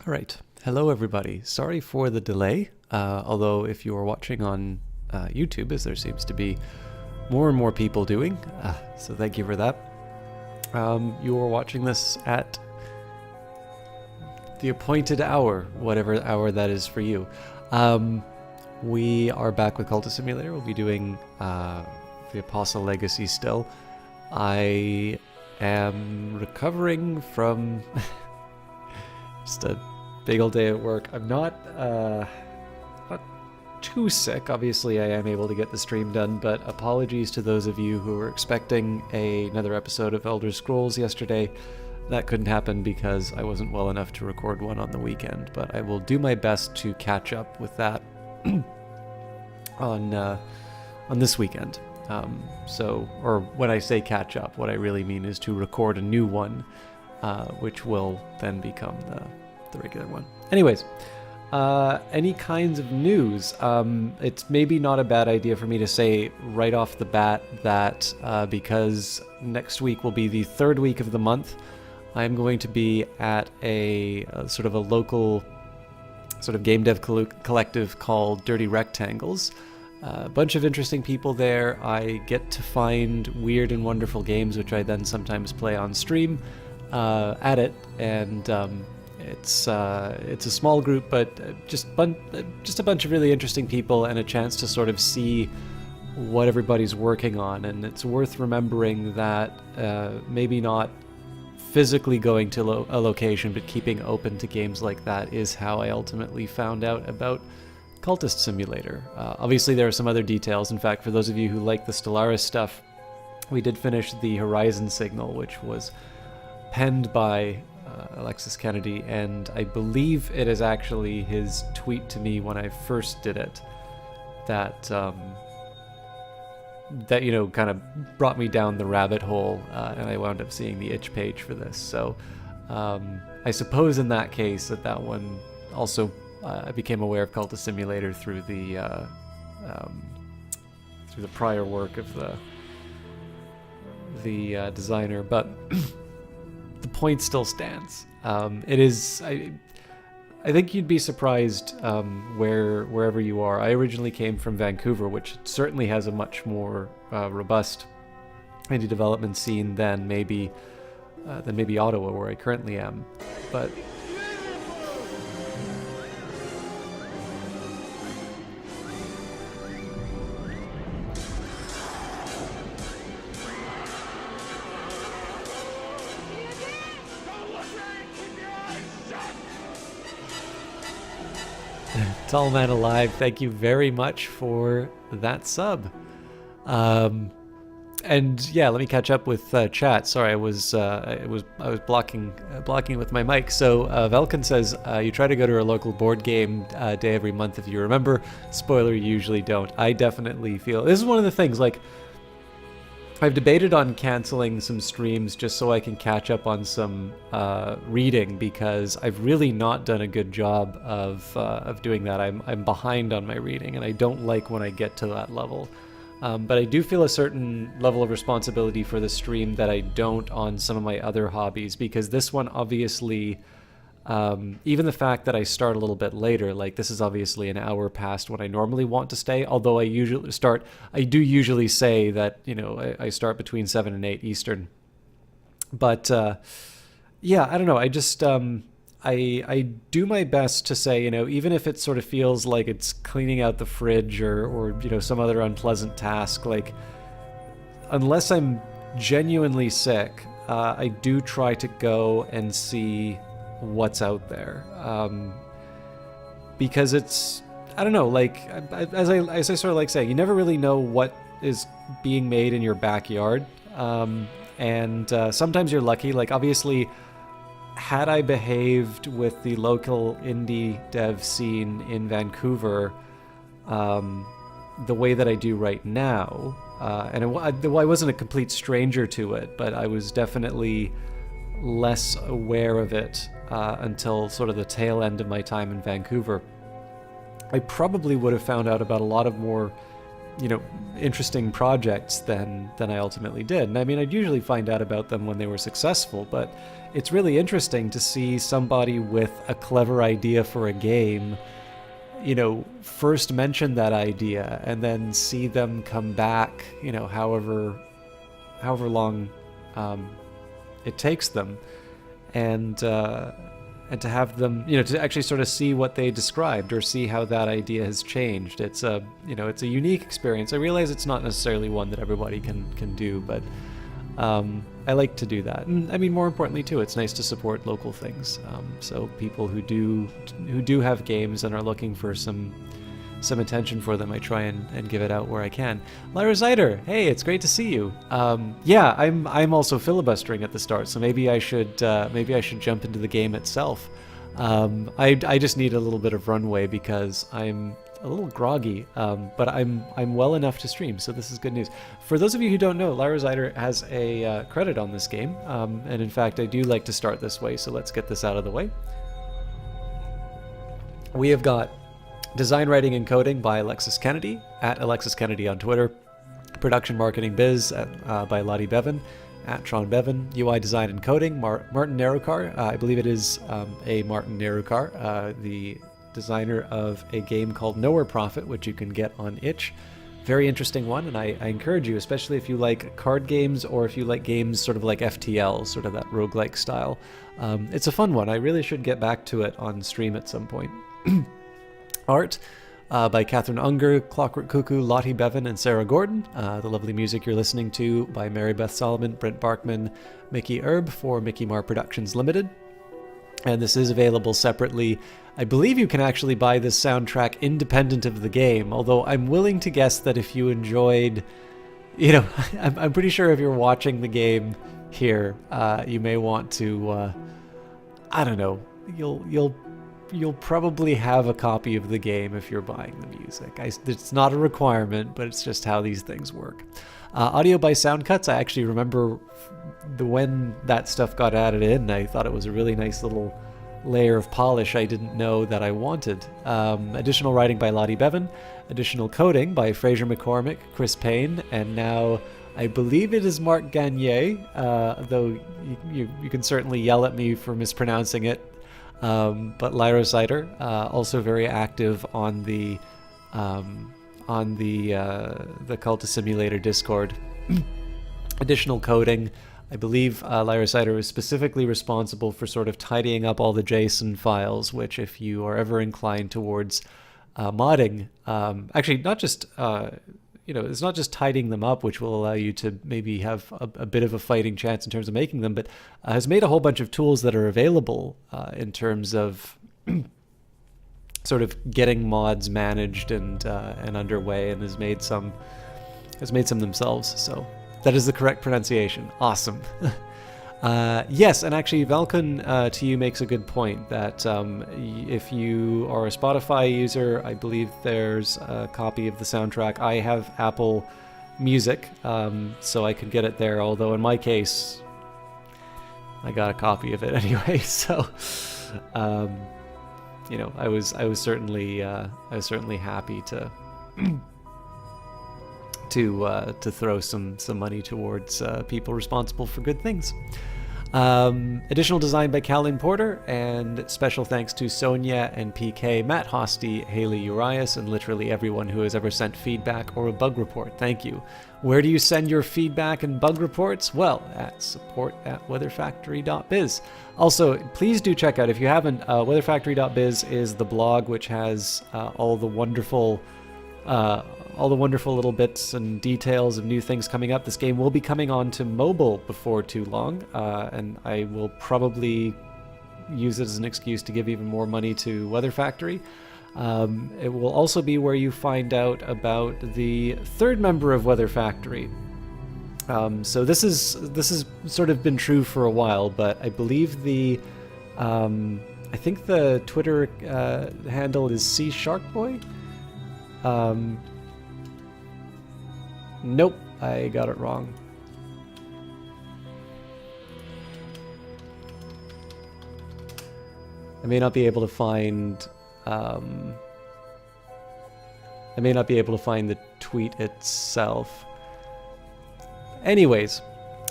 All right. Hello, everybody. Sorry for the delay. Although, if you are watching on YouTube, as there seems to be more and more people doing, so thank you for that. You are watching this at the appointed hour, whatever hour that is for you. We are back with Cultist Simulator. We'll be doing the Apostle Legacy still. I am recovering from just a big old day at work. I'm not too sick. Obviously, I am able to get the stream done, but apologies to those of you who were expecting another episode of Elder Scrolls yesterday. That couldn't happen because I wasn't well enough to record one on the weekend, but I will do my best to catch up with that on this weekend. Or when I say catch up, what I really mean is to record a new one, which will then become the regular one. Anyways, any kinds of news? It's maybe not a bad idea for me to say right off the bat that because next week will be the third week of the month, I'm going to be at a sort of a local sort of game dev collective called Dirty Rectangles. A bunch of interesting people there. I get to find weird and wonderful games, which I then sometimes play on stream at it, and it's a small group, but just a bunch of really interesting people and a chance to sort of see what everybody's working on. And it's worth remembering that maybe not physically going to a location, but keeping open to games like that is how I ultimately found out about Cultist Simulator. Obviously, there are some other details. In fact, for those of you who like the Stellaris stuff, we did finish the Horizon Signal, which was penned by Alexis Kennedy, and I believe it is actually his tweet to me when I first did it that kind of brought me down the rabbit hole, and I wound up seeing the itch page for this. So I suppose in that case that one also I became aware of Cultist Simulator through the prior work of the designer, but the point still stands. It is. I think you'd be surprised wherever you are. I originally came from Vancouver, which certainly has a much more robust indie development scene than maybe Ottawa, where I currently am. But Tall Man Alive, thank you very much for that sub. And yeah, let me catch up with chat. Sorry, I was blocking with my mic. So Velkin says you try to go to a local board game day every month if you remember. Spoiler, you usually don't. I definitely feel this is one of the things. Like, I've debated on canceling some streams just so I can catch up on some reading, because I've really not done a good job of doing that. I'm behind on my reading, and I don't like when I get to that level. But I do feel a certain level of responsibility for the stream that I don't on some of my other hobbies, because this one obviously, even the fact that I start a little bit later, like this is obviously an hour past when I normally want to stay, although I do usually say that, I start between 7 and 8 Eastern. But yeah, I don't know, I just, I do my best to say, even if it sort of feels like it's cleaning out the fridge or some other unpleasant task, like, unless I'm genuinely sick, I do try to go and see what's out there, because it's, I don't know, like, as I sort of like saying, you never really know what is being made in your backyard, and sometimes you're lucky. Like, obviously, had I behaved with the local indie dev scene in Vancouver the way that I do right now, and I wasn't a complete stranger to it, but I was definitely less aware of it until sort of the tail end of my time in Vancouver, I probably would have found out about a lot of more interesting projects than I ultimately did. And I mean, I'd usually find out about them when they were successful, but it's really interesting to see somebody with a clever idea for a game, first mention that idea and then see them come back, however long it takes them, and to have them, to actually sort of see what they described or see how that idea has changed. It's a unique experience. I realize it's not necessarily one that everybody can do, but I like to do that. And I mean, more importantly too, it's nice to support local things. So people who do have games and are looking for some attention for them, I try and give it out where I can. Lyra Zyder, hey, it's great to see you. Yeah, I'm also filibustering at the start, so maybe I should jump into the game itself. I just need a little bit of runway because I'm a little groggy, but I'm well enough to stream, so this is good news. For those of you who don't know, Lyra Zyder has a credit on this game, and in fact I do like to start this way, so let's get this out of the way. We have got Design, Writing, and Coding by Alexis Kennedy, at Alexis Kennedy on Twitter. Production, Marketing, Biz by Lottie Bevan, at Tron Bevan. UI Design and Coding, Martin Narukar. I believe it is a Martin Narukar, the designer of a game called Nowhere Profit, which you can get on itch. Very interesting one, and I encourage you, especially if you like card games or if you like games sort of like FTL, sort of that roguelike style. It's a fun one. I really should get back to it on stream at some point. Art by Catherine Unger, Clockwork Cuckoo, Lottie Bevan, and Sarah Gordon. The lovely music you're listening to by Mary Beth Solomon, Brent Barkman, Mickey Erb for Mickey Mar Productions Limited. And this is available separately. I believe you can actually buy this soundtrack independent of the game, although I'm willing to guess that if you enjoyed, I'm pretty sure if you're watching the game here, you may want to, I don't know, you'll probably have a copy of the game if you're buying the music. It's not a requirement, but it's just how these things work. Audio by Soundcuts. I actually remember when that stuff got added in, I thought it was a really nice little layer of polish I didn't know that I wanted. Additional writing by Lottie Bevan. Additional coding by Fraser McCormick, Chris Payne, and now I believe it is Mark Gagne, though you can certainly yell at me for mispronouncing it. But Lyra Zyder, also very active on the Cultist Simulator Discord. Additional coding. I believe Lyra Zyder is specifically responsible for sort of tidying up all the JSON files, which if you are ever inclined towards modding, actually not just, it's not just tidying them up, which will allow you to maybe have a bit of a fighting chance in terms of making them, but has made a whole bunch of tools that are available in terms of sort of getting mods managed and underway, and has made some themselves. So that is the correct pronunciation. Awesome. Yes, and actually Valkun to you makes a good point that if you are a Spotify user, I believe there's a copy of the soundtrack. I have Apple Music, so I could get it there, although in my case I got a copy of it anyway. So I was certainly happy to to throw some money towards people responsible for good things. Additional design by Callum Porter, and special thanks to Sonia and PK, Matt Hosty, Haley Urias, and literally everyone who has ever sent feedback or a bug report. Thank you. Where do you send your feedback and bug reports? Well, at support@weatherfactory.biz. Also, please do check out, if you haven't, weatherfactory.biz is the blog which has all the wonderful little bits and details of new things coming up. This game will be coming on to mobile before too long, and I will probably use it as an excuse to give even more money to Weather Factory. It will also be where you find out about the third member of Weather Factory. So this has sort of been true for a while, but I believe I think the Twitter handle is C Sharkboy. Nope, I got it wrong. I may not be able to find I may not be able to find the tweet itself. Anyways,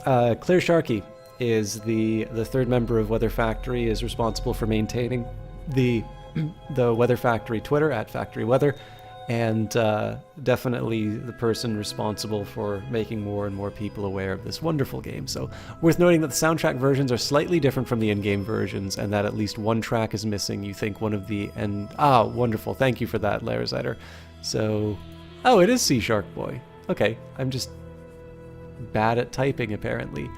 Clear Sharky is the third member of Weather Factory, is responsible for maintaining the Weather Factory Twitter at Factory Weather, and definitely the person responsible for making more and more people aware of this wonderful game. So worth noting that the soundtrack versions are slightly different from the in-game versions, and that at least one track is missing. You think one of the wonderful. Thank you for that, Larazider. So, it is Sea Shark Boy. Okay, I'm just bad at typing apparently.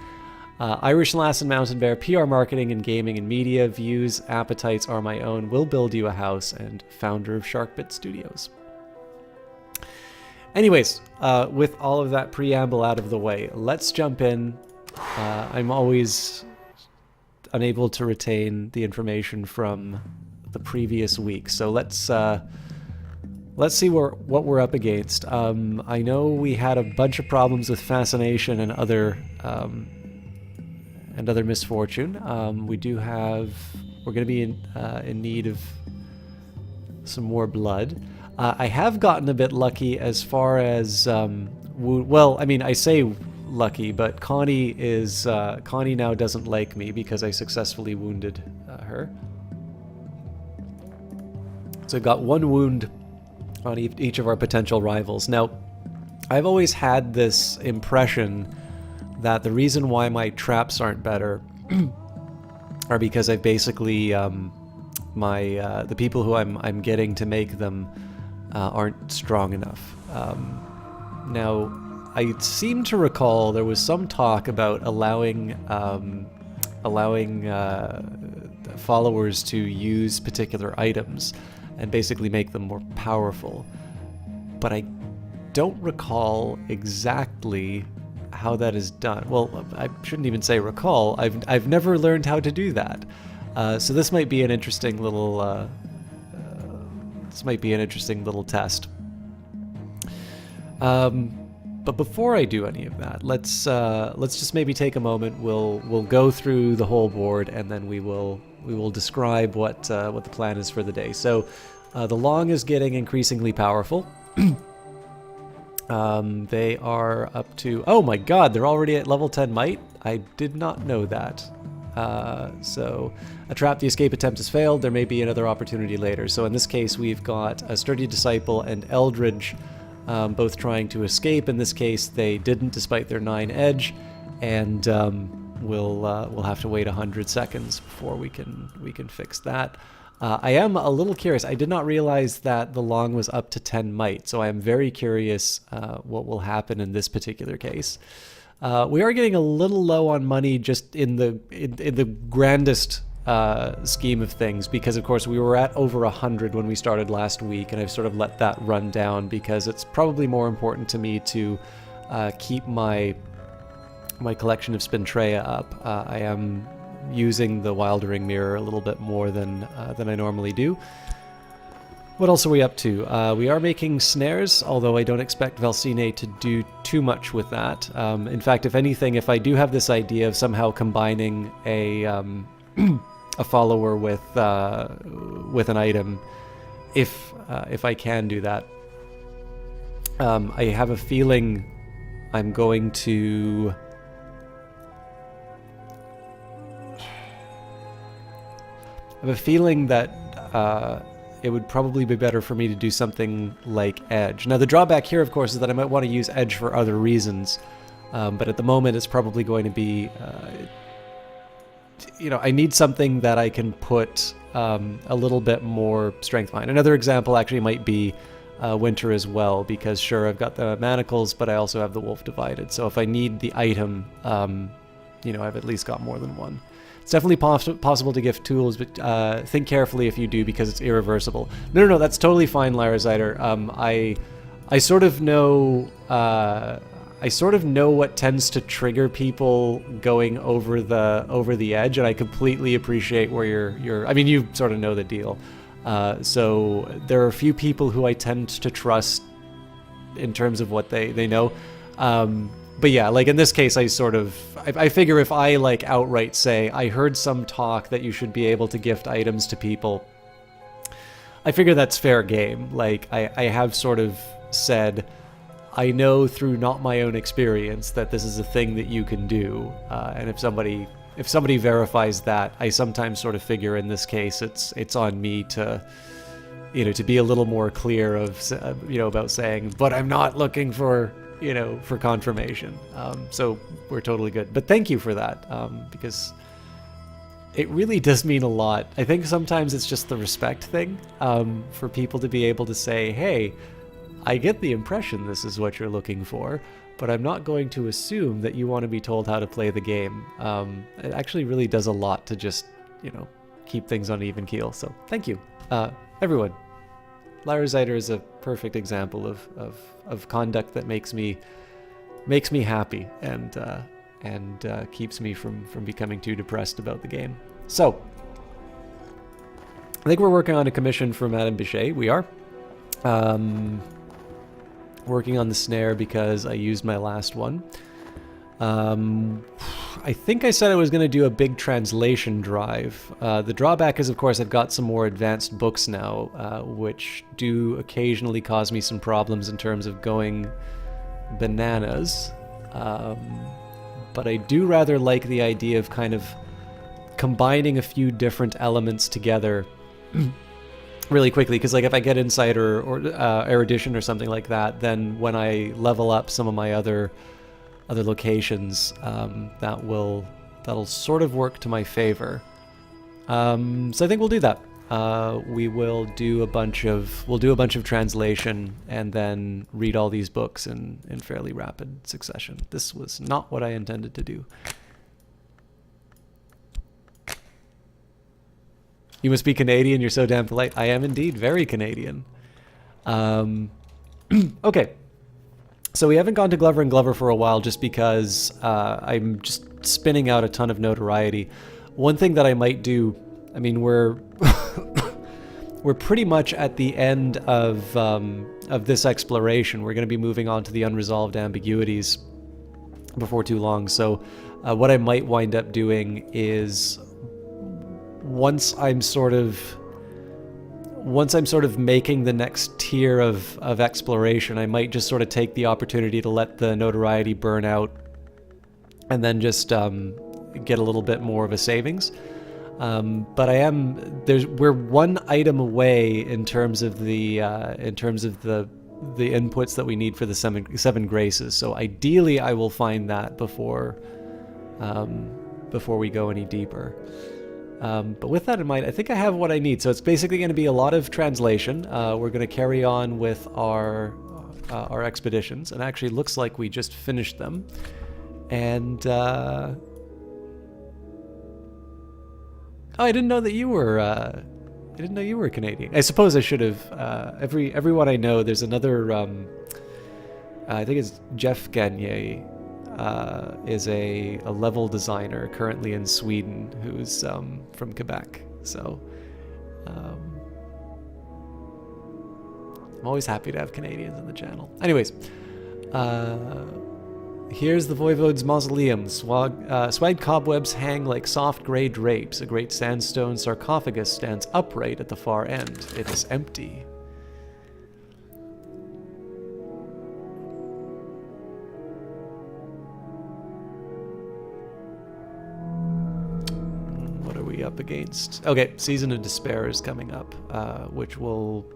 Irish Lass and Mountain Bear, PR marketing and gaming and media, views, appetites are my own, will build you a house, and founder of Sharkbit Studios. Anyways, with all of that preamble out of the way, let's jump in. I'm always unable to retain the information from the previous week, so let's see what we're up against. I know we had a bunch of problems with Fascination and other misfortune. We're going to be in need of some more blood. I have gotten a bit lucky as far as I say lucky, but Connie now doesn't like me because I successfully wounded her. So I got one wound on each of our potential rivals. Now, I've always had this impression that the reason why my traps aren't better are because I've basically the people who I'm getting to make them aren't strong enough. Now, I seem to recall there was some talk about allowing followers to use particular items and basically make them more powerful. But I don't recall exactly how that is done. Well, I shouldn't even say recall. I've never learned how to do that. So this might be an interesting little test. But before I do any of that, let's just maybe take a moment. We'll go through the whole board, and then we will describe what the plan is for the day. So the Long is getting increasingly powerful. They are up to, oh my god, they're already at level 10 might? I did not know that. So a trap, the escape attempt has failed. There may be another opportunity later. So in this case, we've got a Sturdy Disciple and Eldridge both trying to escape. In this case, they didn't despite their 9 edge, and we'll have to wait 100 seconds before we can fix that. I am a little curious. I did not realize that the Long was up to 10 might, so I am very curious what will happen in this particular case. We are getting a little low on money just in the grandest scheme of things, because of course we were at over 100 when we started last week, and I've sort of let that run down because it's probably more important to me to keep my collection of Spintrea up. I am using the Wildering Mirror a little bit more than I normally do. What else are we up to? We are making snares, although I don't expect Valsine to do too much with that. In fact, if anything, if I do have this idea of somehow combining a follower with an item, if I can do that, I have a feeling I'm going to. I have a feeling that it would probably be better for me to do something like Edge. Now, the drawback here, of course, is that I might want to use Edge for other reasons, but at the moment it's probably going to be, I need something that I can put a little bit more strength behind. Another example actually might be Winter as well, because sure, I've got the Manacles, but I also have the Wolf Divided, so if I need the item, I've at least got more than one. It's definitely possible to gift tools, but think carefully if you do, because it's irreversible. No, that's totally fine, Larazider. I sort of know what tends to trigger people going over the edge, and I completely appreciate where you're. I mean, you sort of know the deal. So there are a few people who I tend to trust in terms of what they know. But yeah, like in this case, I figure if I like outright say, I heard some talk that you should be able to gift items to people, I figure that's fair game. Like, I have sort of said, I know through not my own experience that this is a thing that you can do, and if somebody verifies that, I sometimes sort of figure in this case it's on me to, you know, to be a little more clear of, you know, about saying, but I'm not looking for, you know, for confirmation. So we're totally good. But thank you for that, because it really does mean a lot. I think sometimes it's just the respect thing, for people to be able to say, hey, I get the impression this is what you're looking for, but I'm not going to assume that you want to be told how to play the game. It actually really does a lot to just, you know, keep things on an even keel. So thank you, everyone. Lyra Zyder is a perfect example of conduct that makes me happy and keeps me from becoming too depressed about the game. So I think we're working on a commission for Madame Bichet. We are. Working on the snare because I used my last one. I think I said I was going to do a big translation drive. The drawback is, of course, I've got some more advanced books now, which do occasionally cause me some problems in terms of going bananas. But I do rather like the idea of kind of combining a few different elements together really quickly, because like if I get Insight or Erudition or something like that, then when I level up some of my other locations, that'll sort of work to my favor. So I think we'll do that. We'll do a bunch of translation and then read all these books in fairly rapid succession. This was not what I intended to do. You must be Canadian, you're so damn polite. I am indeed very Canadian. Okay. So we haven't gone to Glover and Glover for a while just because I'm just spinning out a ton of notoriety. One thing that I might do, I mean, we're pretty much at the end of this exploration. We're going to be moving on to the unresolved ambiguities before too long. So what I might wind up doing is once I'm sort of making the next tier of exploration, I might just sort of take the opportunity to let the notoriety burn out and then just get a little bit more of a savings. But we're one item away in terms of the inputs that we need for the seven graces. So ideally I will find that before we go any deeper. But with that in mind, I think I have what I need. So it's basically going to be a lot of translation. We're going to carry on with our expeditions, and actually looks like we just finished them. And oh, I didn't know that you were. I didn't know you were Canadian. I suppose I should have. Everyone I know. There's another. I think it's Jeff Gagne. Is a level designer currently in Sweden who's from Quebec. So I'm always happy to have Canadians in the channel. Anyways, here's the Voivode's mausoleum. Swag cobwebs hang like soft gray drapes. A great sandstone sarcophagus stands upright at the far end. It is empty. Up against. Okay, Season of Despair is coming up, which will...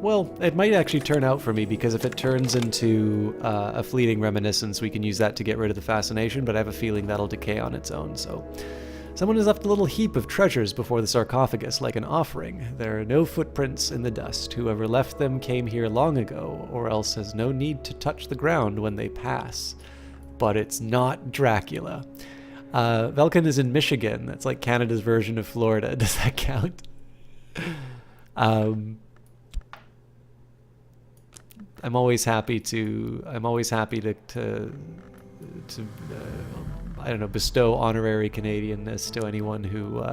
Well, it might actually turn out for me, because if it turns into a fleeting reminiscence, we can use that to get rid of the fascination, but I have a feeling that'll decay on its own, so... Someone has left a little heap of treasures before the sarcophagus, like an offering. There are no footprints in the dust. Whoever left them came here long ago, or else has no need to touch the ground when they pass. But it's not Dracula. Velkin is in Michigan. That's like Canada's version of Florida. Does that count? I'm always happy to I don't know, bestow honorary Canadianness to anyone who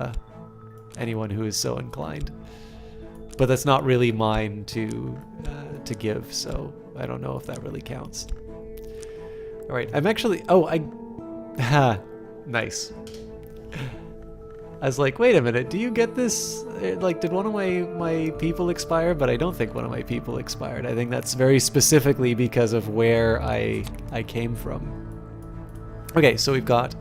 is so inclined. But that's not really mine to give, so I don't know if that really counts. All right, I'm actually nice. I was like, wait a minute, do you get this? Like, did one of my people expire? But I don't think one of my people expired. I think that's very specifically because of where I came from. Okay, so we've got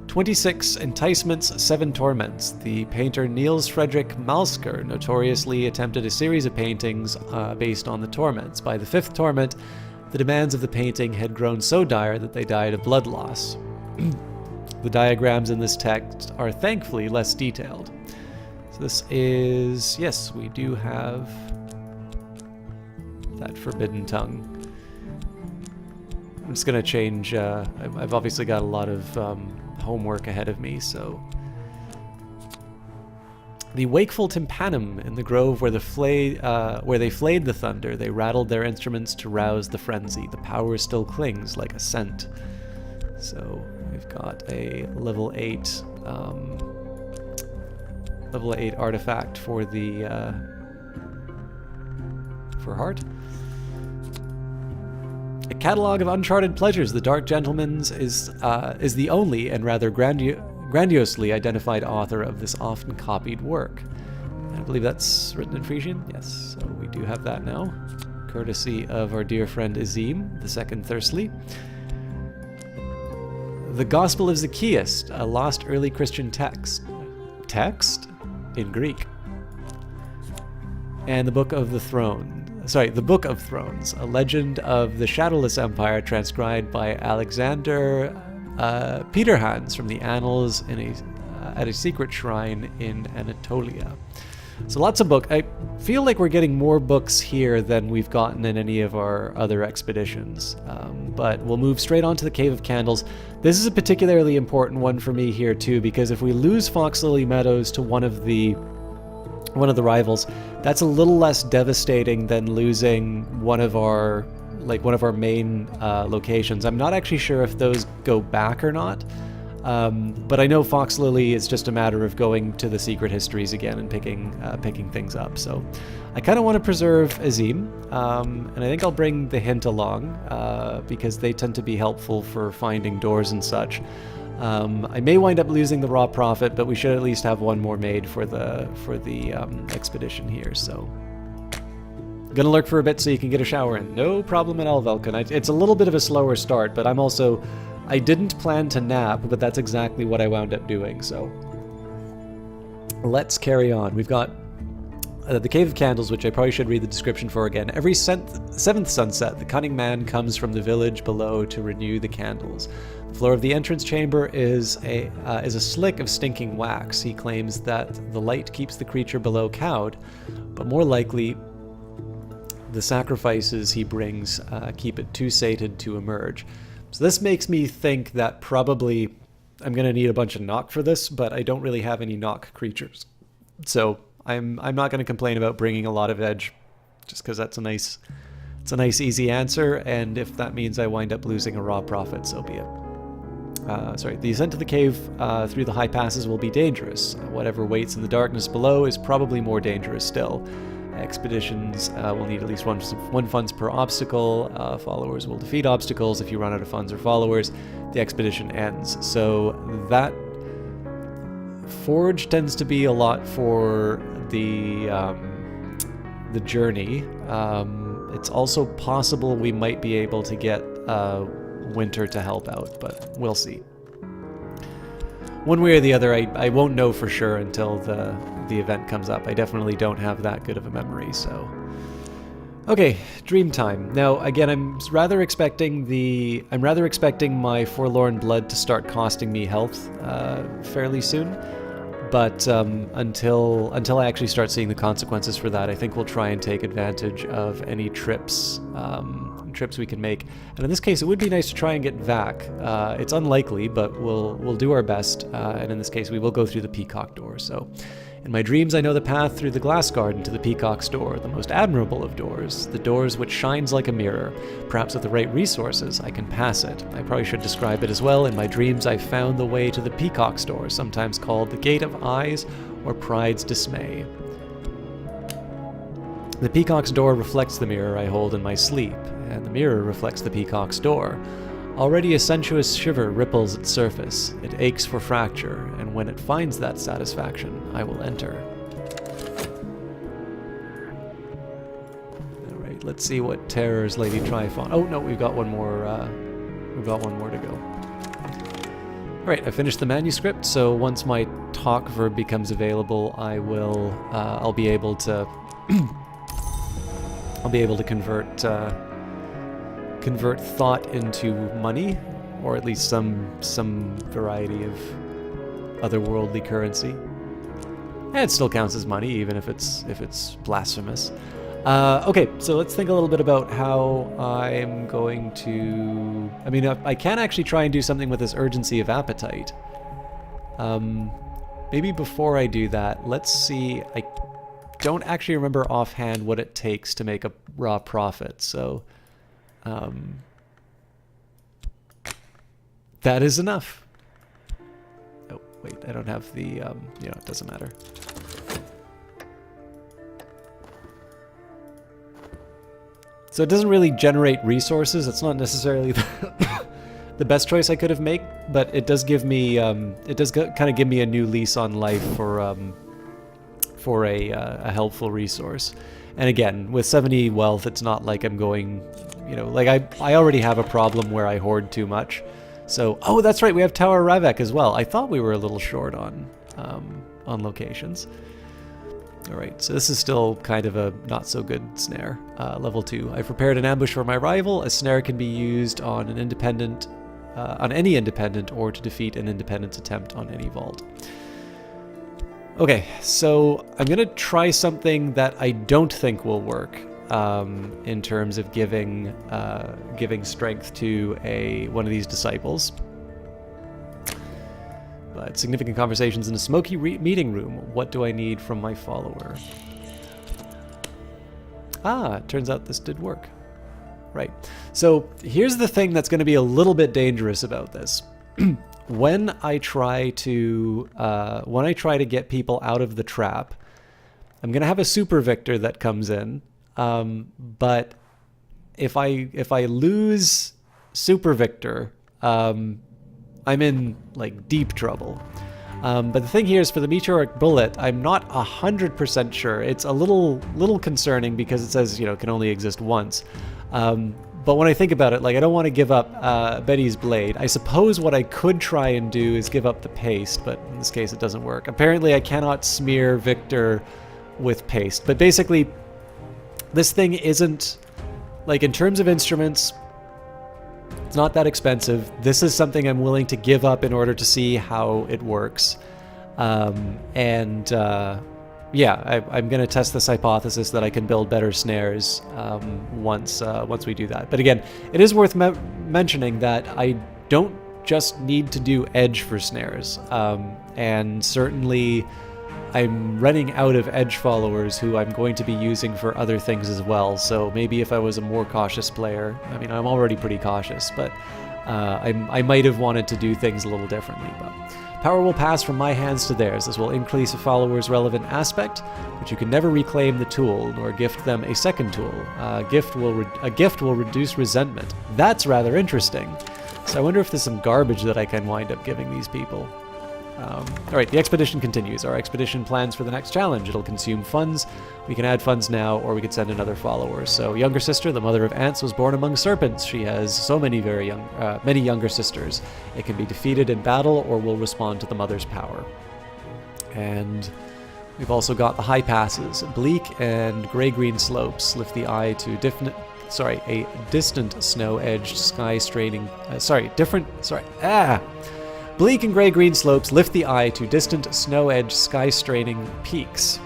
26 enticements, 7 torments. The painter Niels Fredrik Malsker notoriously attempted a series of paintings based on the torments. By the 5th torment, the demands of the painting had grown so dire that they died of blood loss. The diagrams in this text are thankfully less detailed. So this is, yes, we do have that forbidden tongue. I'm just going to change, I've obviously got a lot of homework ahead of me, so. The wakeful tympanum in the grove where they flayed the thunder, they rattled their instruments to rouse the frenzy. The power still clings like a scent. So we've got a level 8 artifact for the for heart. A catalog of uncharted pleasures. The Dark Gentleman's is the only and rather grandiosely identified author of this often copied work. And I believe that's written in Frisian. Yes, so we do have that now, courtesy of our dear friend Azim, the Second Thursley. The Gospel of Zacchaeus, a lost early Christian text in Greek. And the Book of Thrones, a legend of the Shadowless Empire transcribed by Alexander Peterhans from the Annals at a secret shrine in Anatolia. So lots of books. I feel like we're getting more books here than we've gotten in any of our other expeditions. But we'll move straight on to the Cave of Candles. This is a particularly important one for me here too, because if we lose Foxlily Meadows to one of the rivals, that's a little less devastating than losing one of our main locations. I'm not actually sure if those go back or not, but I know Foxlily is just a matter of going to the secret histories again and picking things up. So I kind of want to preserve Azim, and I think I'll bring the Hint along because they tend to be helpful for finding doors and such. I may wind up losing the Raw Prophet, but we should at least have one more made for the expedition here. So, gonna lurk for a bit so you can get a shower in. No problem at all, Velkan. It's a little bit of a slower start, but I didn't plan to nap, but that's exactly what I wound up doing. So, let's carry on. We've got the Cave of Candles, which I probably should read the description for again. Every 7th sunset, the cunning man comes from the village below to renew the candles. The floor of the entrance chamber is a slick of stinking wax. He claims that the light keeps the creature below cowed, but more likely, the sacrifices he brings keep it too sated to emerge. So this makes me think that probably I'm going to need a bunch of knock for this, but I don't really have any knock creatures. So I'm not going to complain about bringing a lot of edge, just because it's a nice easy answer, and if that means I wind up losing a Raw Prophet, so be it. The ascent to the cave through the high passes will be dangerous. Whatever waits in the darkness below is probably more dangerous still. Expeditions will need at least one funds per obstacle. Followers will defeat obstacles. If you run out of funds or followers, the expedition ends. So that forge tends to be a lot for the journey. It's also possible we might be able to get Winter to help out, but we'll see. One way or the other, I won't know for sure until the event comes up. I definitely don't have that good of a memory, so. Okay, dream time. Now, again, I'm rather expecting my Forlorn Blood to start costing me health fairly soon. But until I actually start seeing the consequences for that, I think we'll try and take advantage of any trips we can make. And in this case, it would be nice to try and get Vac. It's unlikely, but we'll do our best. And in this case, we will go through the Peacock Door. So, in my dreams, I know the path through the glass garden to the Peacock's Door, the most admirable of doors, the doors which shines like a mirror. Perhaps with the right resources, I can pass it. I probably should describe it as well. In my dreams, I found the way to the Peacock's Door, sometimes called the Gate of Eyes or Pride's Dismay. The Peacock's Door reflects the mirror I hold in my sleep, and the mirror reflects the Peacock's Door. Already a sensuous shiver ripples its surface. It aches for fracture, and when it finds that satisfaction, I will enter. Alright, let's see what terrors Lady Tryphon... Oh, no, we've got one more to go. Alright, I finished the manuscript, so once my talk verb becomes available, I'll be able to... I'll be able to convert thought into money, or at least some variety of otherworldly currency. And it still counts as money, even if it's blasphemous. Okay, so let's think a little bit about how I'm going to... I mean, I can actually try and do something with this urgency of appetite. Maybe before I do that, let's see... I don't actually remember offhand what it takes to make a raw profit, so... that is enough. Oh, wait, I don't have the... it doesn't matter. So it doesn't really generate resources. It's not necessarily the best choice I could have made, but it does give me, kind of give me a new lease on life for a helpful resource. And again, with 70 wealth, it's not like I'm going, like I already have a problem where I hoard too much. So, oh, that's right, we have Tower Ravek as well. I thought we were a little short on locations. All right, so this is still kind of a not so good snare. Level 2. I've prepared an ambush for my rival. A snare can be used on an independent, on any independent, or to defeat an independent's attempt on any vault. Okay, so I'm gonna try something that I don't think will work in terms of giving strength to one of these disciples. But significant conversations in a smoky meeting room. What do I need from my follower? Ah, it turns out this did work. Right. So here's the thing that's going to be a little bit dangerous about this. When I try to get people out of the trap, I'm going to have a super victor that comes in. But if I lose super victor, I'm in, like, deep trouble. But the thing here is, for the meteoric bullet, I'm not 100% sure. It's a little concerning because it says, can only exist once. But when I think about it, like, I don't want to give up Betty's blade. I suppose what I could try and do is give up the paste, but in this case it doesn't work. Apparently I cannot smear Victor with paste. But basically, this thing isn't, like, in terms of instruments, it's not that expensive. This is something I'm willing to give up in order to see how it works. Yeah, I'm going to test this hypothesis that I can build better snares once we do that. But again, it is worth mentioning that I don't just need to do edge for snares. And certainly I'm running out of edge followers who I'm going to be using for other things as well. So maybe if I was a more cautious player, I mean, I'm already pretty cautious, but I might have wanted to do things a little differently. But power will pass from my hands to theirs. This will increase a follower's relevant aspect, but you can never reclaim the tool nor gift them a second tool. A gift will reduce resentment. That's rather interesting. So I wonder if there's some garbage that I can wind up giving these people. Alright, the expedition continues. Our expedition plans for the next challenge. It'll consume funds. We can add funds now, or we could send another follower. So, younger sister, the mother of ants, was born among serpents. She has so many many younger sisters. It can be defeated in battle, or will respond to the mother's power. And we've also got the high passes. Bleak and gray-green slopes lift the eye to a distant snow-edged sky-straining... Bleak and gray-green slopes lift the eye to distant, snow-edged, sky-straining peaks.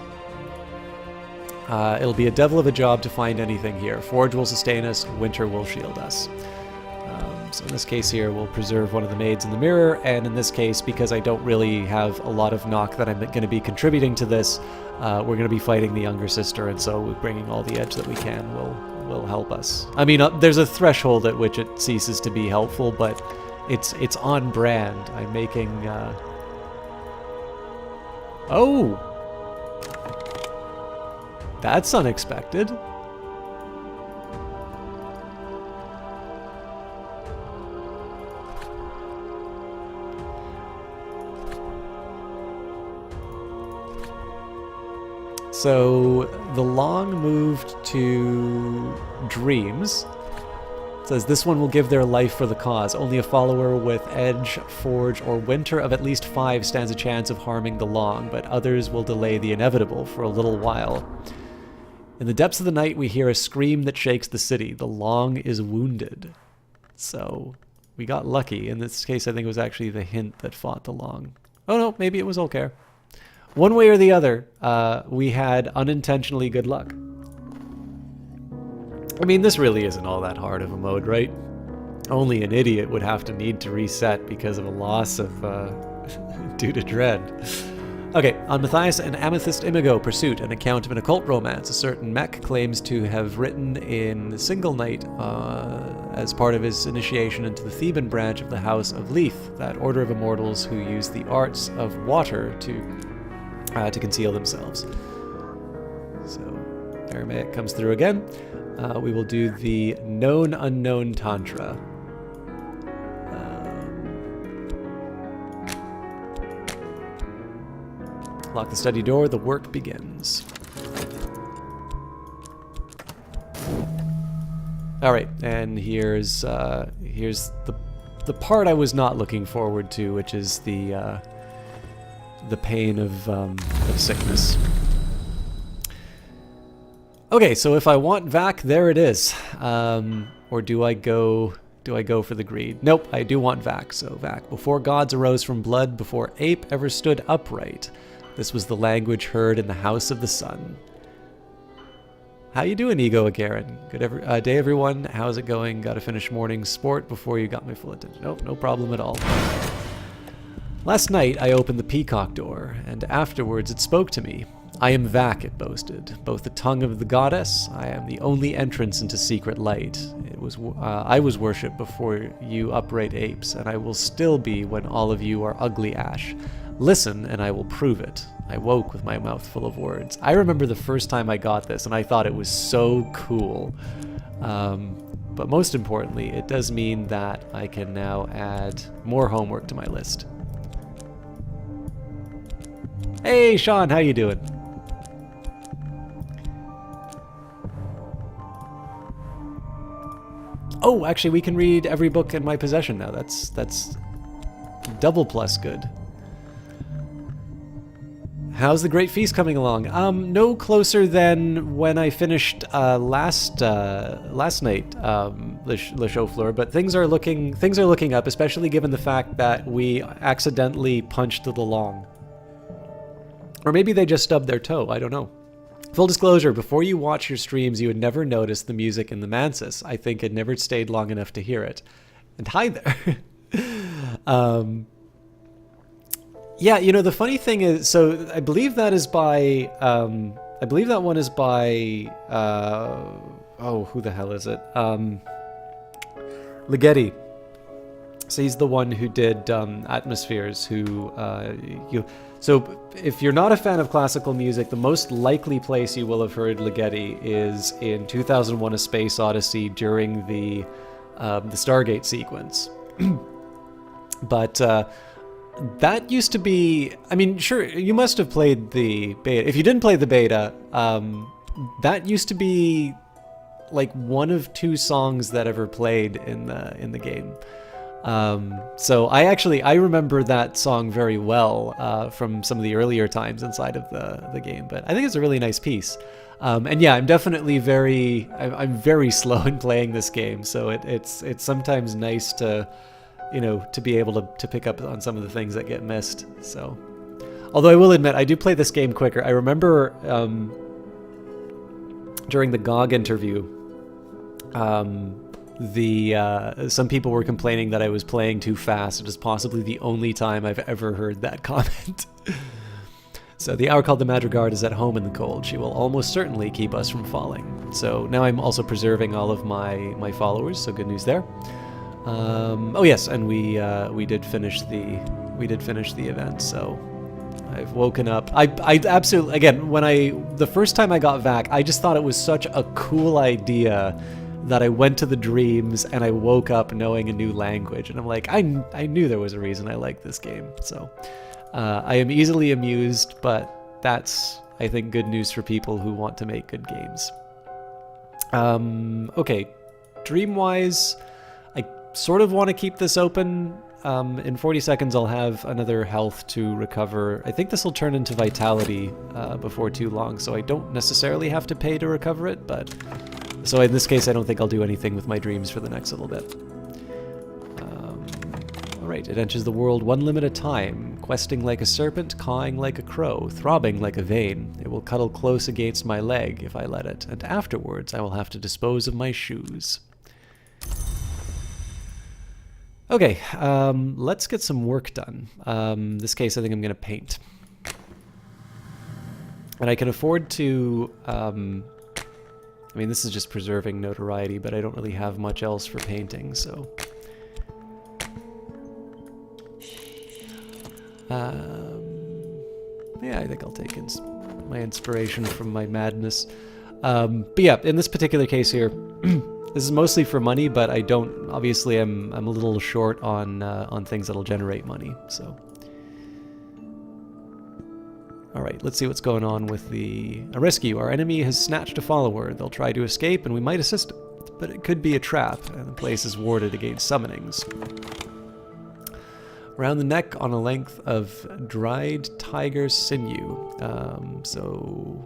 It'll be a devil of a job to find anything here. Forge will sustain us, winter will shield us. So in this case here, we'll preserve one of the maids in the mirror, and in this case, because I don't really have a lot of knock that I'm going to be contributing to this, we're going to be fighting the younger sister, and so bringing all the edge that we can will help us. I mean, there's a threshold at which it ceases to be helpful, but it's on brand. I'm making... Oh! That's unexpected. So the Long moved to Dreams. It says this one will give their life for the cause. Only a follower with Edge, Forge, or Winter of at least 5 stands a chance of harming the Long, but others will delay the inevitable for a little while. In the depths of the night, we hear a scream that shakes the city. The Long is wounded. So we got lucky. In this case, I think it was actually the Hint that fought the Long. Oh no, maybe it was Olcair. One way or the other, we had unintentionally good luck. I mean, this really isn't all that hard of a mode, right? Only an idiot would have to need to reset because of a loss of due to dread. Okay, on Matthias and Amethyst Imago Pursuit, an account of an occult romance a certain mech claims to have written in Single Night as part of his initiation into the Theban branch of the House of Leith, that order of immortals who use the arts of water to conceal themselves. So, Aramaic comes through again. We will do the Known Unknown Tantra. Lock the study door, the work begins. Alright, and here's the part I was not looking forward to, which is the pain of sickness. Okay, so if I want Vac, there it is. Or do I go for the greed? Nope, I do want Vac, so Vac. Before gods arose from blood, before ape ever stood upright, this was the language heard in the House of the Sun. How you doing, Ego Garen? Good day, everyone. How's it going? Gotta finish morning sport before you got my full attention. Nope, no problem at all. Last night, I opened the peacock door, and afterwards it spoke to me. I am Vac, it boasted, both the tongue of the goddess. I am the only entrance into secret light. I was worshipped before you upright apes, and I will still be when all of you are ugly ash. Listen, and I will prove it. I woke with my mouth full of words. I remember the first time I got this, and I thought it was so cool. But most importantly, it does mean that I can now add more homework to my list. Hey, Sean, how you doing? Oh, actually, we can read every book in my possession now. That's double plus good. How's the Great Feast coming along? No closer than when I finished last night, Le Chauffleur, but things are looking up, especially given the fact that we accidentally punched the Long. Or maybe they just stubbed their toe, I don't know. Full disclosure, before you watch your streams, you would never notice the music in the Mansis. I think it never stayed long enough to hear it. And hi there. Yeah, you know, the funny thing is, so I believe that is by, I believe that one is by, oh, who the hell is it? Ligeti. So he's the one who did Atmospheres, so if you're not a fan of classical music, the most likely place you will have heard Ligeti is in 2001: A Space Odyssey during the Stargate sequence. But that used to be, I mean, sure, you must have played the beta. If you didn't play the beta, that used to be like one of 2 songs that ever played in the game. So I remember that song very well from some of the earlier times inside of the game, but I think it's a really nice piece. And yeah, I'm definitely I'm very slow in playing this game, so it's sometimes nice to, you know, to be able to pick up on some of the things that get missed. So, although I will admit, I do play this game quicker. I remember during the GOG interview, some people were complaining that I was playing too fast. It was possibly the only time I've ever heard that comment. So the hour called the Madrigard is at home in the cold. She will almost certainly keep us from falling. So now I'm also preserving all of my followers, so good news there. Oh yes, and we did finish the event, so I've woken up. I absolutely, again, the first time I got Vac, I just thought it was such a cool idea that I went to the dreams and I woke up knowing a new language, and I'm like, I knew there was a reason I liked this game. So I am easily amused, but I think, good news for people who want to make good games. Okay, Dreamwise, I sort of want to keep this open. In 40 seconds, I'll have another health to recover. I think this will turn into Vitality before too long, so I don't necessarily have to pay to recover it, but... So in this case, I don't think I'll do anything with my dreams for the next little bit. Alright, it enters the world one limb at a time, questing like a serpent, cawing like a crow, throbbing like a vein. It will cuddle close against my leg if I let it, and afterwards I will have to dispose of my shoes. Okay, let's get some work done. This case, I think I'm going to paint. And I can afford to... I mean, this is just preserving notoriety, but I don't really have much else for painting, so... yeah, I think I'll take my inspiration from my madness. But yeah, in this particular case here, this is mostly for money, but I don't... Obviously, I'm a little short on things that'll generate money, so... Alright, let's see what's going on with a rescue. Our enemy has snatched a follower. They'll try to escape, and we might assist them. But it could be a trap, and the place is warded against summonings. Around the neck on a length of dried tiger sinew. So...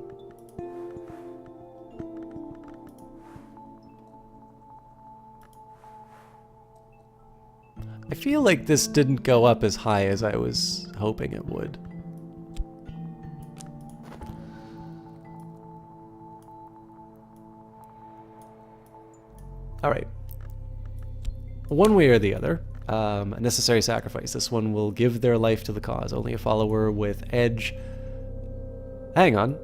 I feel like this didn't go up as high as I was hoping it would. Alright. One way or the other, a necessary sacrifice. This one will give their life to the cause. Only a follower with edge... Hang on.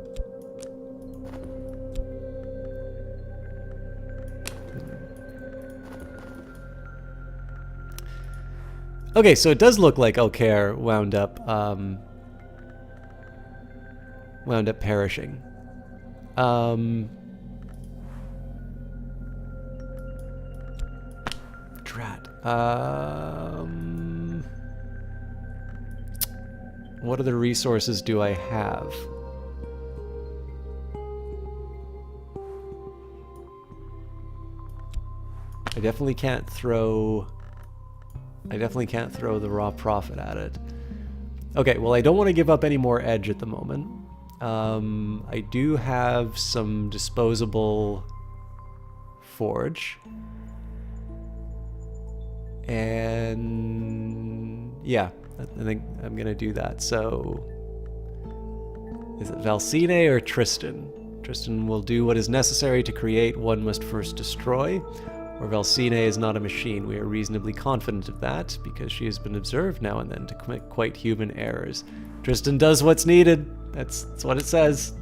Okay, so it does look like Alcair wound up perishing. Drat. What other resources do I have? I definitely can't throw the raw profit at it. Okay, well, I don't want to give up any more edge at the moment. I do have some disposable forge. And yeah, I think I'm gonna do that. So, is it Valsine or Tristan? Tristan will do what is necessary to create, one must first destroy. Or Valsine is not a machine. We are reasonably confident of that, because she has been observed now and then to commit quite human errors. Tristan does what's needed. That's what it says.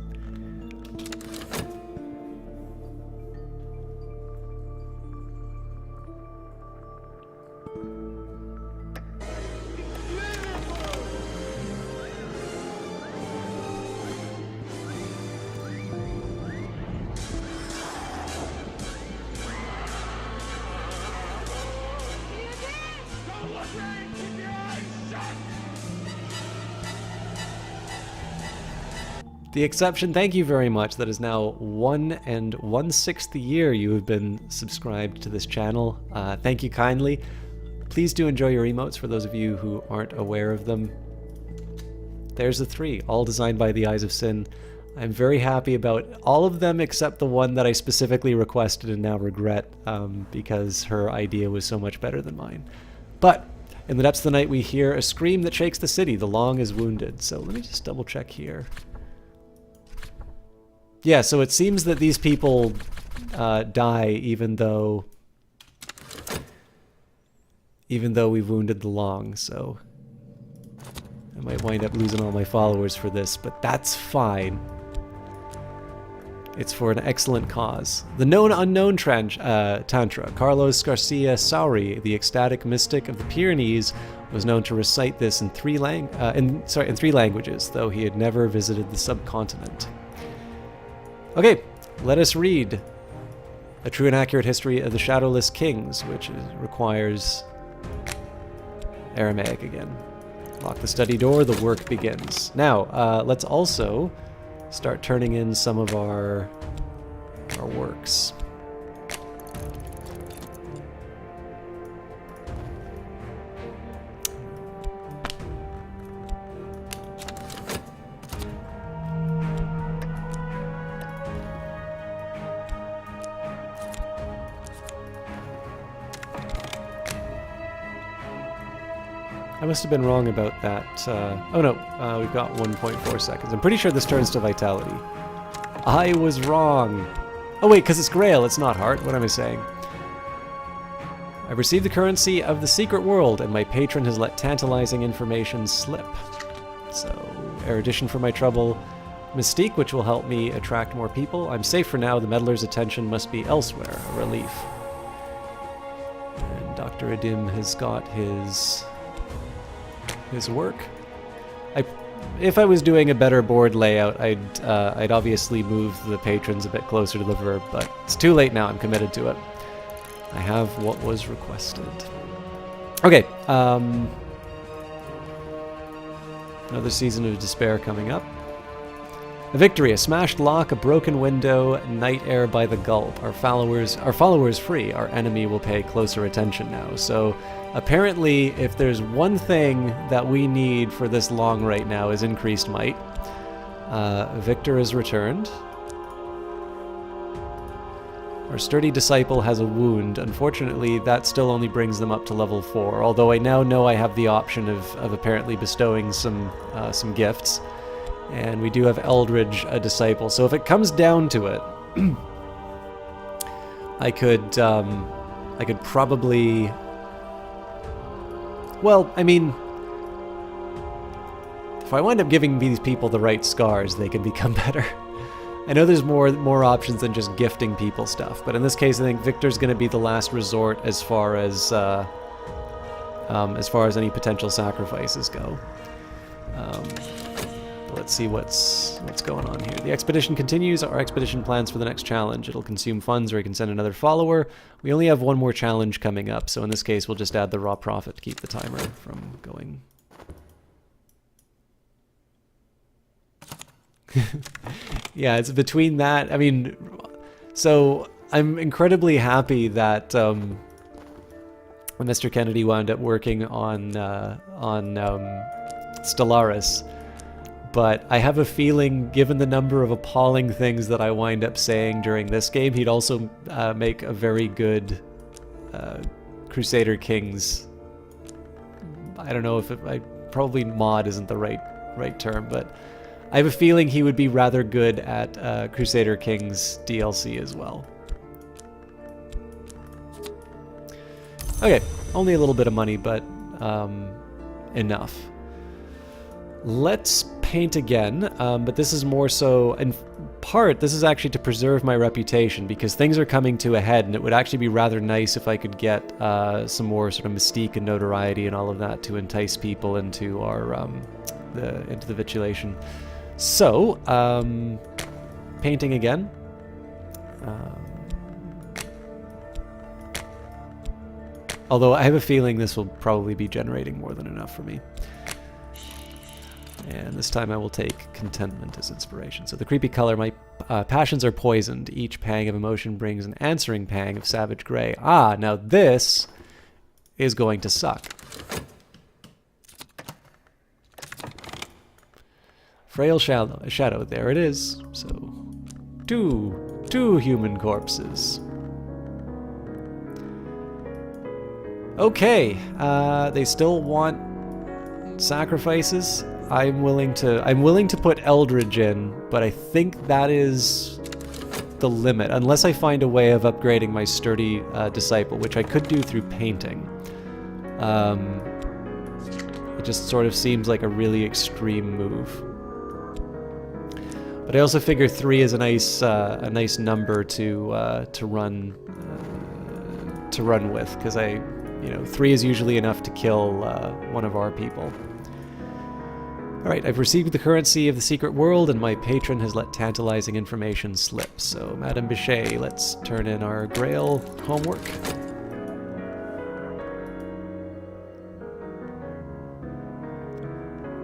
The exception, thank you very much. That is now 1 1/6 year you have been subscribed to this channel. Thank you kindly. Please do enjoy your emotes for those of you who aren't aware of them. There's the 3, all designed by the Eyes of Sin. I'm very happy about all of them except the one that I specifically requested and now regret because her idea was so much better than mine. But in the depths of the night we hear a scream that shakes the city. The Long is wounded. So let me just double check here. Yeah, so it seems that these people die even though we've wounded the Long, so I might wind up losing all my followers for this, but that's fine. It's for an excellent cause. The Known Unknown Tantra. Carlos Garcia Sauri, the ecstatic mystic of the Pyrenees, was known to recite this in three languages, though he had never visited the subcontinent. Okay, let us read A True and Accurate History of the Shadowless Kings, which requires Aramaic again. Lock the study door, the work begins. Now, let's also start turning in some of our works. I must have been wrong about that. Oh no, we've got 1.4 seconds. I'm pretty sure this turns to vitality. I was wrong. Oh wait, because it's Grail, it's not heart. What am I saying? I've received the currency of the secret world, and my patron has let tantalizing information slip. So, erudition for my trouble. Mystique, which will help me attract more people. I'm safe for now. The meddler's attention must be elsewhere. A relief. And Dr. Adim has got his work. If I was doing a better board layout, I'd obviously move the patrons a bit closer to the verb, but it's too late now. I'm committed to it. I have what was requested. Okay. Another season of despair coming up. A victory, a smashed lock, a broken window, night air by the gulp. Our followers free. Our enemy will pay closer attention now. So apparently, if there's one thing that we need for this long right now is increased might. Victor is returned. Our sturdy disciple has a wound. Unfortunately, that still only brings them up to level 4, although I now know I have the option of apparently bestowing some gifts. And we do have Eldridge, a disciple. So if it comes down to it, I could probably... Well, I mean, if I wind up giving these people the right scars, they can become better. I know there's more options than just gifting people stuff, but in this case, I think Victor's going to be the last resort as far as any potential sacrifices go. Let's see what's going on here. The expedition continues. Our expedition plans for the next challenge. It'll consume funds, or we can send another follower. We only have one more challenge coming up, so in this case, we'll just add the raw profit to keep the timer from going. Yeah, it's between that. I mean, so I'm incredibly happy that Mr. Kennedy wound up working on Stellaris. But I have a feeling, given the number of appalling things that I wind up saying during this game, he'd also make a very good Crusader Kings. I don't know if probably mod isn't the right term, but I have a feeling he would be rather good at Crusader Kings DLC as well. Okay, only a little bit of money, but enough. Let's paint again, but this is more so, in part, this is actually to preserve my reputation, because things are coming to a head, and it would actually be rather nice if I could get some more sort of mystique and notoriety and all of that to entice people into our into the vitulation. So, painting again. Although I have a feeling this will probably be generating more than enough for me. And this time I will take contentment as inspiration. So the creepy color, my passions are poisoned. Each pang of emotion brings an answering pang of savage gray. Ah, now this is going to suck. Frail shadow, there it is. So, two human corpses. Okay, they still want sacrifices. I'm willing to put Eldridge in, but I think that is the limit, unless I find a way of upgrading my sturdy disciple, which I could do through painting. It just sort of seems like a really extreme move. But I also figure 3 is a nice number to run with, because 3 is usually enough to kill one of our people. Alright, I've received the currency of the secret world, and my patron has let tantalizing information slip. So, Madame Bichet, let's turn in our Grail homework.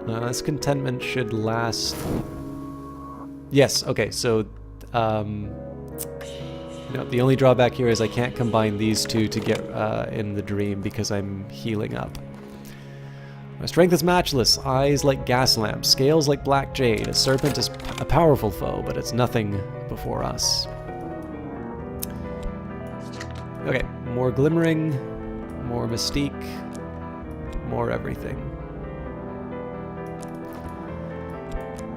This contentment should last... Yes, okay, so no, the only drawback here is I can't combine these two to get in the dream because I'm healing up. My strength is matchless, eyes like gas lamps, scales like black jade. A serpent is a powerful foe, but it's nothing before us. Okay, more glimmering, more mystique, more everything.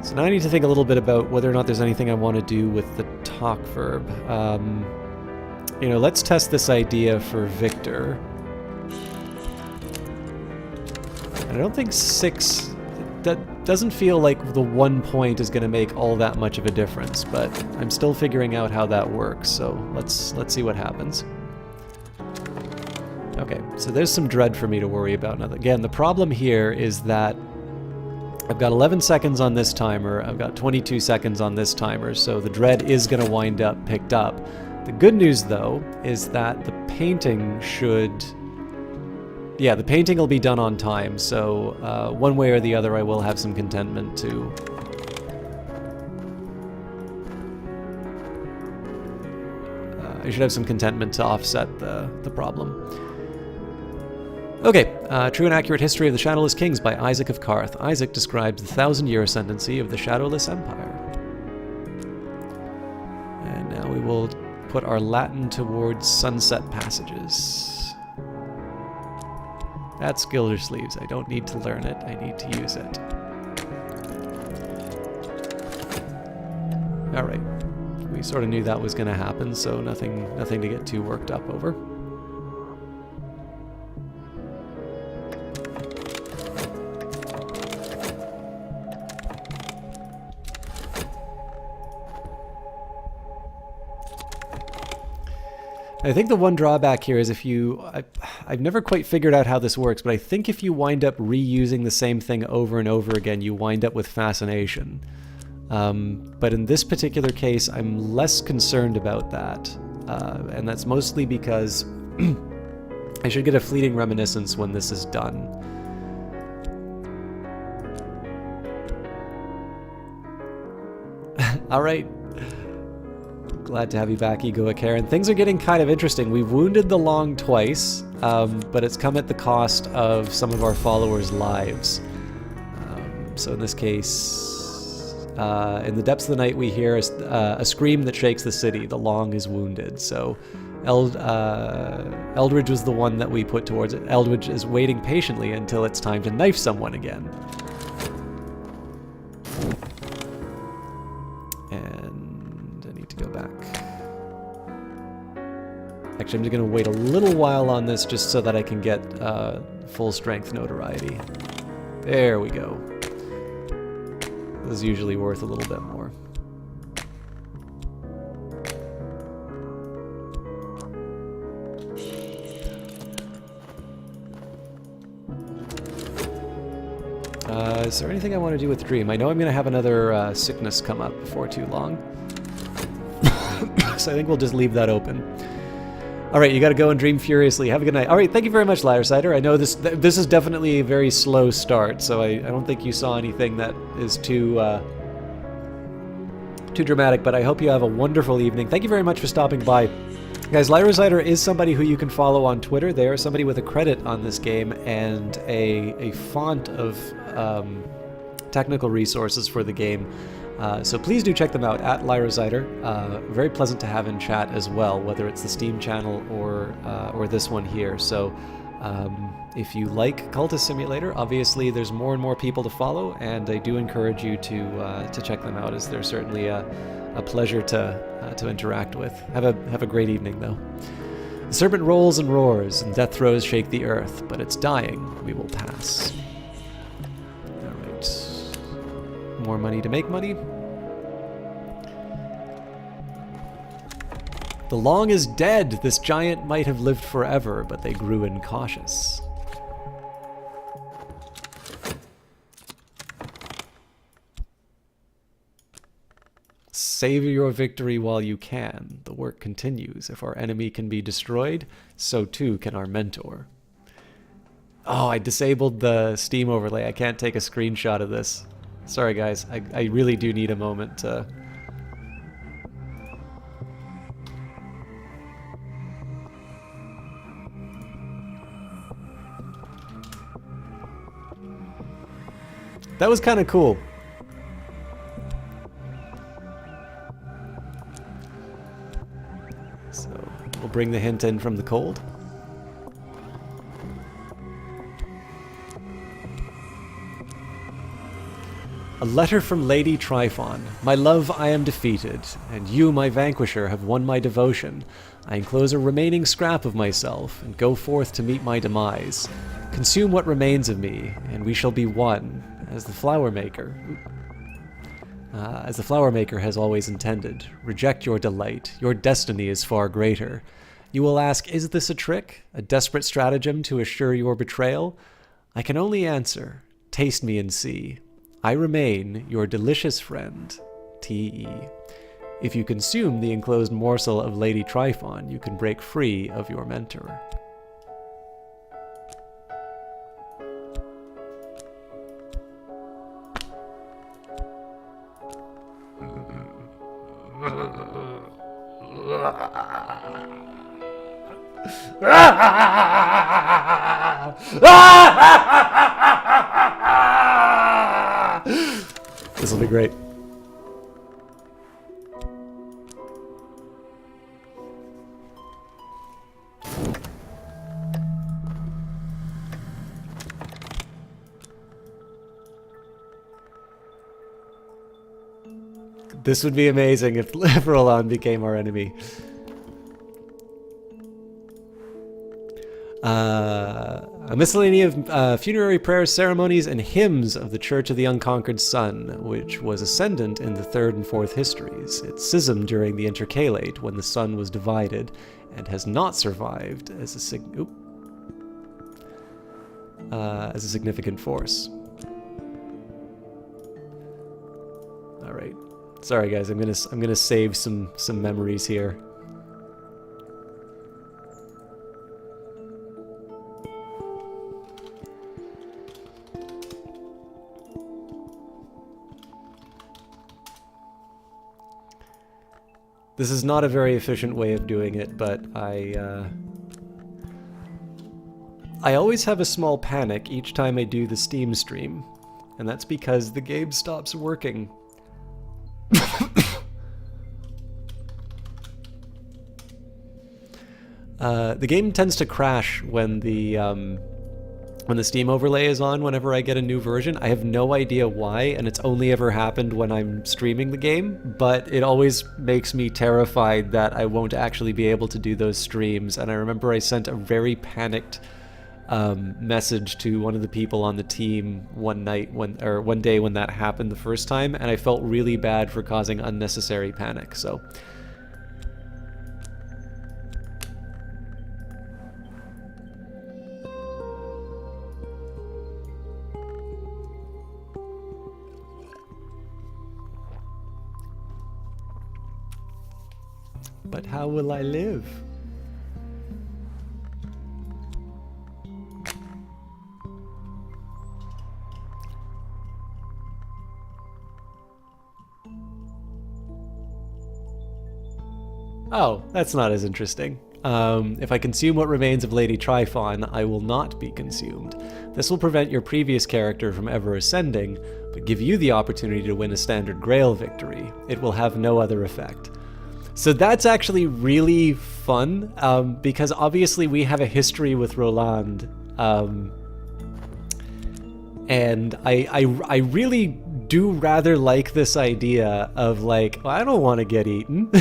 So now I need to think a little bit about whether or not there's anything I want to do with the talk verb. You know, let's test this idea for Victor. I don't think 6... That doesn't feel like the 1 point is going to make all that much of a difference, but I'm still figuring out how that works, so let's see what happens. Okay, so there's some dread for me to worry about. Now, again, the problem here is that I've got 11 seconds on this timer, I've got 22 seconds on this timer, so the dread is going to wind up picked up. The good news, though, is that the painting should... Yeah, the painting will be done on time, so one way or the other I will have some contentment to... I should have some contentment to offset the problem. Okay, True and Accurate History of the Shadowless Kings by Isaac of Karth. Isaac describes the 1,000-year ascendancy of the Shadowless Empire. And now we will put our Latin towards sunset passages. That's Gildersleeves. I don't need to learn it, I need to use it. Alright. We sort of knew that was going to happen, so nothing to get too worked up over. I think the one drawback here is if you... I've never quite figured out how this works, but I think if you wind up reusing the same thing over and over again, you wind up with fascination. But in this particular case, I'm less concerned about that. And that's mostly because I should get a fleeting reminiscence when this is done. All right. Glad to have you back, Egoic Heron. Things are getting kind of interesting. We've wounded the Long twice, but it's come at the cost of some of our followers' lives. So in this case, in the depths of the night, we hear a scream that shakes the city. The Long is wounded. So Eldridge was the one that we put towards it. Eldridge is waiting patiently until it's time to knife someone again. Go back. Actually, I'm just going to wait a little while on this just so that I can get full strength notoriety. There we go. This is usually worth a little bit more. Is there anything I want to do with Dream? I know I'm going to have another sickness come up before too long. So I think we'll just leave that open. Alright, you gotta go and dream furiously. Have a good night. Alright, thank you very much, Liarsider. I know this is definitely a very slow start, so I don't think you saw anything that is too dramatic, but I hope you have a wonderful evening. Thank you very much for stopping by. Guys, Liarsider is somebody who you can follow on Twitter. They are somebody with a credit on this game and a font of technical resources for the game. So please do check them out at Lyrazider. Very pleasant to have in chat as well, whether it's the Steam channel or this one here. So if you like Cultist Simulator, obviously there's more and more people to follow, and I do encourage you to check them out, as they're certainly a pleasure to interact with. Have a great evening, though. The serpent rolls and roars, and death throes shake the earth, but it's dying. We will pass. More money to make money. The Long is dead. This giant might have lived forever, but they grew incautious. Savor your victory while you can. The work continues. If our enemy can be destroyed, so too can our mentor. Oh, I disabled the Steam overlay. I can't take a screenshot of this. Sorry guys, I really do need a moment to That was kind of cool. So we'll bring the hint in from the cold. A letter from Lady Tryphon. My love, I am defeated, and you, my vanquisher, have won my devotion. I enclose a remaining scrap of myself, and go forth to meet my demise. Consume what remains of me, and we shall be one, as the flower maker has always intended. Reject your delight. Your destiny is far greater. You will ask, is this a trick? A desperate stratagem to assure your betrayal? I can only answer, taste me and see. I remain your delicious friend, T.E. If you consume the enclosed morsel of Lady Tryphon, you can break free of your mentor. This will be great. This would be amazing if Roland became our enemy. A miscellany of funerary prayers, ceremonies, and hymns of the Church of the Unconquered Sun, which was ascendant in the 3rd and 4th histories. It schismed during the Intercalate when the sun was divided, and has not survived as a significant force. All right, sorry guys, I'm gonna save some memories here. This is not a very efficient way of doing it, but I always have a small panic each time I do the Steam stream, and that's because the game stops working. The game tends to crash when the Steam overlay is on whenever I get a new version. I have no idea why, and it's only ever happened when I'm streaming the game, but it always makes me terrified that I won't actually be able to do those streams. And I remember I sent a very panicked message to one of the people on the team one day when that happened the first time, and I felt really bad for causing unnecessary panic. So but how will I live? Oh, that's not as interesting. If I consume what remains of Lady Tryphon, I will not be consumed. This will prevent your previous character from ever ascending, but give you the opportunity to win a standard Grail victory. It will have no other effect. So that's actually really fun, because obviously we have a history with Roland, and I really do rather like this idea of like, well, I don't want to get eaten.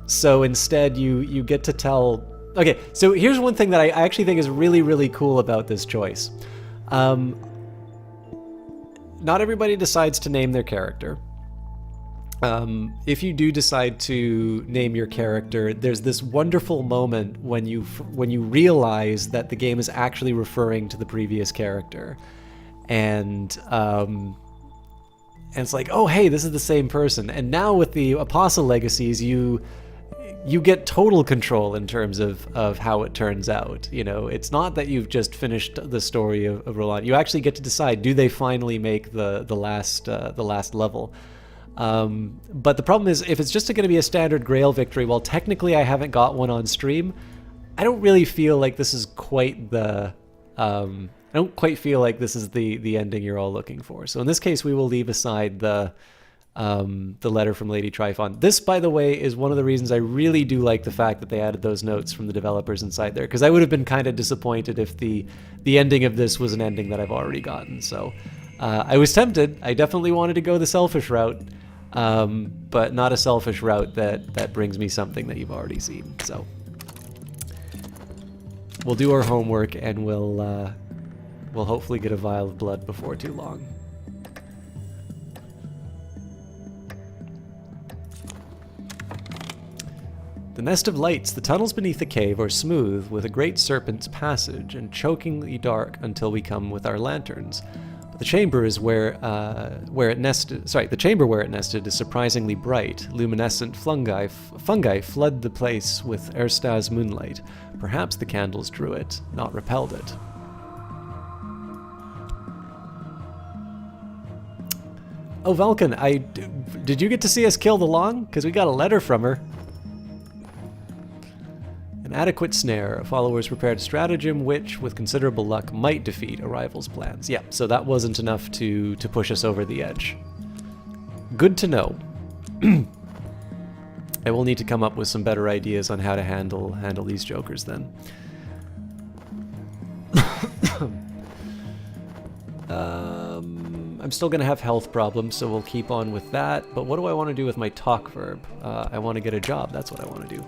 So instead you get to tell... Okay, so here's one thing that I actually think is really, really cool about this choice. Not everybody decides to name their character. If you do decide to name your character, there's this wonderful moment when you realize that the game is actually referring to the previous character, and it's like, oh hey, this is the same person. And now with the Apostle Legacies, you get total control in terms of how it turns out. You know, it's not that you've just finished the story of Roland. You actually get to decide, do they finally make the last level? But the problem is, if it's just going to be a standard Grail victory, well, technically I haven't got one on stream. I don't really feel like this is quite the don't quite feel like this is the ending you're all looking for. So in this case, we will leave aside the letter from Lady Tryphon. This, by the way, is one of the reasons I really do like the fact that they added those notes from the developers inside there, because I would have been kind of disappointed if the ending of this was an ending that I've already gotten. So I was tempted. I definitely wanted to go the selfish route, but not a selfish route that brings me something that you've already seen. So we'll do our homework, and we'll hopefully get a vial of blood before too long. The Nest of Lights. The tunnels beneath the cave are smooth, with a great serpent's passage, and chokingly dark until we come with our lanterns. But the chamber is where it nested. Sorry, the chamber where it nested is surprisingly bright. Luminescent fungi flood the place with Ersta's moonlight. Perhaps the candles drew it, not repelled it. Oh, Vulcan, did you get to see us kill the Long? Because we got a letter from her. An adequate snare. Followers prepared a stratagem which, with considerable luck, might defeat a rival's plans. Yeah, so that wasn't enough to push us over the edge. Good to know. I will need to come up with some better ideas on how to handle these jokers then. I'm still going to have health problems, so we'll keep on with that. But what do I want to do with my talk verb? I want to get a job. That's what I want to do.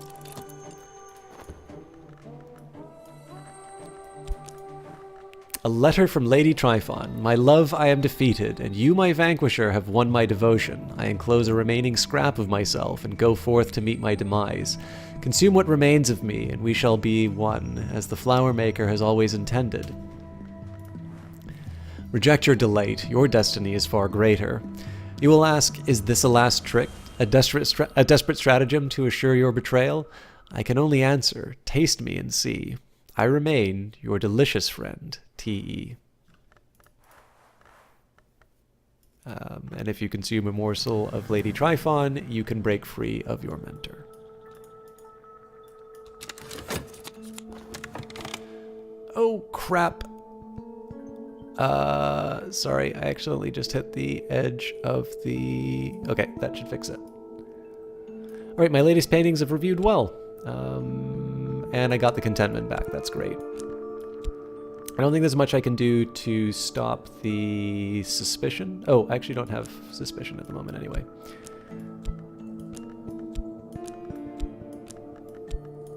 A letter from Lady Tryphon. My love, I am defeated, and you, my vanquisher, have won my devotion. I enclose a remaining scrap of myself and go forth to meet my demise. Consume what remains of me, and we shall be one, as the flower maker has always intended. Reject your delight. Your destiny is far greater. You will ask, is this a last trick? A desperate stratagem to assure your betrayal? I can only answer, taste me and see. I remain your delicious friend, T.E. And if you consume a morsel of Lady Tryphon, you can break free of your mentor. Oh, crap. Sorry, I accidentally just hit the edge of the... Okay, that should fix it. Alright, my latest paintings have reviewed well. And I got the contentment back. That's great. I don't think there's much I can do to stop the suspicion. Oh, I actually don't have suspicion at the moment anyway.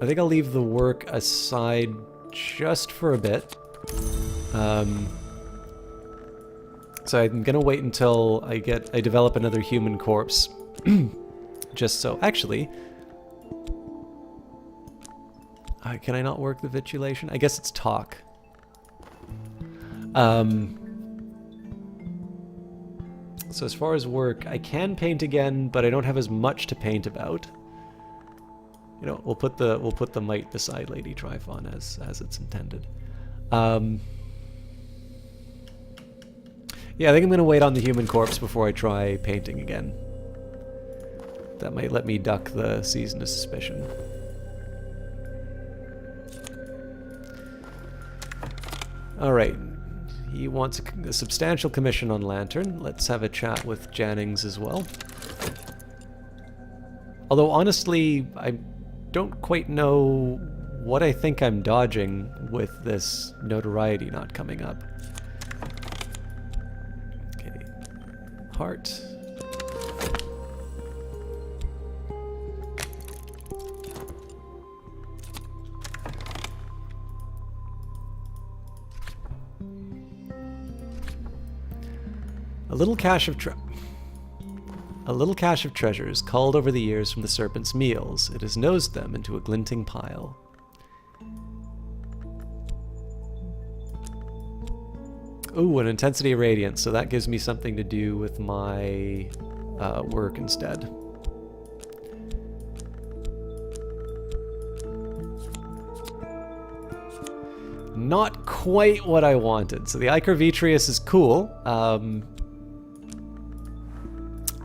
I think I'll leave the work aside just for a bit. So I'm gonna wait until I develop another human corpse. Just so... Actually... can I not work the vitulation? I guess it's talk. So as far as work, I can paint again, but I don't have as much to paint about. You know, we'll put the might beside Lady Tryphon as it's intended. Yeah, I think I'm gonna wait on the human corpse before I try painting again. That might let me duck the season of suspicion. Alright, he wants a substantial commission on Lantern. Let's have a chat with Jennings as well. Although honestly, I don't quite know what I think I'm dodging with this notoriety not coming up. Okay, heart. A little cache of treasures culled over the years from the serpent's meals. It has nosed them into a glinting pile. Ooh, an intensity of radiance, so that gives me something to do with my work instead. Not quite what I wanted. So the Ichor Vitreous is cool.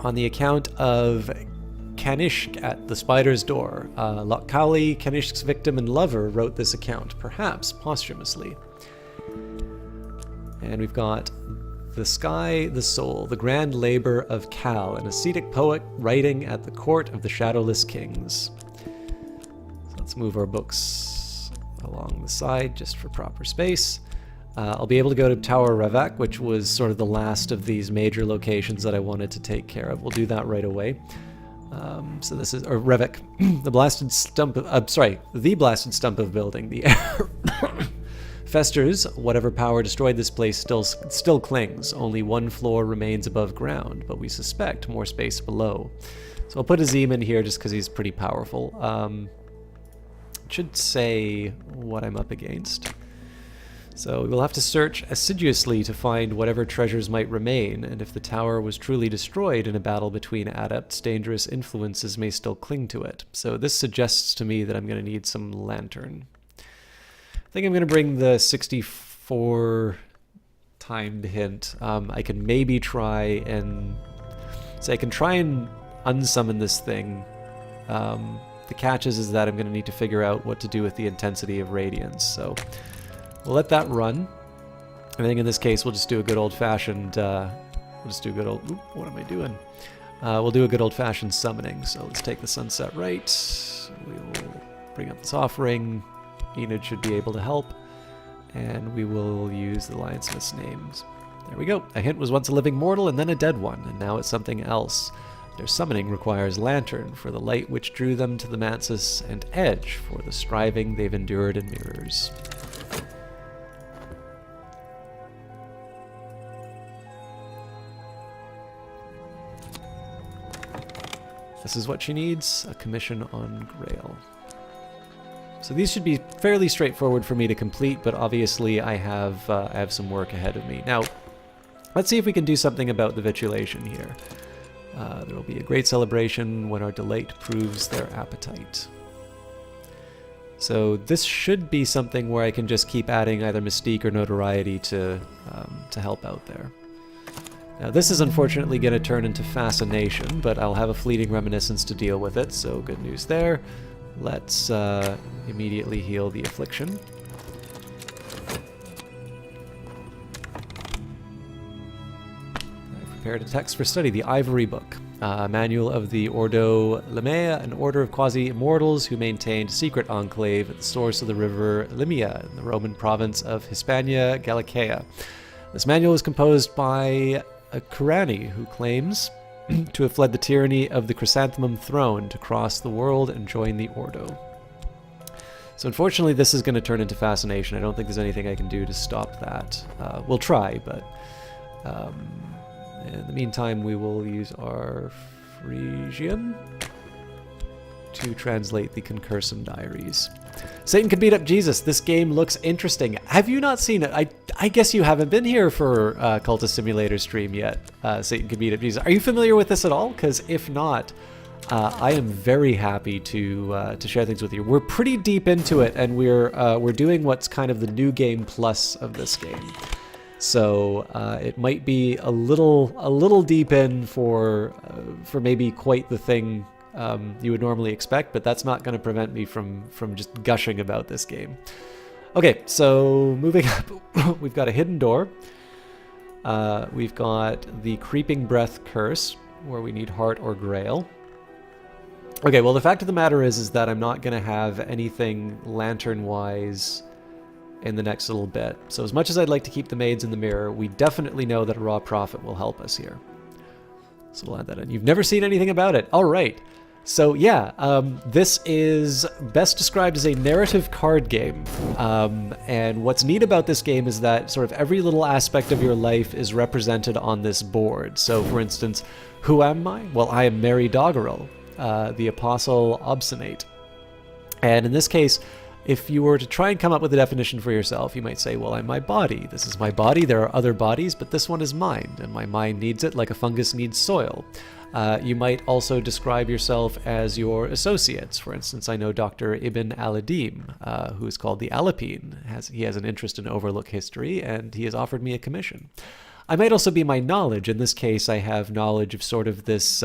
On the account of Kanishk at the Spider's Door. Lokali, Kanishk's victim and lover, wrote this account, perhaps posthumously. And we've got The Sky, the Soul, the Grand Labor of Kal, an ascetic poet writing at the court of the Shadowless Kings. So let's move our books along the side just for proper space. I'll be able to go to Tower Revok, which was sort of the last of these major locations that I wanted to take care of. We'll do that right away. So this is, or Revok, the blasted stump of, the blasted stump of building. The air festers. Whatever power destroyed this place still clings. Only one floor remains above ground, but we suspect more space below. So I'll put Azim in here just because he's pretty powerful. It should say what I'm up against. So we'll have to search assiduously to find whatever treasures might remain, and if the tower was truly destroyed in a battle between adepts, dangerous influences may still cling to it. So this suggests to me that I'm going to need some lantern. I think I'm going to bring the 64 timed hint. I can maybe try and... So I can try and unsummon this thing. The catch is that I'm going to need to figure out what to do with the intensity of radiance, so... We'll let that run. I think in this case we'll just do a good old-fashioned, what am I doing? We'll do a good old-fashioned summoning. So let's take the Sunset Rite. We will bring up this offering. Enid should be able to help. And we will use the Lionsmith's names. There we go. A hint was once a living mortal and then a dead one, and now it's something else. Their summoning requires lantern for the light which drew them to the Mansus, and edge for the striving they've endured in mirrors. This is what she needs, a commission on Grail. So these should be fairly straightforward for me to complete, but obviously I have some work ahead of me. Now, let's see if we can do something about the vitulation here. There will be a great celebration when our delight proves their appetite. So this should be something where I can just keep adding either mystique or notoriety to help out there. Now this is unfortunately going to turn into fascination, but I'll have a fleeting reminiscence to deal with it, so good news there. Let's immediately heal the affliction. I've prepared a text for study, the Ivory Book. Manual of the Ordo Limea, an order of quasi-immortals who maintained a secret enclave at the source of the river Limia in the Roman province of Hispania Gallicaea. This manual was composed by a Kurani who claims to have fled the tyranny of the Chrysanthemum throne to cross the world and join the Ordo. So unfortunately this is going to turn into fascination. I don't think there's anything I can do to stop that. We'll try, but in the meantime we will use our Frisian to translate the Concursum Diaries. Satan can beat up Jesus. This game looks interesting. Have you not seen it? I guess you haven't been here for Cultist Simulator stream yet. Satan can beat up Jesus. Are you familiar with this at all? Because if not, I am very happy to share things with you. We're pretty deep into it, and we're doing what's kind of the new game plus of this game. So it might be a little deep in for maybe quite the thing you would normally expect, but that's not going to prevent me from just gushing about this game. Okay, so moving up, we've got a hidden door. We've got the Creeping Breath Curse, where we need Heart or Grail. Okay, well the fact of the matter is that I'm not going to have anything lantern-wise in the next little bit. So as much as I'd like to keep the Maids in the Mirror, we definitely know that a Raw Prophet will help us here. So we'll add that in. You've never seen anything about it. All right. So yeah, this is best described as a narrative card game. And what's neat about this game is that sort of every little aspect of your life is represented on this board. So for instance, who am I? Well, I am Mary Doggerel, the Apostle Obstinate. And in this case, if you were to try and come up with a definition for yourself, you might say, well, I'm my body. This is my body. There are other bodies, but this one is mind, and my mind needs it like a fungus needs soil. You might also describe yourself as your associates. For instance, I know Dr. Ibn Aladim, who is called the Alapine. He has an interest in Overlook history, and he has offered me a commission. I might also be my knowledge. In this case, I have knowledge of sort of this...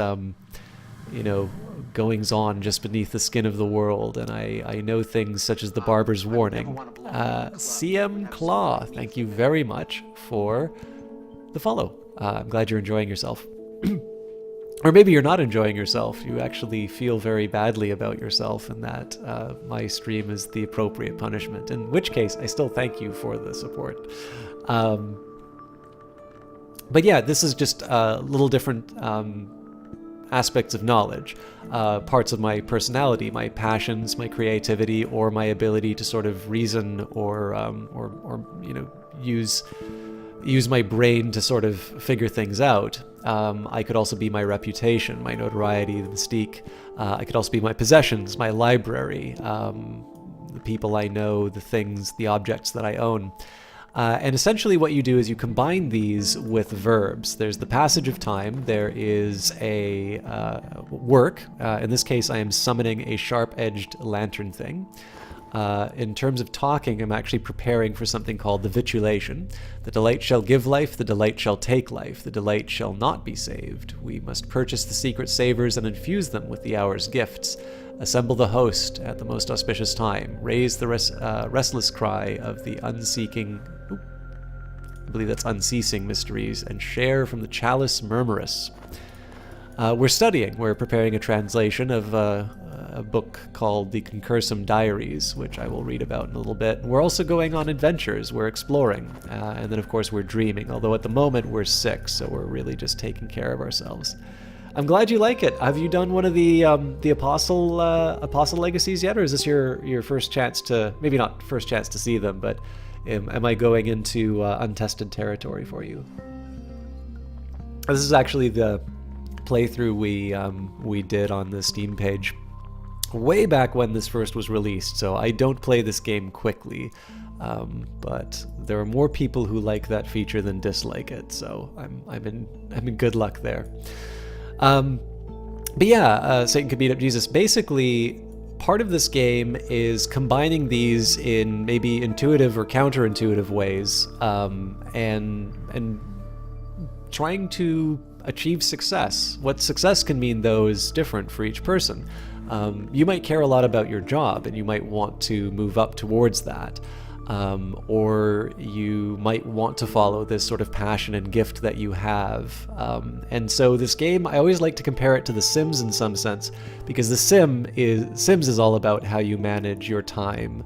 goings on just beneath the skin of the world, and I know things such as the barber's warning. CM Claw, thank you very much for the follow. I'm glad you're enjoying yourself. Or maybe you're not enjoying yourself. You actually feel very badly about yourself, and that my stream is the appropriate punishment. In which case, I still thank you for the support. But yeah, this is just little different aspects of knowledge, parts of my personality, my passions, my creativity, or my ability to sort of reason or use my brain to sort of figure things out. I could also be my reputation, my notoriety, the mystique. I could also be my possessions, my library, the people I know, the things, the objects that I own. And essentially what you do is you combine these with verbs. There's the passage of time. There is a work. In this case, I am summoning a sharp-edged lantern thing. In terms of talking, I'm actually preparing for something called the vitulation. The delight shall give life, the delight shall take life, the delight shall not be saved. We must purchase the secret savors and infuse them with the hour's gifts. Assemble the host at the most auspicious time. Raise the restless cry of the unseeking... I believe that's unceasing mysteries, and share from the chalice murmurous. We're studying. We're preparing a translation of a book called The Concursum Diaries, which I will read about in a little bit. We're also going on adventures. We're exploring. And then, of course, we're dreaming, although at the moment we're sick, so we're really just taking care of ourselves. I'm glad you like it. Have you done one of the Apostle Legacies yet, or is this your first chance to, maybe not first chance to see them, but am I going into untested territory for you? This is actually the playthrough we did on the Steam page way back when this first was released, so I don't play this game quickly, but there are more people who like that feature than dislike it, so I'm in good luck there. But yeah, Satan could beat up Jesus. Basically, part of this game is combining these in maybe intuitive or counterintuitive ways, and trying to achieve success. What success can mean, though, is different for each person. You might care a lot about your job, and you might want to move up towards that. Or you might want to follow this sort of passion and gift that you have. And so this game, I always like to compare it to The Sims in some sense, because The Sims is all about how you manage your time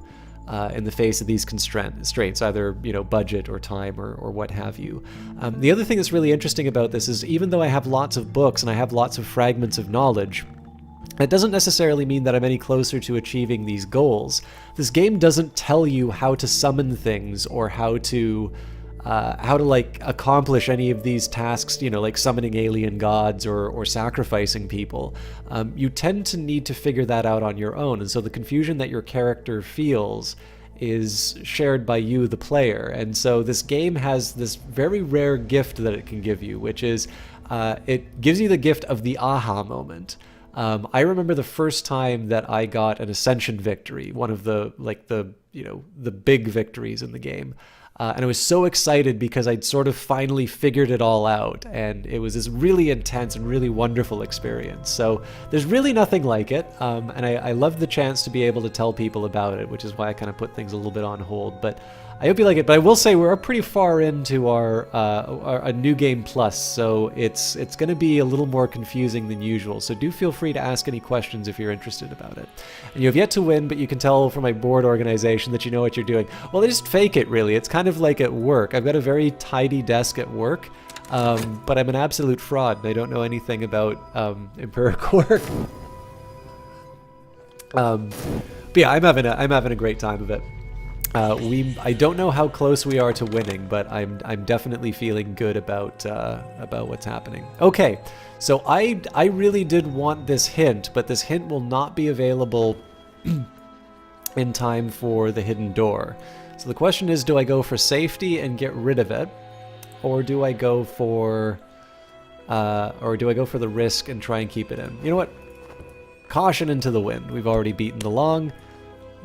in the face of these constraints, either budget or time or what have you. The other thing that's really interesting about this is, even though I have lots of books and I have lots of fragments of knowledge, that doesn't necessarily mean that I'm any closer to achieving these goals. This game doesn't tell you how to summon things or how to like accomplish any of these tasks, like summoning alien gods or sacrificing people. You tend to need to figure that out on your own, and so the confusion that your character feels is shared by you, the player. And so this game has this very rare gift that it can give you, which is it gives you the gift of the aha moment. I remember the first time that I got an Ascension victory, one of the big victories in the game. And I was so excited because I'd sort of finally figured it all out, and it was this really intense and really wonderful experience. So there's really nothing like it, and I love the chance to be able to tell people about it, which is why I kind of put things a little bit on hold. But I hope you like it. But I will say we're pretty far into our New Game Plus, so it's going to be a little more confusing than usual. So do feel free to ask any questions if you're interested about it. And you have yet to win, but you can tell from my board organization that you know what you're doing. Well, they just fake it, really. It's kind of like at work. I've got a very tidy desk at work, but I'm an absolute fraud, and I don't know anything about empiric work. But yeah, I'm having a great time of it. I don't know how close we are to winning, but I'm definitely feeling good about what's happening. Okay, so I really did want this hint, but this hint will not be available in time for the hidden door. So the question is, do I go for safety and get rid of it, or do I go for the risk and try and keep it in? You know what? Caution into the wind. We've already beaten the long.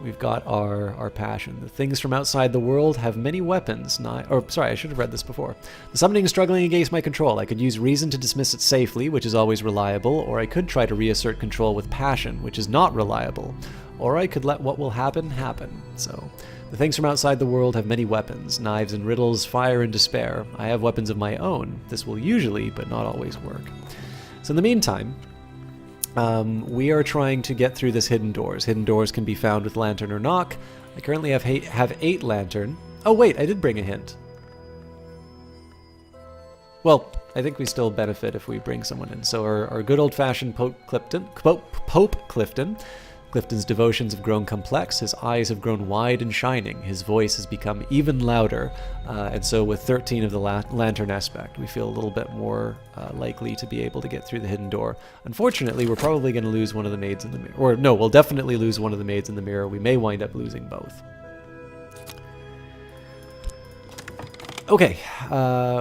we've got our passion. The things from outside the world have many weapons. Sorry, I should have read this before. The summoning is struggling against my control. I could use reason to dismiss it safely, which is always reliable, or I could try to reassert control with passion, which is not reliable, or I could let what will happen, happen. So, the things from outside the world have many weapons, knives and riddles, fire and despair. I have weapons of my own. This will usually, but not always work. So in the meantime, we are trying to get through this hidden doors. Hidden doors can be found with lantern or knock. I currently have 8 lantern. Oh wait, I did bring a hint. Well, I think we still benefit if we bring someone in. So our good old-fashioned Pope Clifton. Clifton's devotions have grown complex, his eyes have grown wide and shining, his voice has become even louder, and so with 13 of the lantern aspect, we feel a little bit more likely to be able to get through the hidden door. Unfortunately, we're probably going to lose one of the maids in the mirror. Or no, we'll definitely lose one of the maids in the mirror. We may wind up losing both. Okay,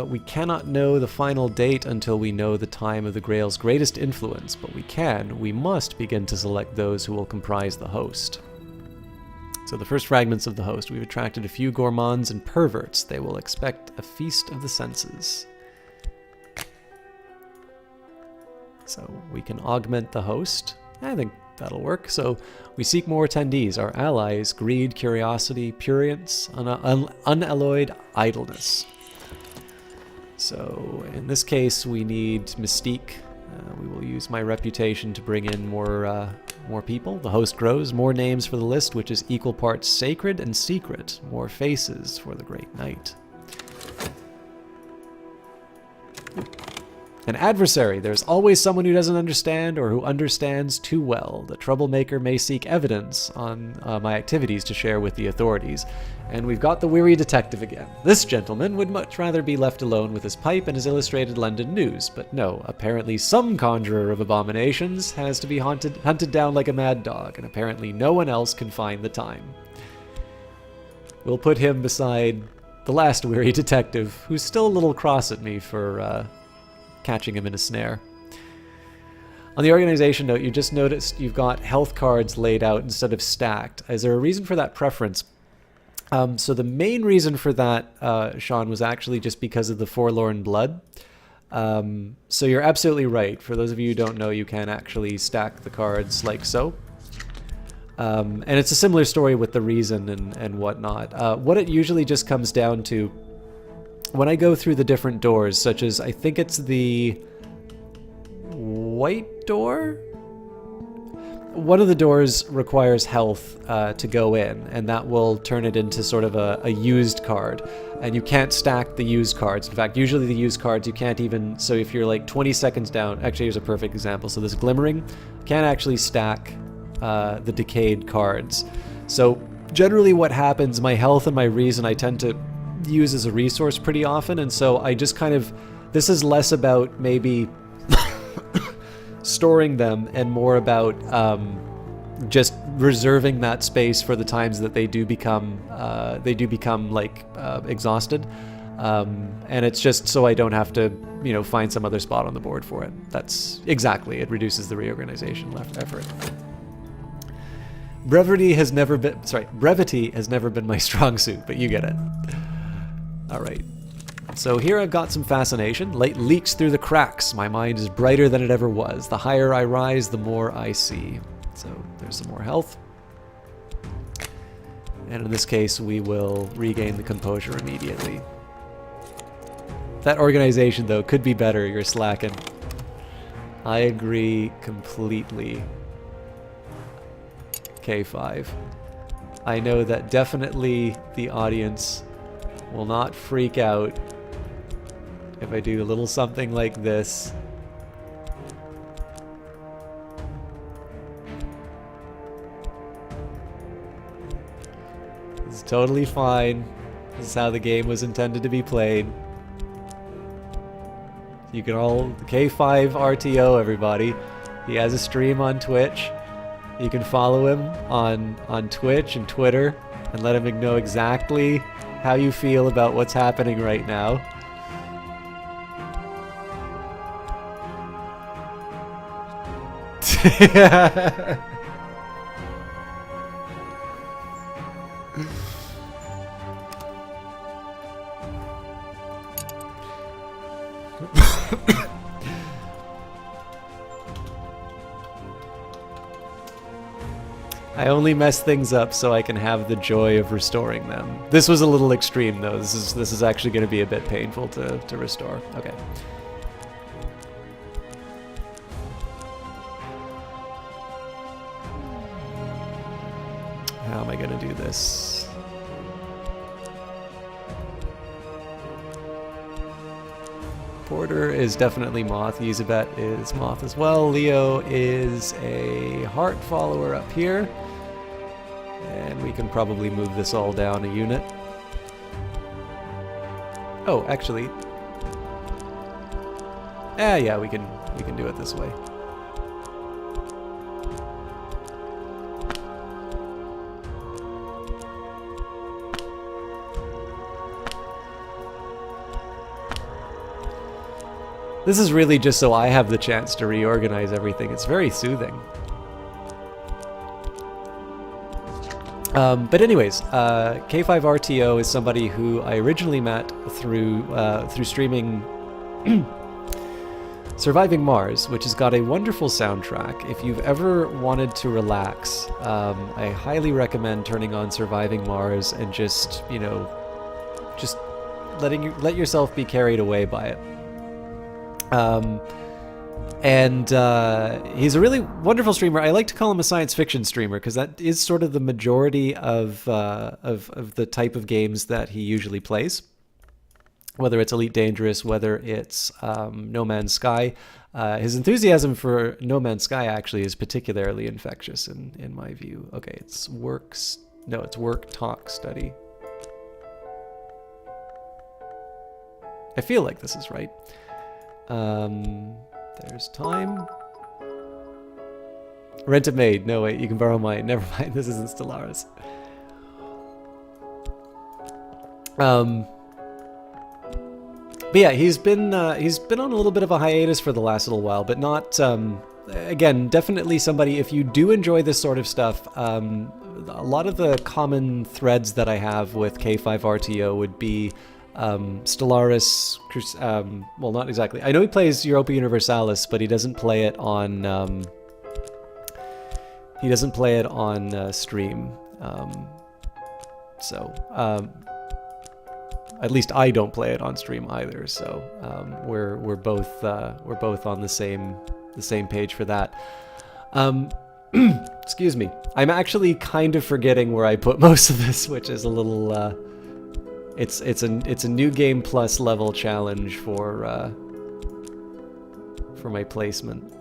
we cannot know the final date until we know the time of the Grail's greatest influence, but we must begin to select those who will comprise the host. So the first fragments of the host, we've attracted a few gourmands and perverts. They will expect a feast of the senses. So we can augment the host. I think that'll work. So we seek more attendees, our allies, greed, curiosity, prurience, unalloyed idleness. So in this case, we need mystique. We will use my reputation to bring in more people. The host grows, more names for the list, which is equal parts sacred and secret. More faces for the great night. An adversary. There's always someone who doesn't understand or who understands too well. The troublemaker may seek evidence on my activities to share with the authorities. And we've got the weary detective again. This gentleman would much rather be left alone with his pipe and his illustrated London news. But no, apparently some conjurer of abominations has to be hunted down like a mad dog, and apparently no one else can find the time. We'll put him beside the last weary detective, who's still a little cross at me for catching him in a snare. On the organization note, you just noticed you've got health cards laid out instead of stacked. Is there a reason for that preference? So the main reason for that, Sean, was actually just because of the Forlorn Blood. So you're absolutely right. For those of you who don't know, you can actually stack the cards like so. And it's a similar story with the reason and whatnot. What it usually just comes down to, when I go through the different doors, such as, I think it's the white door? One of the doors requires health to go in, and that will turn it into sort of a used card. And you can't stack the used cards. In fact, usually the used cards you can't even, so if you're like 20 seconds down, actually here's a perfect example. So this Glimmering can't actually stack the decayed cards. So generally what happens, my health and my reason I tend to use as a resource pretty often, and so I just kind of, this is less about maybe storing them and more about just reserving that space for the times that they do become like exhausted, and it's just so I don't have to find some other spot on the board for it. That's exactly, it reduces the reorganization effort. Brevity has never been my strong suit, but you get it. Alright, so here I've got some fascination. Light leaks through the cracks. My mind is brighter than it ever was. The higher I rise, the more I see. So there's some more health. And in this case, we will regain the composure immediately. That organization, though, could be better. You're slacking. I agree completely. K5. I know that definitely the audience will not freak out if I do a little something like this. It's totally fine. This is how the game was intended to be played. You can all, K5 RTO, everybody. He has a stream on Twitch. You can follow him on Twitch and Twitter and let him know exactly how you feel about what's happening right now. I only mess things up so I can have the joy of restoring them. This was a little extreme, though. This is actually going to be a bit painful to restore. Okay. How am I going to do this? Porter is definitely Moth. Yzabet is Moth as well. Leo is a Heart follower up here. And we can probably move this all down a unit. Oh, actually. Yeah, we can do it this way. This is really just so I have the chance to reorganize everything. It's very soothing. But anyways, K5RTO is somebody who I originally met through streaming Surviving Mars, which has got a wonderful soundtrack. If you've ever wanted to relax, I highly recommend turning on Surviving Mars and just let yourself be carried away by it. He's a really wonderful streamer. I like to call him a science fiction streamer because that is sort of the majority of the type of games that he usually plays. Whether it's Elite Dangerous, whether it's No Man's Sky. His enthusiasm for No Man's Sky actually is particularly infectious in my view. Okay, it's work, talk, study. I feel like this is right. There's time. Rent a maid. No, wait, you can borrow mine. Never mind, this isn't Stellaris. But yeah, he's been on a little bit of a hiatus for the last little while, but not, again, definitely somebody, if you do enjoy this sort of stuff, a lot of the common threads that I have with K5RTO would be Stellaris, well, not exactly. I know he plays Europa Universalis, but he doesn't play it on stream. At least I don't play it on stream either. So we're both on the same page for that. Excuse me. I'm actually kind of forgetting where I put most of this, which is a little. It's a new game plus level challenge for my placement.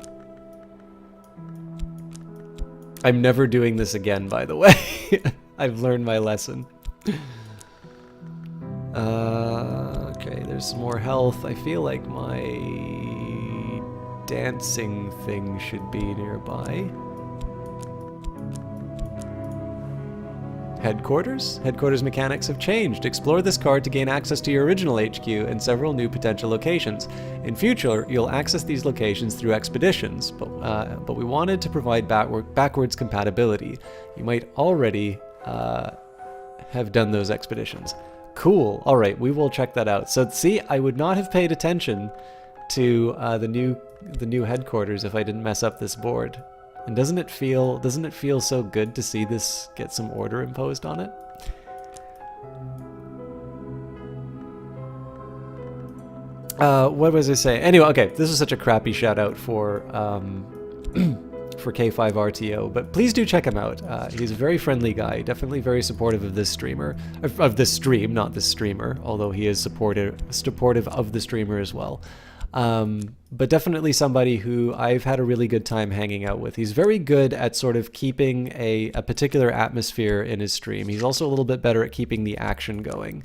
I'm never doing this again, by the way. I've learned my lesson. Okay, there's some more health. I feel like my dancing thing should be nearby. Headquarters? Headquarters mechanics have changed. Explore this card to gain access to your original HQ and several new potential locations. In future, you'll access these locations through expeditions, but we wanted to provide backwards compatibility. You might already have done those expeditions. Cool. All right, we will check that out. So see, I would not have paid attention to the new headquarters if I didn't mess up this board. And doesn't it feel so good to see this get some order imposed on it? What was I saying? Anyway, okay, this is such a crappy shout out for K5RTO, but please do check him out. He's a very friendly guy, definitely very supportive of this streamer, of this stream, not this streamer, although he is supportive of the streamer as well. But definitely somebody who I've had a really good time hanging out with. He's very good at sort of keeping a particular atmosphere in his stream. He's also a little bit better at keeping the action going.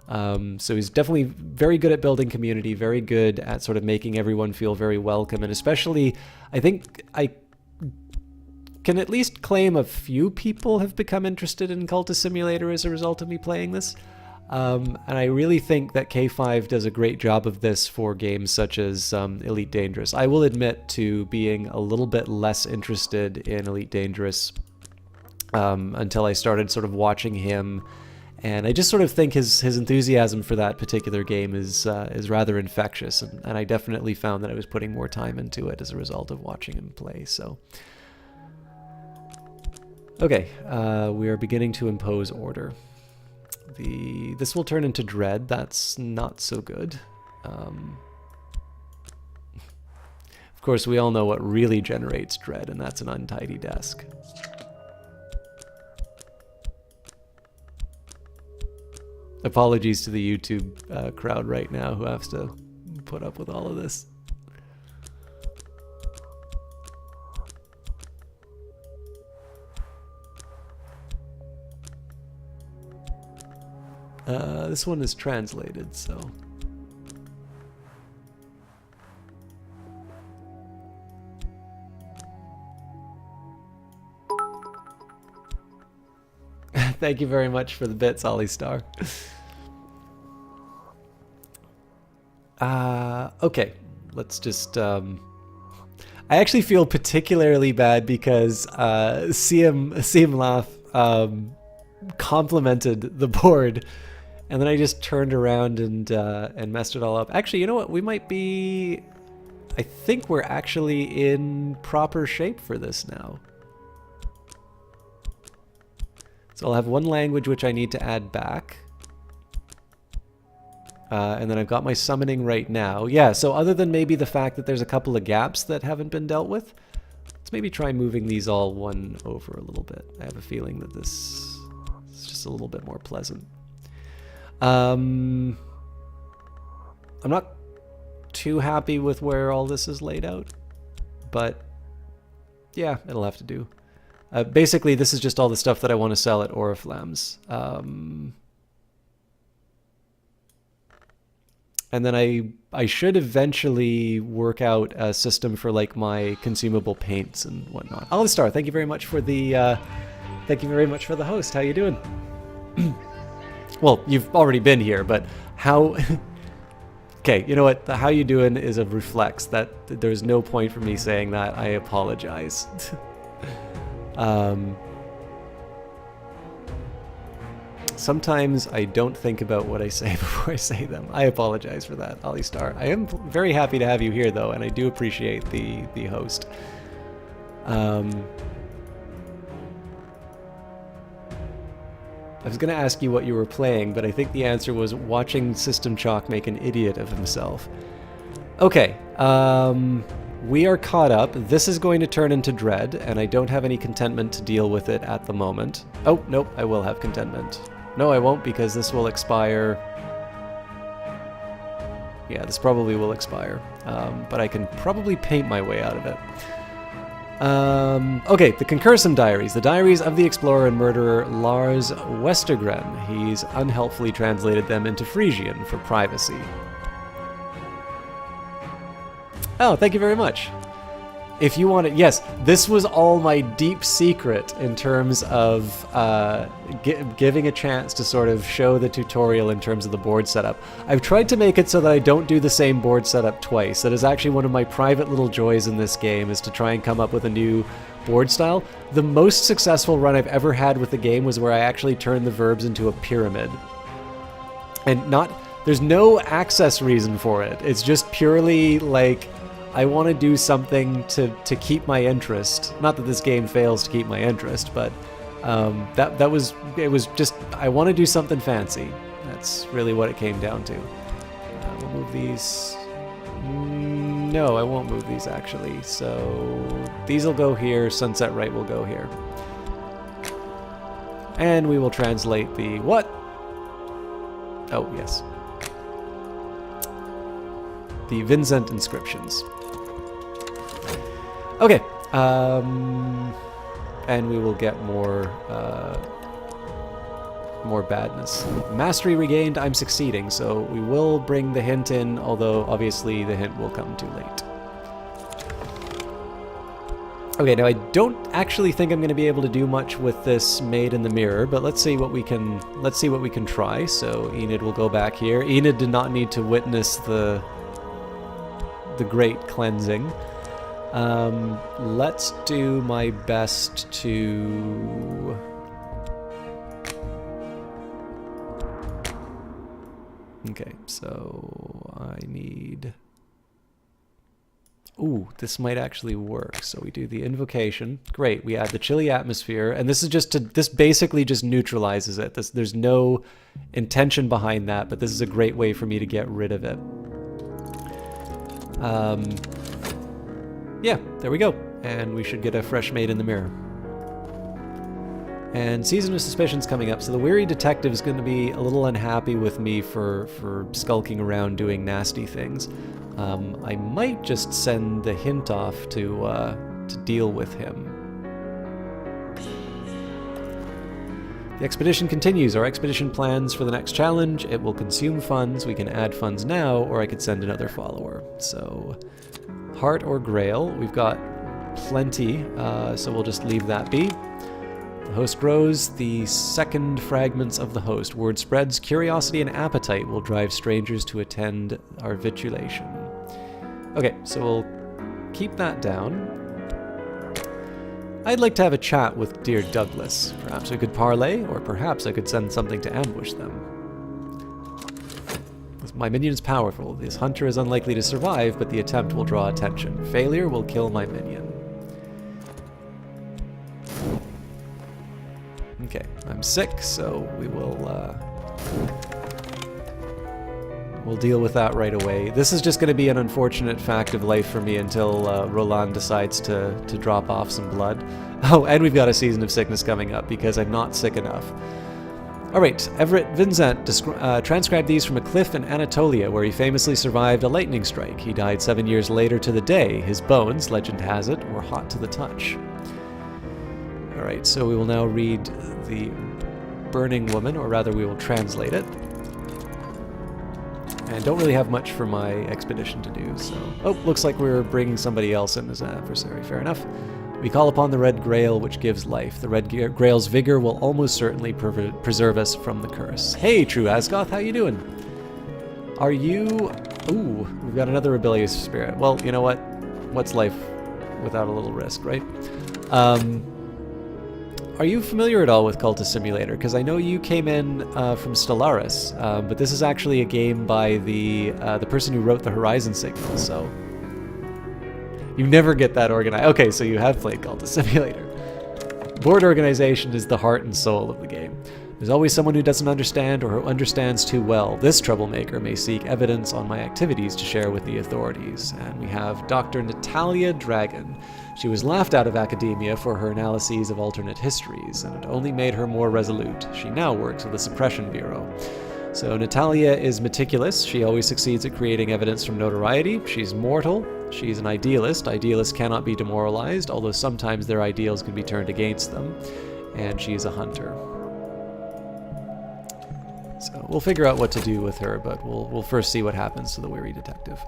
So he's definitely very good at building community, very good at sort of making everyone feel very welcome, and especially, I think I can at least claim a few people have become interested in Cultist Simulator as a result of me playing this. And I really think that K5 does a great job of this for games such as Elite Dangerous. I will admit to being a little bit less interested in Elite Dangerous until I started sort of watching him And I just sort of think his enthusiasm for that particular game is rather infectious, and I definitely found that I was putting more time into it as a result of watching him play. So, okay, we are beginning to impose order. This will turn into dread. That's not so good. Of course, we all know what really generates dread, and that's an untidy desk. Apologies to the YouTube crowd right now who has to put up with all of this. This one is translated, so... Thank you very much for the bits, Ollie Star. Okay, let's just... I actually feel particularly bad because Siem Laugh complimented the board, and then I just turned around and messed it all up. Actually, you know what? We might be... I think we're actually in proper shape for this now. So I'll have one language which I need to add back. And then I've got my summoning right now. Yeah, so other than maybe the fact that there's a couple of gaps that haven't been dealt with, let's maybe try moving these all one over a little bit. I have a feeling that this is just a little bit more pleasant. I'm not too happy with where all this is laid out, but yeah, it'll have to do. Basically, this is just all the stuff that I want to sell at Oriflamme's. And then I should eventually work out a system for like my consumable paints and whatnot. Alistar, thank you very much for the host. How you doing? Well, you've already been here, but how? Okay, you know what? The how you doing is a reflex. That there's no point for me saying that. I apologize. Sometimes I don't think about what I say before I say them. I apologize for that, Ollie Star. I am very happy to have you here, though, and I do appreciate the host. I was going to ask you what you were playing, but I think the answer was watching System Chalk make an idiot of himself. Okay, we are caught up. This is going to turn into dread, and I don't have any contentment to deal with it at the moment. Oh, nope, I will have contentment. No, I won't, because this will expire. Yeah, this probably will expire. But I can probably paint my way out of it. Okay, the Concursum Diaries. The diaries of the explorer and murderer Lars Westergren. He's unhelpfully translated them into Frisian for privacy. Oh, thank you very much. If you want it, yes, this was all my deep secret in terms of giving a chance to sort of show the tutorial in terms of the board setup. I've tried to make it so that I don't do the same board setup twice. That is actually one of my private little joys in this game, is to try and come up with a new board style. The most successful run I've ever had with the game was where I actually turned the verbs into a pyramid. And there's no access reason for it. It's just purely like, I want to do something to keep my interest. Not that this game fails to keep my interest, but it was just, I want to do something fancy. That's really what it came down to. We'll move these. No, I won't move these actually. So these will go here. Sunset Right will go here. And we will translate the what? Oh, yes. The Vincent inscriptions. Okay, and we will get more badness. Mastery regained, I'm succeeding, so we will bring the hint in, although obviously the hint will come too late. Okay, now I don't actually think I'm going to be able to do much with this Maid in the Mirror, but let's see what we can try. So Enid will go back here. Enid did not need to witness the great cleansing. Let's do my best to... Okay, so I need... Ooh, this might actually work. So we do the invocation. Great, we add the chilly atmosphere, and this is just to... This basically just neutralizes it. There's no intention behind that, but this is a great way for me to get rid of it. Yeah, there we go. And we should get a fresh maid in the mirror. And Season of Suspicion's coming up, so the weary detective is going to be a little unhappy with me for skulking around doing nasty things. I might just send the hint off to deal with him. The expedition continues. Our expedition plans for the next challenge. It will consume funds. We can add funds now, or I could send another follower. So, heart or grail. We've got plenty, so we'll just leave that be. The host grows. The second fragments of the host. Word spreads. Curiosity and appetite will drive strangers to attend our vitulation. Okay, so we'll keep that down. I'd like to have a chat with dear Douglas. Perhaps we could parley, or perhaps I could send something to ambush them. My minion is powerful. This hunter is unlikely to survive, but the attempt will draw attention. Failure will kill my minion. Okay, I'm sick, so we will we'll deal with that right away. This is just going to be an unfortunate fact of life for me until Roland decides to drop off some blood. Oh, and we've got a Season of Sickness coming up because I'm not sick enough. Alright, Everett Vincent transcribed these from a cliff in Anatolia where he famously survived a lightning strike. He died 7 years later to the day. His bones, legend has it, were hot to the touch. Alright, so we will now read the Burning Woman, or rather we will translate it. And don't really have much for my expedition to do, so... Oh, looks like we're bringing somebody else in as an adversary. Fair enough. We call upon the Red Grail, which gives life. The Red Grail's vigor will almost certainly preserve us from the curse. Hey, True Asgoth, how you doing? Are you... Ooh, we've got another rebellious spirit. Well, you know what? What's life without a little risk, right? Are you familiar at all with Cultist Simulator? Because I know you came in from Stellaris, but this is actually a game by the person who wrote the Horizon Signal, so... You never get that organized. Okay, so you have played Cultist Simulator. Board organization is the heart and soul of the game. There's always someone who doesn't understand or who understands too well. This troublemaker may seek evidence on my activities to share with the authorities. And we have Dr. Natalia Dragon. She was laughed out of academia for her analyses of alternate histories, and it only made her more resolute. She now works with the Suppression Bureau. So Natalia is meticulous. She always succeeds at creating evidence from notoriety. She's mortal. She's an idealist. Idealists cannot be demoralized, although sometimes their ideals can be turned against them. And she's a hunter. So we'll figure out what to do with her, but we'll first see what happens to the weary detective.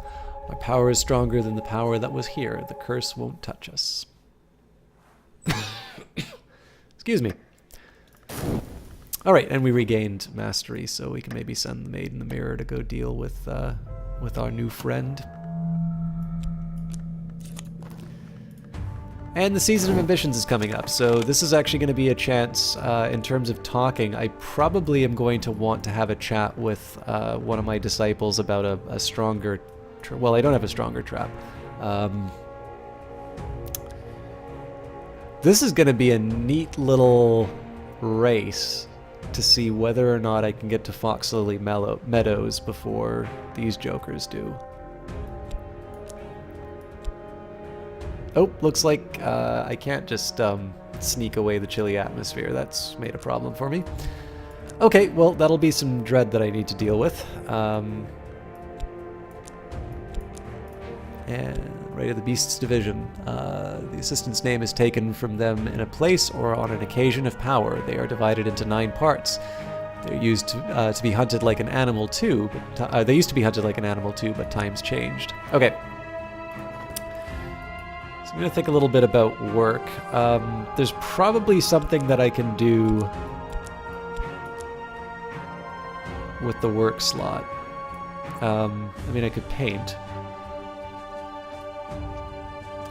Our power is stronger than the power that was here. The curse won't touch us. Excuse me. Alright, and we regained mastery, so we can maybe send the maid in the mirror to go deal with our new friend. And the Season of Ambitions is coming up, so this is actually going to be a chance, in terms of talking, I probably am going to want to have a chat with one of my disciples about a stronger... well, I don't have a stronger trap. This is going to be a neat little race to see whether or not I can get to Fox Lily Meadows before these jokers do. Oh, looks like I can't just sneak away the chilly atmosphere. That's made a problem for me. Okay, well, that'll be some dread that I need to deal with. And right of the Beasts Division. The assistant's name is taken from them in a place or on an occasion of power. They are divided into 9 parts. They're used to be hunted like an animal too, but they used to be hunted like an animal too, but times changed. Okay. So I'm going to think a little bit about work. There's probably something that I can do with the work slot. I mean, I could paint.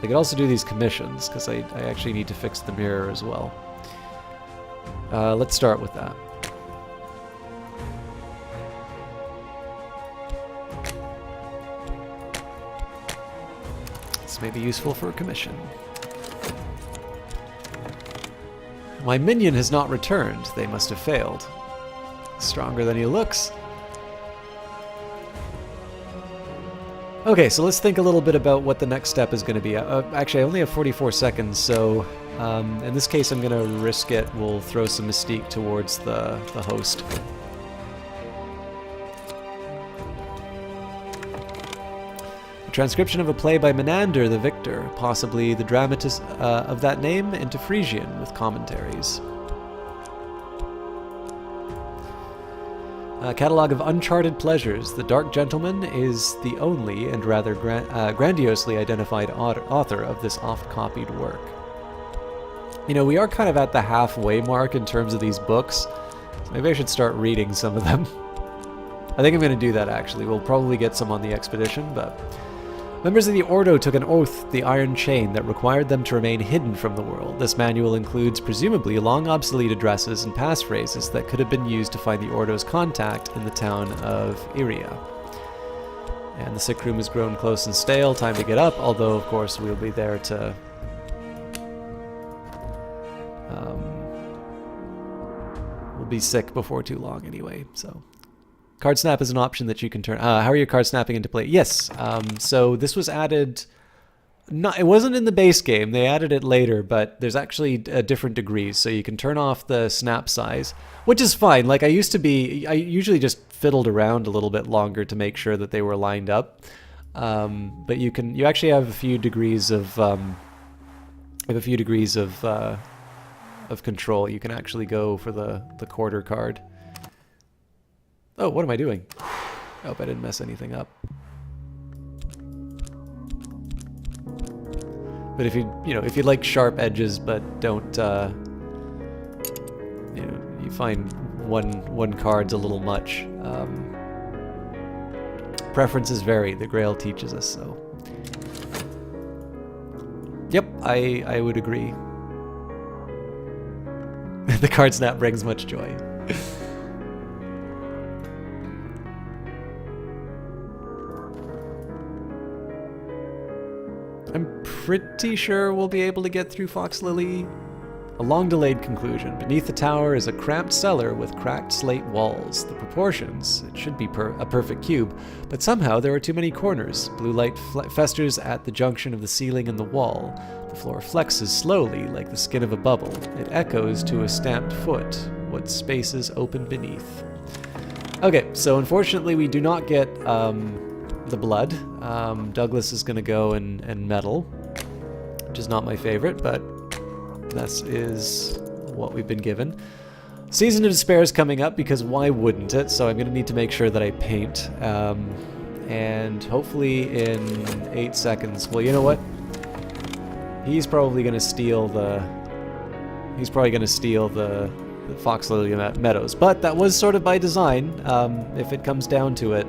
I could also do these commissions, because I actually need to fix the mirror as well. Let's start with that. This may be useful for a commission. My minion has not returned. They must have failed. Stronger than he looks. Okay, so let's think a little bit about what the next step is going to be. Actually, I only have 44 seconds, so in this case I'm going to risk it. We'll throw some mystique towards the host. A transcription of a play by Menander the Victor, possibly the dramatist of that name, into Frisian with commentaries. A catalogue of uncharted pleasures. The Dark Gentleman is the only and rather grandiosely identified author of this oft-copied work. You know, we are kind of at the halfway mark in terms of these books, so maybe I should start reading some of them. I think I'm going to do that, actually. We'll probably get some on the expedition, but... Members of the Ordo took an oath, the Iron Chain, that required them to remain hidden from the world. This manual includes, presumably, long obsolete addresses and passphrases that could have been used to find the Ordo's contact in the town of Iria. And the sick room has grown close and stale, time to get up, although, of course, we'll be there to... we'll be sick before too long anyway, so... Card snap is an option that you can turn... how are your card snapping into play? Yes, so this was added... It wasn't in the base game, they added it later, but there's actually different degrees, so you can turn off the snap size, which is fine. Like, I usually just fiddled around a little bit longer to make sure that they were lined up. But you actually have a few degrees of... of control. You can actually go for the quarter card. Oh, what am I doing? I hope I didn't mess anything up. But if if you like sharp edges but don't, you find one card's a little much. Preferences vary. The Grail teaches us so. Yep, I would agree. The card snap brings much joy. I'm pretty sure we'll be able to get through Fox Lily. A long-delayed conclusion. Beneath the tower is a cramped cellar with cracked slate walls. The proportions, it should be a perfect cube, but somehow there are too many corners. Blue light festers at the junction of the ceiling and the wall. The floor flexes slowly, like the skin of a bubble. It echoes to a stamped foot. What spaces open beneath? Okay, so unfortunately we do not get... the blood. Douglas is going to go and meddle, which is not my favorite, but this is what we've been given. Season of Despair is coming up because why wouldn't it? So I'm going to need to make sure that I paint. And hopefully in 8 seconds... Well, you know what? He's probably going to steal the... Fox Lily Meadows. But that was sort of by design. If it comes down to it,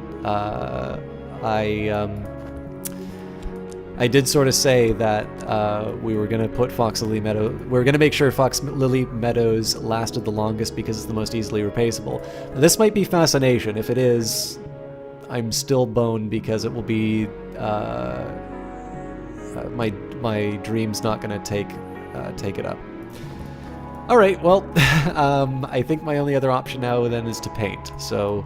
I did sort of say that we were going to put Fox Lily Meadows... We were going to make sure Fox Lily Meadows lasted the longest because it's the most easily replaceable. Now, this might be Fascination. If it is, I'm still boned because it will be... my dream's not going to take it up. Alright, well, I think my only other option now then is to paint, so...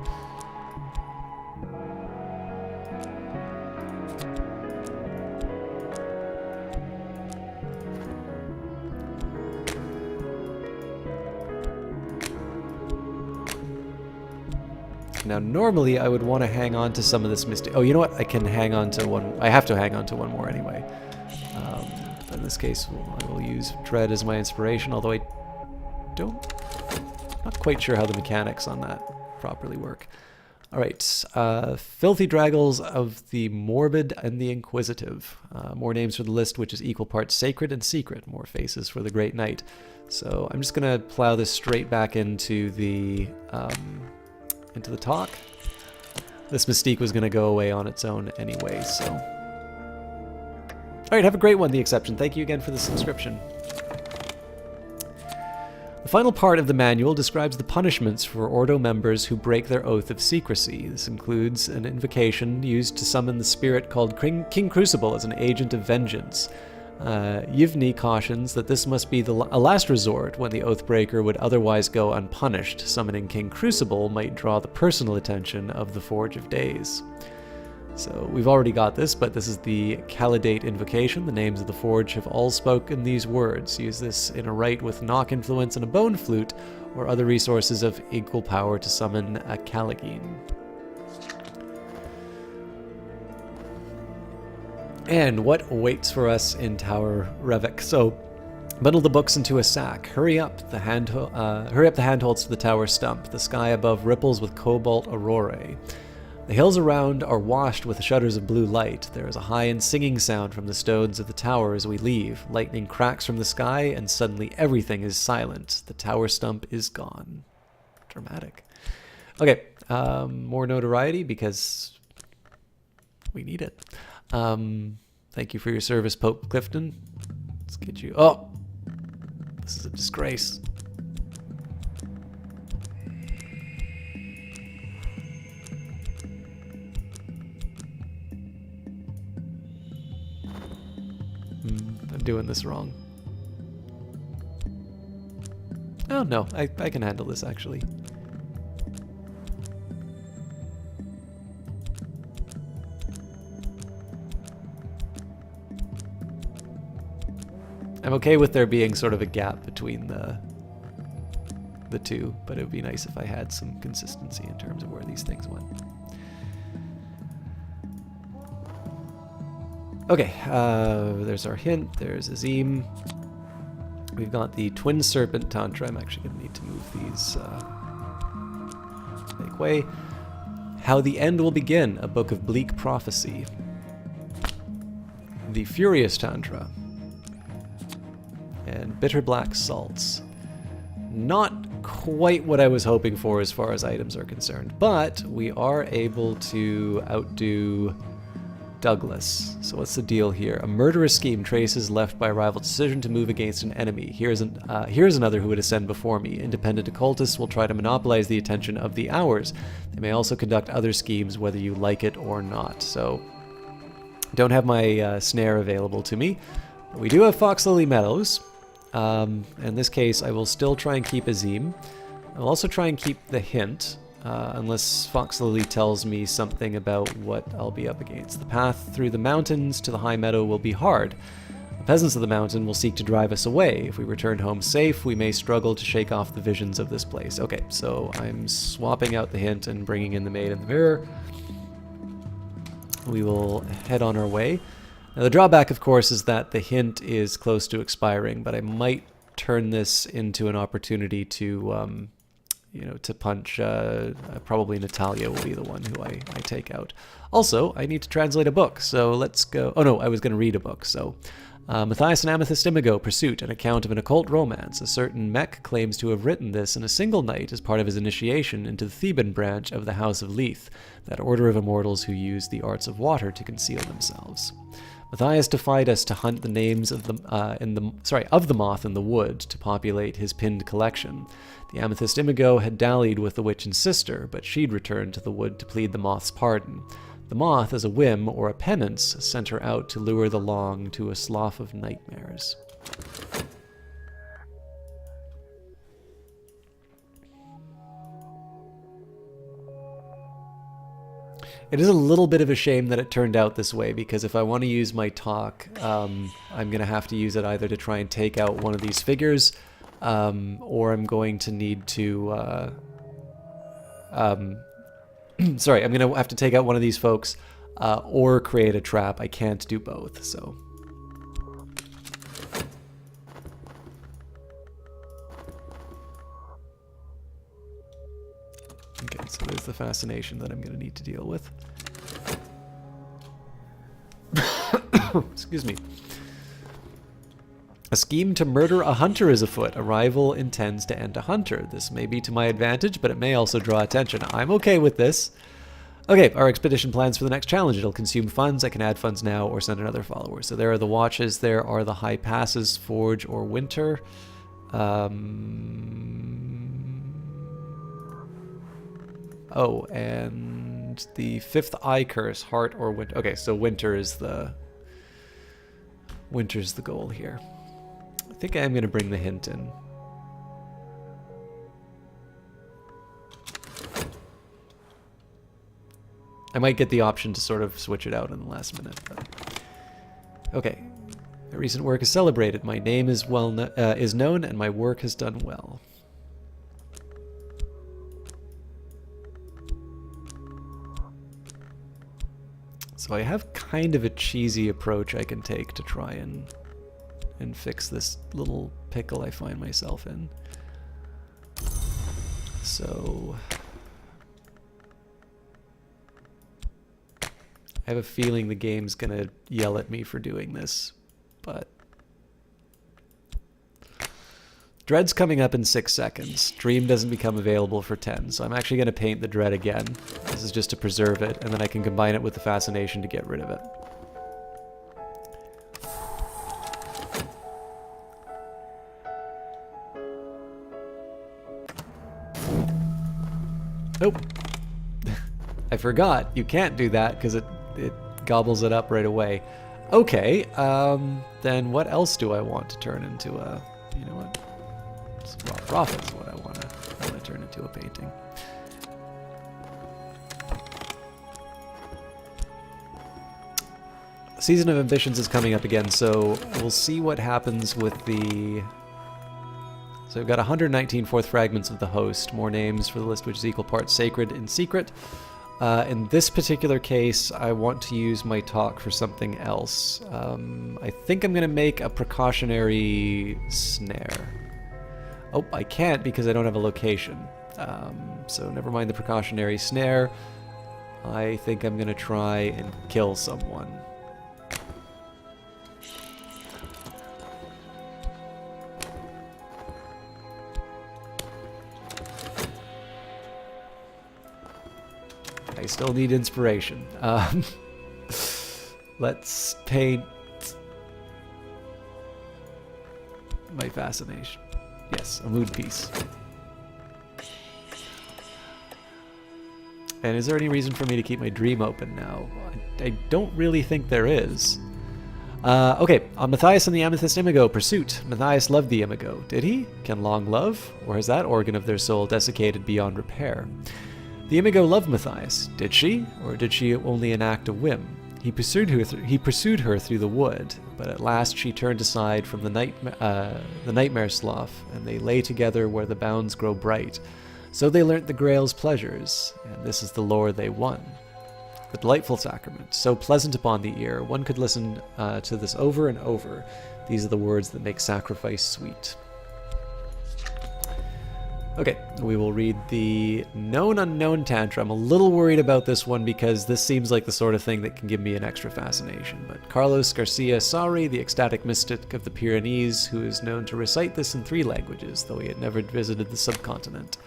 Now, normally I would want to hang on to some of this mystic... Oh, you know what? I can hang on to one... I have to hang on to one more anyway. But in this case, I will use Dread as my inspiration, although I'm not quite sure how the mechanics on that properly work. Alright, Filthy Draggles of the Morbid and the Inquisitive. More names for the list, which is equal parts sacred and secret. More faces for the Great Knight. So I'm just going to plow this straight back into the talk. This mystique was going to go away on its own anyway, so... Alright, have a great one, The Exception. Thank you again for the subscription. The final part of the manual describes the punishments for Ordo members who break their oath of secrecy. This includes an invocation used to summon the spirit called King Crucible as an agent of vengeance. Yivni cautions that this must be a last resort when the Oathbreaker would otherwise go unpunished. Summoning King Crucible might draw the personal attention of the Forge of Days. So we've already got this, but this is the Khalidate invocation. The names of the Forge have all spoken these words. Use this in a rite with knock influence and a bone flute, or other resources of equal power to summon a Kaligine. And what awaits for us in Tower Revok? So, bundle the books into a sack. Hurry up the handholds to the tower stump. The sky above ripples with cobalt aurorae. The hills around are washed with shutters of blue light. There is a high and singing sound from the stones of the tower as we leave. Lightning cracks from the sky, and suddenly everything is silent. The tower stump is gone. Dramatic. Okay, more notoriety because we need it. Thank you for your service, Pope Clifton. Let's get you. Oh, this is a disgrace. I'm doing this wrong. Oh no, I can handle this actually. I'm okay with there being sort of a gap between the two, but it would be nice if I had some consistency in terms of where these things went. Okay, there's our hint, there's Azim. We've got the Twin Serpent Tantra. I'm actually going to need to move these, make way. How the End Will Begin, a book of bleak prophecy. The Furious Tantra. And Bitter Black Salts. Not quite what I was hoping for as far as items are concerned, but we are able to outdo Douglas. So what's the deal here? A murderous scheme traces left by a rival decision to move against an enemy. Here's another who would ascend before me. Independent occultists will try to monopolize the attention of the Hours. They may also conduct other schemes whether you like it or not. So don't have my snare available to me. But we do have Fox Lily Meadows. In this case, I will still try and keep Azim. I'll also try and keep the hint, unless Fox Lily tells me something about what I'll be up against. The path through the mountains to the high meadow will be hard. The peasants of the mountain will seek to drive us away. If we return home safe, we may struggle to shake off the visions of this place. Okay, so I'm swapping out the hint and bringing in the Maid in the Mirror. We will head on our way. Now, the drawback, of course, is that the hint is close to expiring, but I might turn this into an opportunity to, to punch. Probably Natalia will be the one who I take out. Also, I need to translate a book, so let's go. Oh no, I was going to read a book, so. Matthias and Amethyst Imago, Pursuit, an account of an occult romance. A certain mech claims to have written this in a single night as part of his initiation into the Theban branch of the House of Leith, that order of immortals who use the arts of water to conceal themselves. Matthias defied us to hunt the names of the moth in the wood to populate his pinned collection. The Amethyst Imago had dallied with the witch and sister, but she'd returned to the wood to plead the moth's pardon. The moth, as a whim or a penance, sent her out to lure the long to a slough of nightmares. It is a little bit of a shame that it turned out this way, because if I want to use my talk, I'm going to have to use it either to try and take out one of these figures, or I'm going to need to... sorry, I'm going to have to take out one of these folks, or create a trap. I can't do both, so... Okay, so there's the fascination that I'm going to need to deal with. Excuse me. A scheme to murder a hunter is afoot. A rival intends to end a hunter. This may be to my advantage, but it may also draw attention. I'm okay with this. Okay, our expedition plans for the next challenge. It'll consume funds. I can add funds now or send another follower. So there are the watches. There are the high passes, Forge or Winter. Oh, and the 5th eye curse, heart or winter. Okay, so winter's the goal here. I think I am going to bring the hint in. I might get the option to sort of switch it out in the last minute. But... Okay. My recent work is celebrated. My name is is known, and my work has done well. So I have kind of a cheesy approach I can take to try and fix this little pickle I find myself in. So I have a feeling the game's gonna yell at me for doing this, but Dread's coming up in 6 seconds. Dream doesn't become available for 10, so I'm actually going to paint the Dread again. This is just to preserve it, and then I can combine it with the Fascination to get rid of it. Nope. I forgot. You can't do that because it gobbles it up right away. Okay, then what else do I want to turn into a... You know what? Prophet's what I want to turn into a painting. Season of Ambitions is coming up again, so we'll see what happens with the... So we've got 119 fourth fragments of the host, more names for the list which is equal parts sacred and secret. In this particular case, I want to use my talk for something else. I think I'm going to make a precautionary snare. Oh, I can't because I don't have a location. So never mind the precautionary snare. I think I'm going to try and kill someone. I still need inspiration. Let's paint my fascination. Yes, a mood piece. And is there any reason for me to keep my dream open now? I don't really think there is. Okay, on Matthias and the Amethyst Imago, Pursuit. Matthias loved the Imago. Did he? Can long love? Or has that organ of their soul desiccated beyond repair? The Imago loved Matthias. Did she? Or did she only enact a whim? He pursued her through the wood, but at last she turned aside from the nightmare slough, and they lay together where the bounds grow bright. So they learnt the Grail's pleasures, and this is the lore they won. The delightful sacrament, so pleasant upon the ear, one could listen to this over and over. These are the words that make sacrifice sweet. Okay, we will read the Known Unknown Tantra. I'm a little worried about this one because this seems like the sort of thing that can give me an extra fascination. But Carlos Garcia Sari, the ecstatic mystic of the Pyrenees, who is known to recite this in 3 languages, though he had never visited the subcontinent.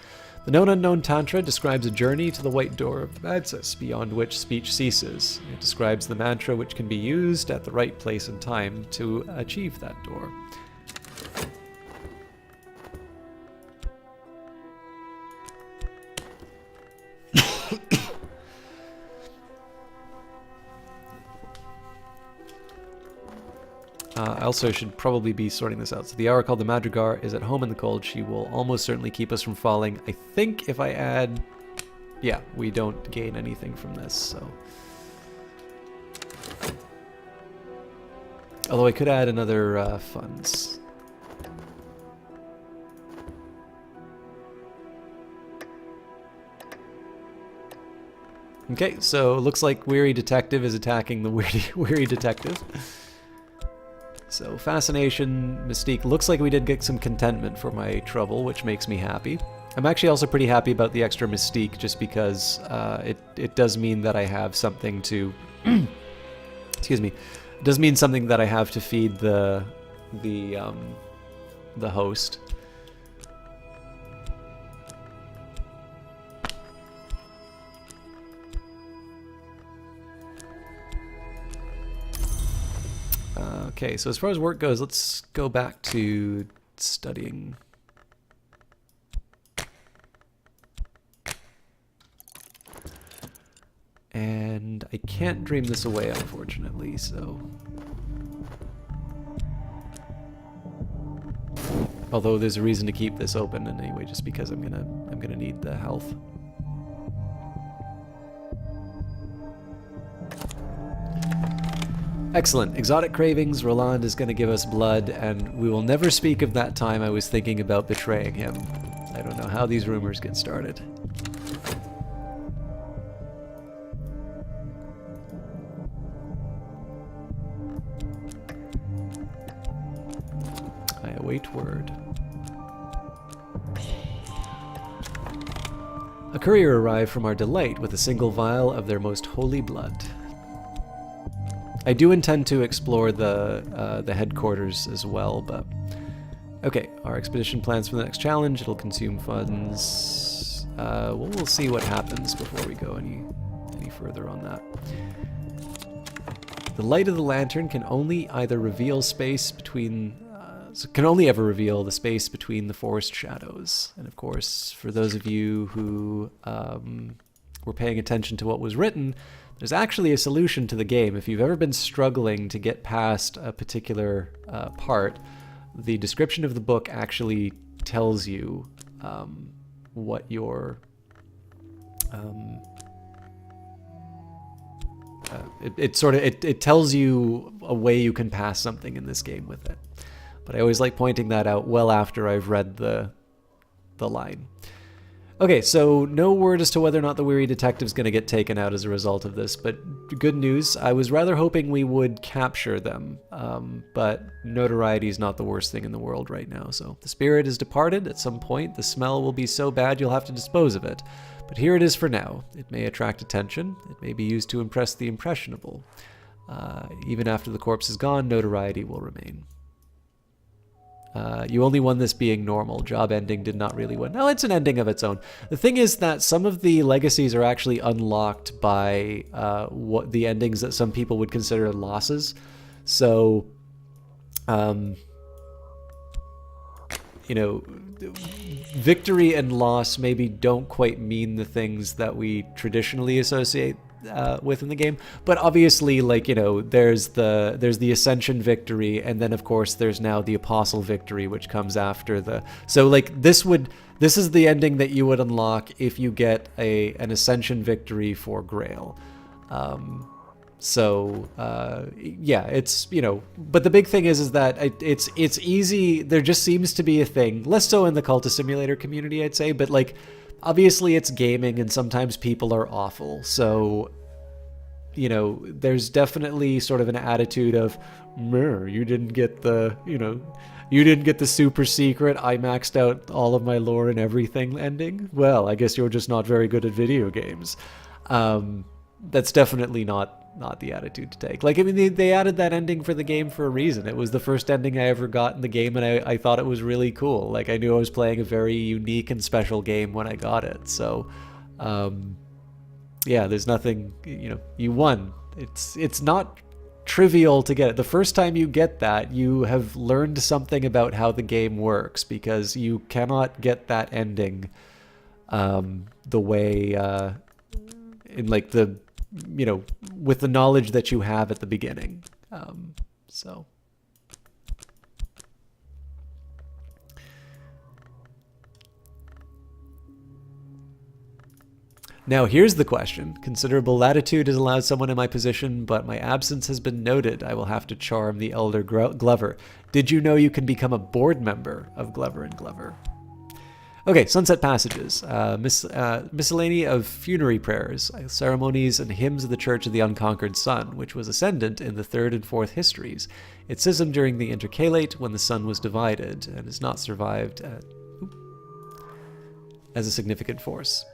The Known Unknown Tantra describes a journey to the white door of Madsis, beyond which speech ceases. It describes the mantra which can be used at the right place and time to achieve that door. I also should probably be sorting this out. So the hour called the Madrigar is at home in the cold. She will almost certainly keep us from falling. I think if I add... Yeah, we don't gain anything from this, so... Although I could add another funds. Okay, so it looks like Weary Detective is attacking the Weary Detective. So Fascination, Mystique, looks like we did get some contentment for my trouble, which makes me happy. I'm actually also pretty happy about the extra Mystique, just because it does mean that I have something to... excuse me. It does mean something that I have to feed the host. Okay, so as far as work goes, let's go back to studying. And I can't dream this away, unfortunately, so... Although there's a reason to keep this open anyway, just because I'm gonna need the health. Excellent. Exotic cravings. Roland is going to give us blood, and we will never speak of that time I was thinking about betraying him. I don't know how these rumors get started. I await word. A courier arrived from our delight with a single vial of their most holy blood. I do intend to explore the headquarters as well, but... Okay, our expedition plans for the next challenge. It'll consume funds. We'll see what happens before we go any further on that. The light of the lantern can only either reveal space between... can only ever reveal the space between the forest shadows. And of course, for those of you who were paying attention to what was written... There's actually a solution to the game. If you've ever been struggling to get past a particular part, the description of the book actually tells you what your... it tells you a way you can pass something in this game with it. But I always like pointing that out well after I've read the line. Okay, so no word as to whether or not the Weary Detective's going to get taken out as a result of this, but good news. I was rather hoping we would capture them, but notoriety is not the worst thing in the world right now. So the spirit is departed. At some point, the smell will be so bad you'll have to dispose of it. But here it is for now. It may attract attention. It may be used to impress the impressionable. Even after the corpse is gone, notoriety will remain. You only won this being normal. Job ending did not really win. No, it's an ending of its own. The thing is that some of the legacies are actually unlocked by what the endings that some people would consider losses. So, you know, victory and loss maybe don't quite mean the things that we traditionally associate within the game, but obviously, like, you know, there's the Ascension victory, and then of course there's now the Apostle victory, which comes after the... So like this is the ending that you would unlock if you get an Ascension victory for Grail. Yeah, it's, you know, but the big thing is that it's easy. There just seems to be a thing, less so in the Cultist Simulator community, I'd say, but like, obviously it's gaming and sometimes people are awful. So, you know, there's definitely sort of an attitude of, you didn't get the, you know, you didn't get the super secret, I maxed out all of my lore and everything ending. Well, I guess you're just not very good at video games. That's definitely not the attitude to take. Like, I mean, they added that ending for the game for a reason. It was the first ending I ever got in the game, and I thought it was really cool. Like, I knew I was playing a very unique and special game when I got it. So, yeah, there's nothing, you know, you won. It's not trivial to get it. The first time you get that, you have learned something about how the game works, because you cannot get that ending the way, in like the, you know, with the knowledge that you have at the beginning. So. Now here's the question. Considerable latitude has allowed someone in my position, but my absence has been noted. I will have to charm the elder Glover. Did you know you can become a board member of Glover and Glover? Okay, Sunset Passages. Miscellany of funerary prayers, ceremonies, and hymns of the Church of the Unconquered Sun, which was ascendant in the 3rd and 4th histories. It schismed during the Intercalate when the sun was divided, and has not survived as a significant force.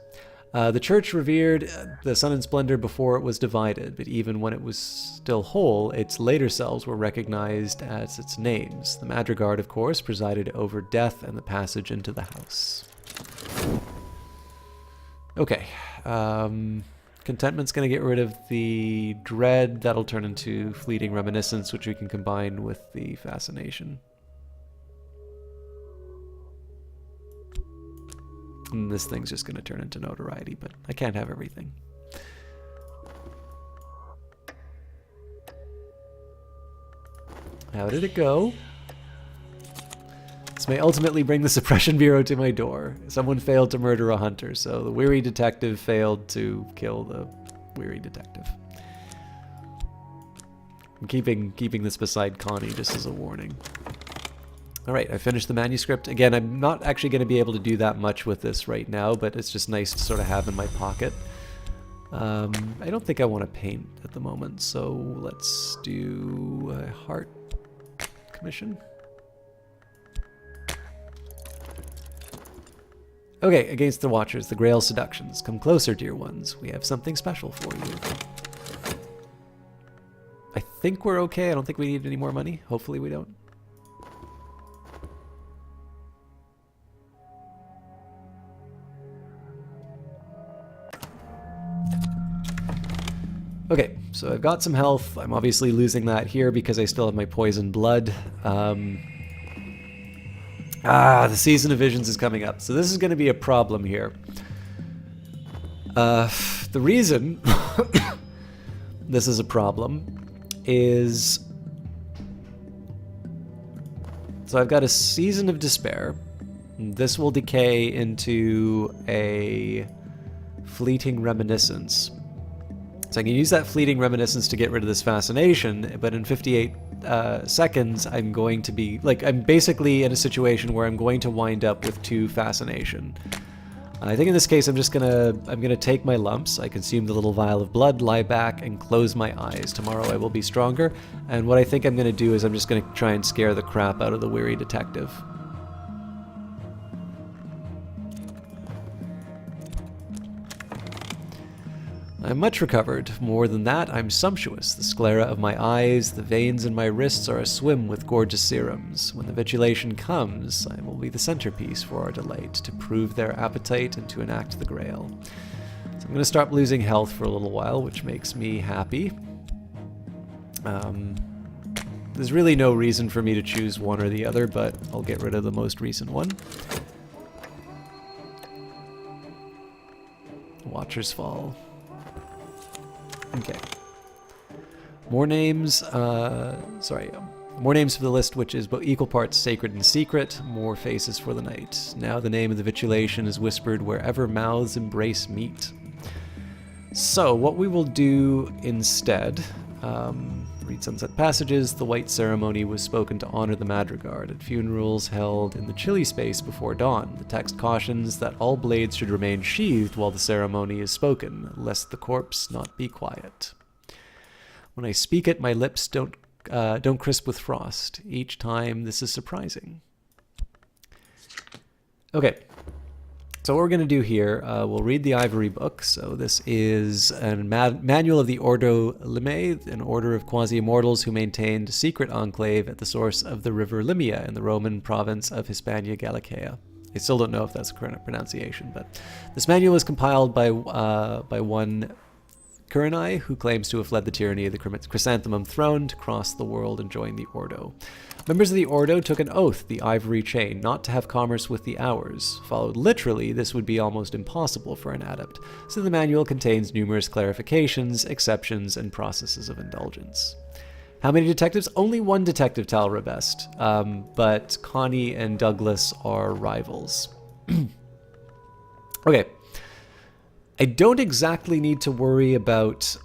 The church revered the sun in splendor before it was divided, but even when it was still whole, its later selves were recognized as its names. The Madrigard, of course, presided over death and the passage into the house. Okay. Contentment's going to get rid of the dread. That'll turn into fleeting reminiscence, which we can combine with the fascination. And this thing's just going to turn into notoriety, but I can't have everything. How did it go? This may ultimately bring the Suppression Bureau to my door. Someone failed to murder a hunter, so the weary detective failed to kill the weary detective. I'm keeping this beside Connie just as a warning. Alright, I finished the manuscript. Again, I'm not actually going to be able to do that much with this right now, but it's just nice to sort of have in my pocket. I don't think I want to paint at the moment, so let's do a heart commission. Okay, against the Watchers, the Grail Seductions. Come closer, dear ones. We have something special for you. I think we're okay. I don't think we need any more money. Hopefully we don't. Okay, so I've got some health. I'm obviously losing that here because I still have my poison blood. The Season of Visions is coming up, so this is going to be a problem here. The reason this is a problem is... So I've got a Season of Despair. This will decay into a Fleeting Reminiscence. So I can use that Fleeting Reminiscence to get rid of this fascination, but in 58 seconds, I'm going to be, like, I'm basically in a situation where I'm going to wind up with 2 fascination. I think in this case, I'm gonna take my lumps. I consume the little vial of blood, lie back, and close my eyes. Tomorrow I will be stronger, and what I think I'm gonna do is I'm just gonna try and scare the crap out of the weary detective. I'm much recovered. More than that, I'm sumptuous. The sclera of my eyes, the veins in my wrists are aswim with gorgeous serums. When the vitulation comes, I will be the centerpiece for our delight, to prove their appetite and to enact the grail. So I'm going to start losing health for a little while, which makes me happy. There's really no reason for me to choose one or the other, but I'll get rid of the most recent one. Watcher's Fall. Okay. More names, more names for the list, which is both equal parts sacred and secret, more faces for the night. Now the name of the vitulation is whispered wherever mouths embrace meat. So, what we will do instead, read Sunset Passages. The white ceremony was spoken to honor the madrigard at funerals held in the chilly space before dawn. The text cautions that all blades should remain sheathed while the ceremony is spoken, lest the corpse not be quiet. When I speak it, my lips don't crisp with frost. Each time, this is surprising. Okay. So what we're going to do here, we'll read the Ivory Book. So this is a manual of the Ordo Limae, an order of quasi-immortals who maintained a secret enclave at the source of the river Limia in the Roman province of Hispania Gallicaea. I still don't know if that's the correct pronunciation, but this manual was compiled by one Kurenai, who claims to have fled the tyranny of the Chrysanthemum throne to cross the world and join the Ordo. Members of the Ordo took an oath, the Ivory Chain, not to have commerce with the Hours. Followed literally, this would be almost impossible for an adept, so the manual contains numerous clarifications, exceptions, and processes of indulgence. How many detectives? Only one detective, Talra Best, but Connie and Douglas are rivals. Okay. I don't exactly need to worry about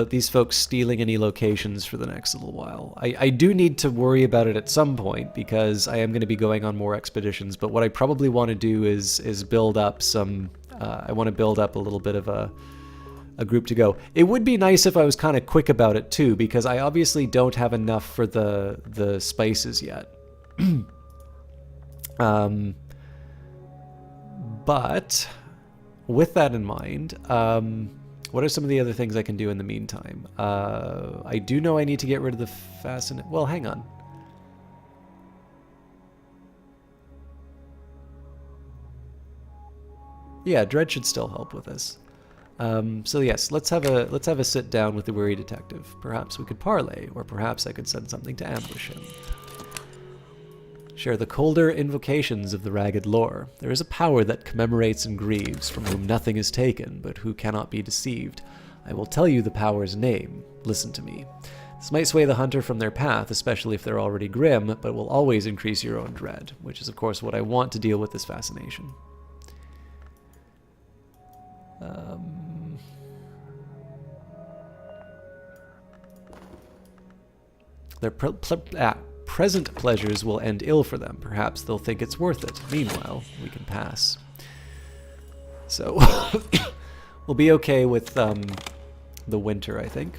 these folks stealing any locations for the next little while. I do need to worry about it at some point because I am going to be going on more expeditions, but what I probably want to do is build up some... I want to build up a little bit of a group to go. It would be nice if I was kind of quick about it too, because I obviously don't have enough for the spices yet. But... with that in mind, what are some of the other things I can do in the meantime? I do know I need to get rid of the fascinate... Well, hang on. Yeah, Dread should still help with this. So yes, let's have a sit down with the weary detective. Perhaps we could parley, or perhaps I could send something to ambush him. share the colder invocations of the ragged lore. There is a power that commemorates and grieves, from whom nothing is taken, but who cannot be deceived. I will tell you the power's name. Listen to me. This might sway the hunter from their path, especially if they're already grim, but will always increase your own dread, which is of course what I want to deal with this fascination. Their present pleasures will end ill for them. Perhaps they'll think it's worth it. Meanwhile, we can pass. So, we'll be okay with the winter, I think.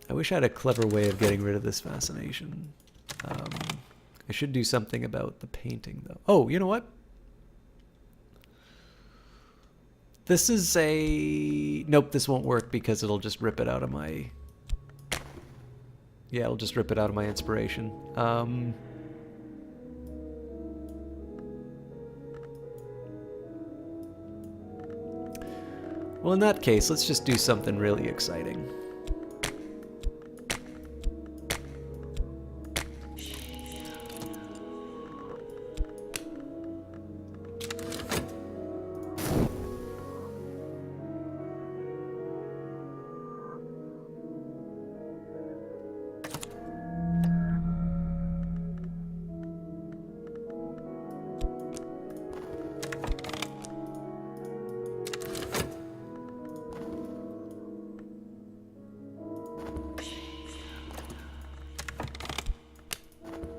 I wish I had a clever way of getting rid of this fascination. I should do something about the painting, though. Oh, you know what? This is a... Nope, this won't work because it'll just rip it out of my... Yeah, it'll just rip it out of my inspiration. Well, in that case, let's just do something really exciting.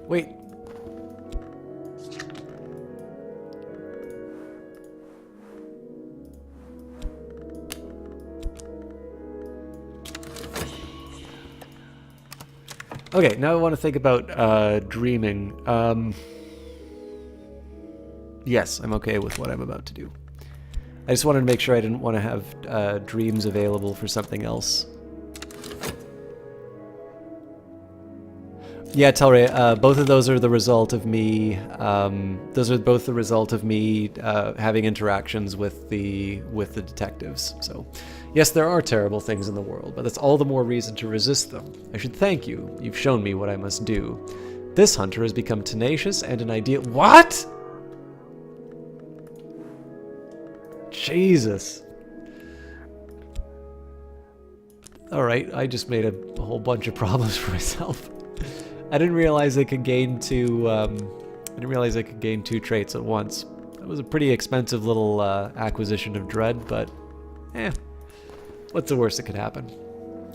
Wait. Okay, now I want to think about dreaming. Yes, I'm okay with what I'm about to do. I just wanted to make sure I didn't want to have dreams available for something else. Yeah, Telray, both of those are the result of me. Those are both the result of me having interactions with the detectives. So, yes, there are terrible things in the world, but that's all the more reason to resist them. I should thank you. You've shown me what I must do. This hunter has become tenacious and an ideal. What? Jesus. All right, I just made a whole bunch of problems for myself. I didn't realize I could gain two. I didn't realize I could gain two traits at once. That was a pretty expensive little acquisition of dread, but what's the worst that could happen?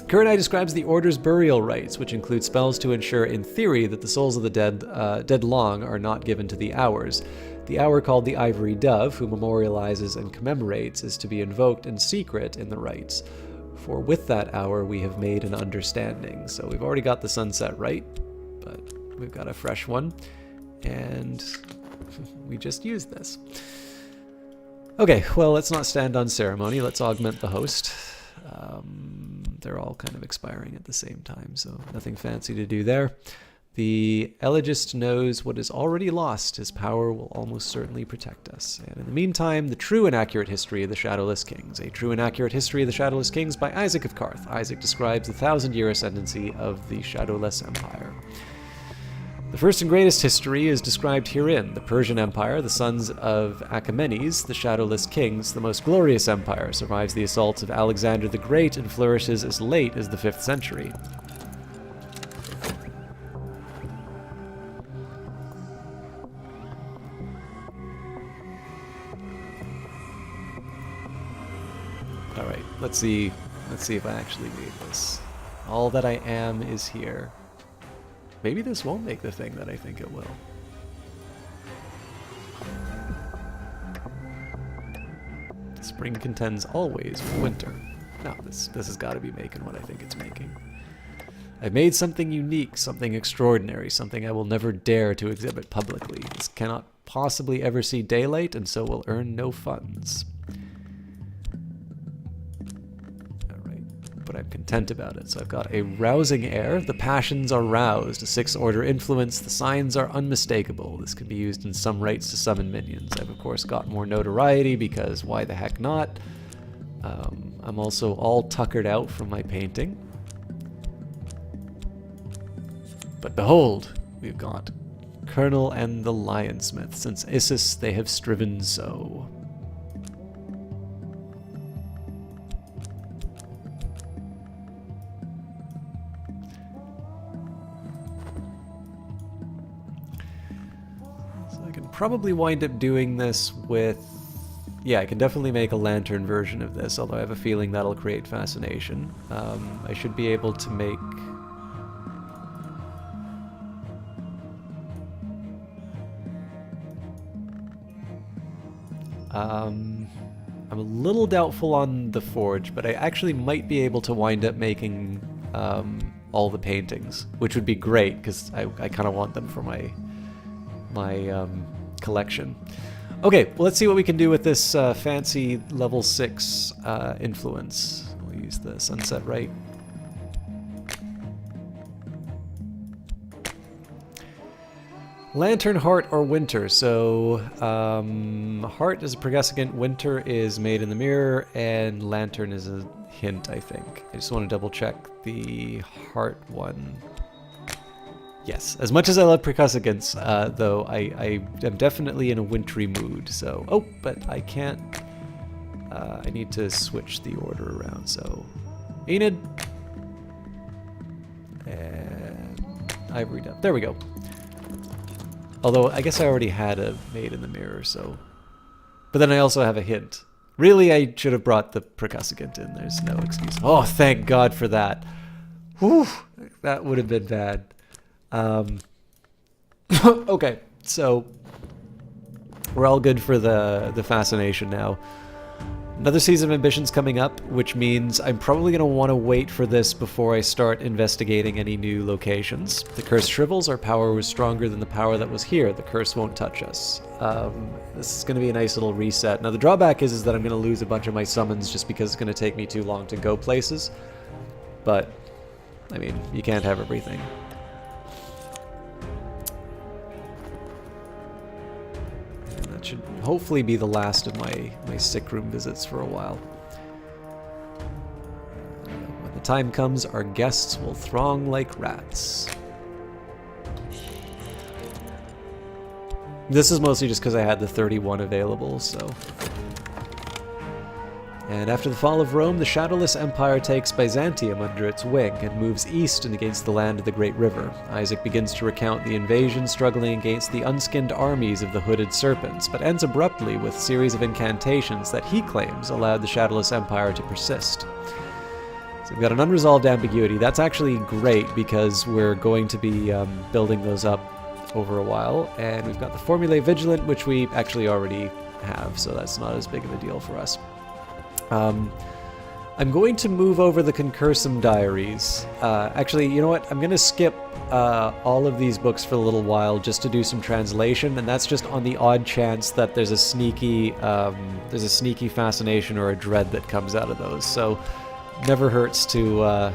Kurenai describes the Order's burial rites, which include spells to ensure, in theory, that the souls of the dead long are not given to the Hours. The Hour, called the Ivory Dove, who memorializes and commemorates, is to be invoked in secret in the rites. For with that Hour we have made an understanding. So we've already got the sunset right, but we've got a fresh one, and we just used this. Okay, well, let's not stand on ceremony. Let's augment the host. They're all kind of expiring at the same time, so nothing fancy to do there. The Elegist knows what is already lost. His power will almost certainly protect us. And in the meantime, the true and accurate history of the Shadowless Kings. A true and accurate history of the Shadowless Kings by Isaac of Karth. Isaac describes the 1,000-year ascendancy of the Shadowless Empire. The first and greatest history is described herein. The Persian Empire, the sons of Achaemenes, the Shadowless Kings, the most glorious empire, survives the assaults of Alexander the Great and flourishes as late as the 5th century. Alright, let's see if I actually made this. All that I am is here. Maybe this won't make the thing that I think it will. Spring contends always with winter. No, this has got to be making what I think it's making. I've made something unique, something extraordinary, something I will never dare to exhibit publicly. This cannot possibly ever see daylight, and so will earn no funds. But I'm content about it. So I've got a rousing air. The passions are roused. A 6th order influence. The signs are unmistakable. This can be used in some rites to summon minions. I've of course got more notoriety because why the heck not? I'm also all tuckered out from my painting. But behold, we've got Colonel and the Lionsmith. Since Issus they have striven so. So I can probably wind up doing this with... Yeah, I can definitely make a lantern version of this, although I have a feeling that'll create fascination. I should be able to make... I'm a little doubtful on the forge, but I actually might be able to wind up making all the paintings, which would be great, because I kind of want them for my collection. Okay, well, let's see what we can do with this fancy level 6 influence. We'll use the Sunset Rite. Lantern, Heart, or Winter. So, Heart is a Pergessagant, Winter is Made in the Mirror, and Lantern is a hint, I think. I just want to double check the Heart one. Yes, as much as I love Pergessagants, though, I am definitely in a wintry mood, so... Oh, but I can't... I need to switch the order around, so... Enid! And... Ivory Dove. There we go. Although, I guess I already had a Made in the Mirror, so... But then I also have a hint. Really, I should have brought the Pergessagant in. There's no excuse. Oh, thank God for that. Whew! That would have been bad. Okay, so... We're all good for the fascination now. Another season of Ambition's coming up, which means I'm probably going to want to wait for this before I start investigating any new locations. The curse shrivels. Our power was stronger than the power that was here. The curse won't touch us. This is going to be a nice little reset. Now, the drawback is that I'm going to lose a bunch of my summons just because it's going to take me too long to go places. But, I mean, you can't have everything. That should hopefully be the last of my sick room visits for a while. When the time comes, our guests will throng like rats. This is mostly just because I had the 31 available, so... And after the fall of Rome, the Shadowless Empire takes Byzantium under its wing and moves east and against the land of the Great River. Isaac begins to recount the invasion struggling against the unskinned armies of the Hooded Serpents, but ends abruptly with a series of incantations that he claims allowed the Shadowless Empire to persist. So we've got an unresolved ambiguity. That's actually great because we're going to be building those up over a while. And we've got the Formulae Vigilant, which we actually already have, so that's not as big of a deal for us. I'm going to move over the Concursum Diaries. Actually, you know what? I'm going to skip all of these books for a little while just to do some translation, and that's just on the odd chance that there's a sneaky fascination or a dread that comes out of those. So, never hurts to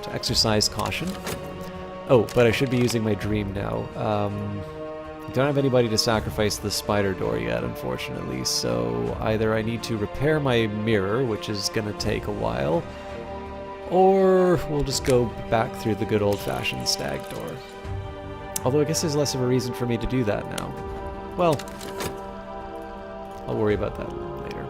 exercise caution. Oh, but I should be using my dream now. I don't have anybody to sacrifice the spider door yet, unfortunately, so either I need to repair my mirror, which is going to take a while, or we'll just go back through the good old-fashioned stag door. Although I guess there's less of a reason for me to do that now. Well, I'll worry about that later.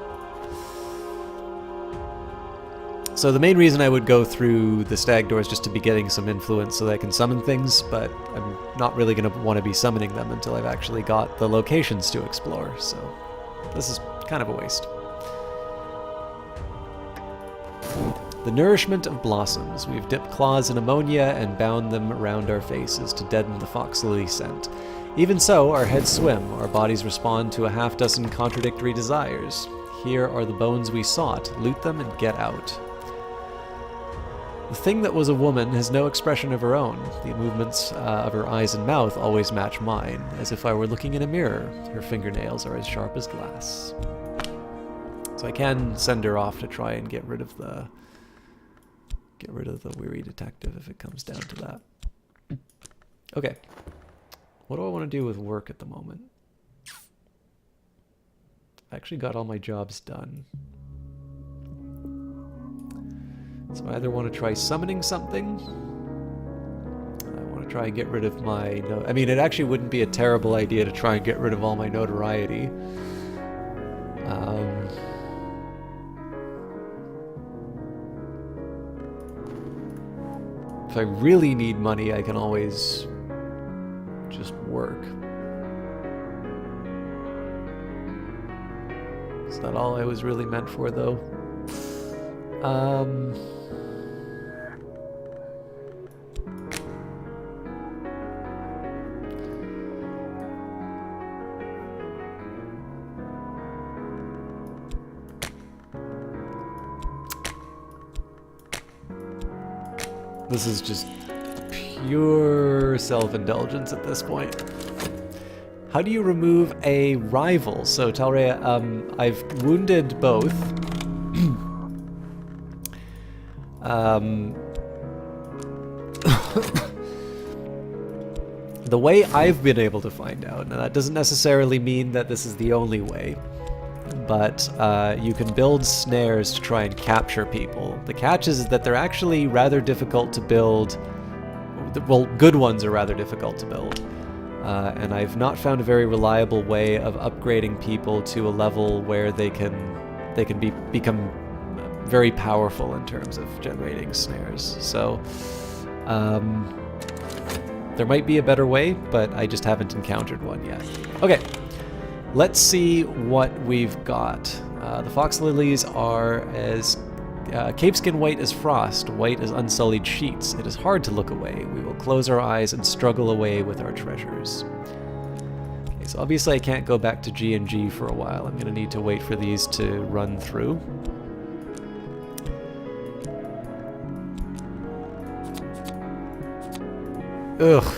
So the main reason I would go through the stag door is just to be getting some influence so that I can summon things, but I'm not really going to want to be summoning them until I've actually got the locations to explore, so this is kind of a waste. The Nourishment of Blossoms. We've dipped claws in ammonia and bound them around our faces to deaden the fox lily scent. Even so, our heads swim, our bodies respond to a half-dozen contradictory desires. Here are the bones we sought. Loot them and get out. The thing that was a woman has no expression of her own. The movements of her eyes and mouth always match mine, as if I were looking in a mirror. Her fingernails are as sharp as glass. So I can send her off to try and get rid of the weary detective if it comes down to that. Okay. What do I want to do with work at the moment? I actually got all my jobs done. So I either want to try summoning something, Try and get rid of my... I mean, it actually wouldn't be a terrible idea to try and get rid of all my notoriety. If I really need money, I can always just work. Is that all I was really meant for, though? This is just pure self-indulgence at this point. How do you remove a rival? So, Talrea, I've wounded both. The way I've been able to find out, now that doesn't necessarily mean that this is the only way, but you can build snares to try and capture people. The catch is that they're actually rather difficult to build. Well, good ones are rather difficult to build. And I've not found a very reliable way of upgrading people to a level where they can become very powerful in terms of generating snares. So there might be a better way, but I just haven't encountered one yet. Okay. Let's see what we've got. The fox lilies are as capeskin white as frost, white as unsullied sheets. It is hard to look away. We will close our eyes and struggle away with our treasures. Okay, so obviously I can't go back to G&G for a while. I'm going to need to wait for these to run through. Ugh.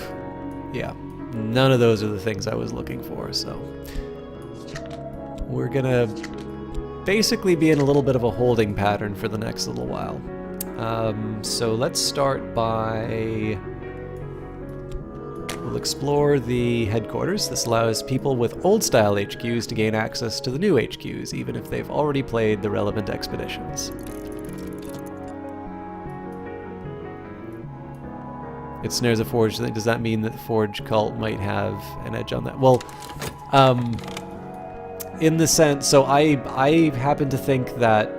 Yeah. None of those are the things I was looking for, so... We're gonna basically be in a little bit of a holding pattern for the next little while. So let's start by... We'll explore the headquarters. This allows people with old-style HQs to gain access to the new HQs, even if they've already played the relevant expeditions. It snares a Forge. Does that mean that the Forge cult might have an edge on that? Well, in the sense, so I happen to think that,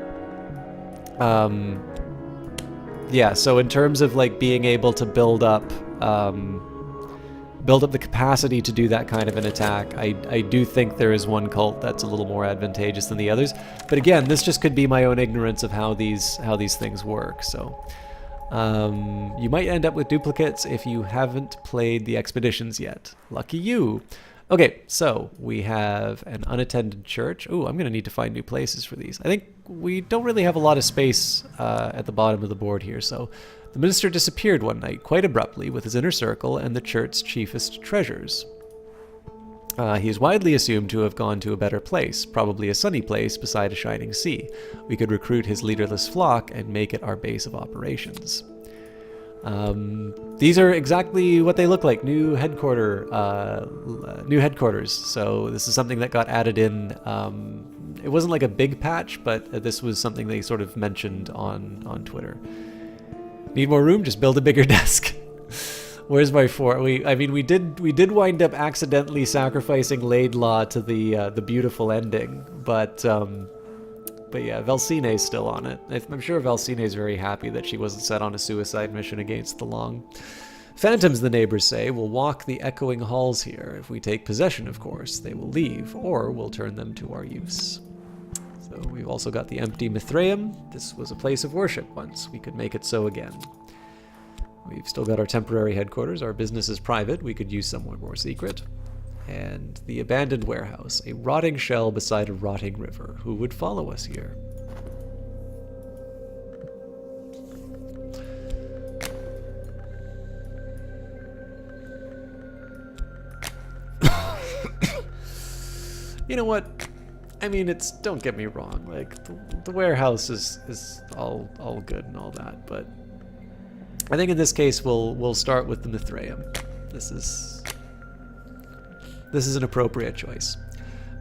yeah, so in terms of like being able to build up the capacity to do that kind of an attack, I do think there is one cult that's a little more advantageous than the others. But again, this just could be my own ignorance of how these things work. So you might end up with duplicates if you haven't played the expeditions yet. Lucky you. Okay, so we have an unattended church. Ooh, I'm going to need to find new places for these. I think we don't really have a lot of space at the bottom of the board here. So the minister disappeared one night quite abruptly with his inner circle and the church's chiefest treasures. He is widely assumed to have gone to a better place, probably a sunny place beside a shining sea. We could recruit his leaderless flock and make it our base of operations. These are exactly what they look like, new headquarters. So this is something that got added in. It wasn't like a big patch, but this was something they sort of mentioned on Twitter. Need more room? Just build a bigger desk. Where's my fort? We did wind up accidentally sacrificing Laidlaw to the beautiful ending, but yeah, Velsine's still on it. I'm sure Velsine's very happy that she wasn't set on a suicide mission against the Long. Phantoms, the neighbors say, will walk the echoing halls here. If we take possession, of course, they will leave, or we'll turn them to our use. So we've also got the empty Mithraeum. This was a place of worship once. We could make it so again. We've still got our temporary headquarters. Our business is private. We could use somewhere more secret. And the abandoned warehouse, a rotting shell beside a rotting river. Who would follow us here? You know what? I mean, don't get me wrong. Like the warehouse is all good and all that, but I think in this case we'll start with the Mithraeum. This is an appropriate choice.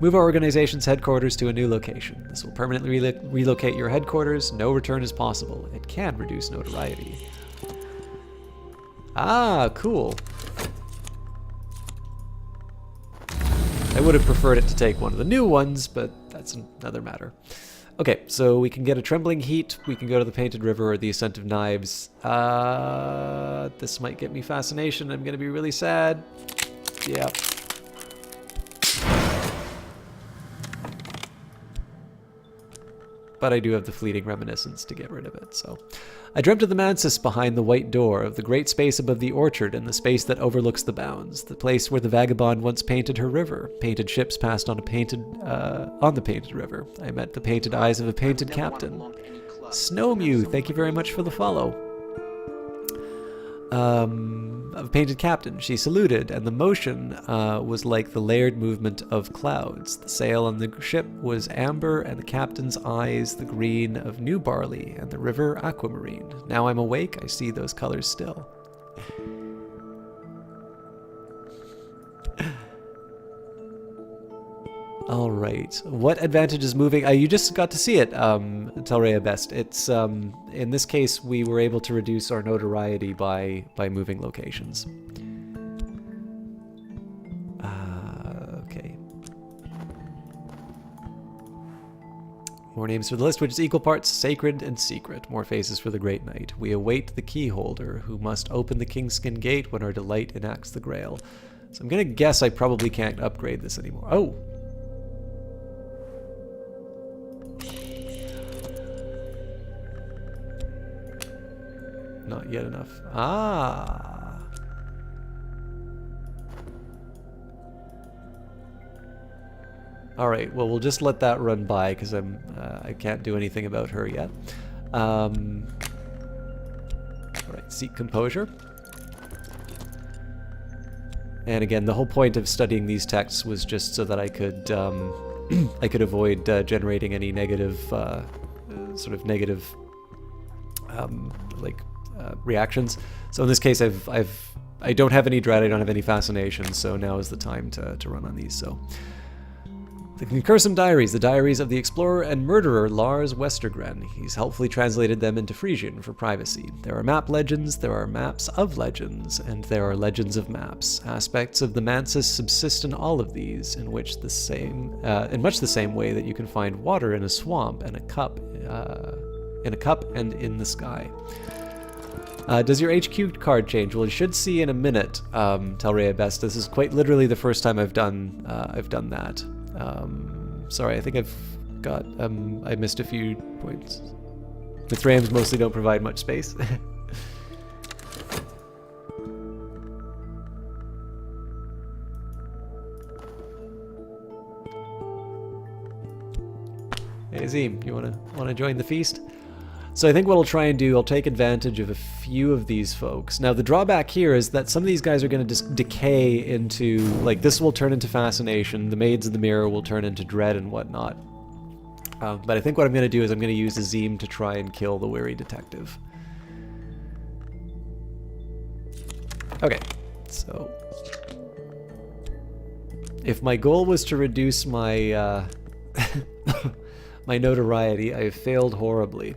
Move our organization's headquarters to a new location. This will permanently relocate your headquarters. No return is possible. It can reduce notoriety. Ah, cool. I would have preferred it to take one of the new ones, but that's another matter. Okay, so we can get a Trembling Heat, we can go to the Painted River or the Ascent of Knives. This might get me Fascination, I'm gonna be really sad. Yeah. But I do have the Fleeting Reminiscence to get rid of it, so. I dreamt of the mansis behind the white door, of the great space above the orchard and the space that overlooks the bounds, the place where the vagabond once painted her river. Painted ships passed on the painted river. I met the painted eyes of a painted captain. Snowmew, thank you very much for the follow. Of a painted captain. She saluted, and the motion was like the layered movement of clouds. The sail on the ship was amber, and the captain's eyes the green of new barley, and the river aquamarine. Now I'm awake, I see those colors still. All right. What advantage is moving? You just got to see it, Telrea Best. It's in this case we were able to reduce our notoriety by moving locations. Okay. More names for the list, which is equal parts sacred and secret. More faces for the great knight. We await the key holder, who must open the Kingskin Gate when our delight enacts the Grail. So I'm gonna guess I probably can't upgrade this anymore. Oh. Not yet enough. Ah. All right. Well, we'll just let that run by because I can't do anything about her yet. All right. Seek composure. And again, the whole point of studying these texts was just so that I could I could avoid generating any negative sort of negative reactions. So in this case, I don't have any dread, I don't have any fascination, so now is the time to run on these. So the Concursum Diaries, the diaries of the explorer and murderer Lars Westergren. He's helpfully translated them into Frisian for privacy. There are map legends, there are maps of legends, and there are legends of maps. Aspects of the Mansis subsist in all of these, in much the same way that you can find water in a swamp and a cup and in the sky. Does your HQ card change? Well, you should see in a minute, Telrea Best. This is quite literally the first time I've done that. Sorry, I think I've got, I missed a few points. Mithrams mostly don't provide much space. Hey Azim, you wanna join the feast? So I think what I'll try and do, I'll take advantage of a few of these folks. Now the drawback here is that some of these guys are going to just decay into, like, this will turn into fascination, the Maids of the Mirror will turn into dread and whatnot. But I think what I'm going to do is I'm going to use Azim to try and kill the Weary Detective. Okay, so if my goal was to reduce my my notoriety, I have failed horribly.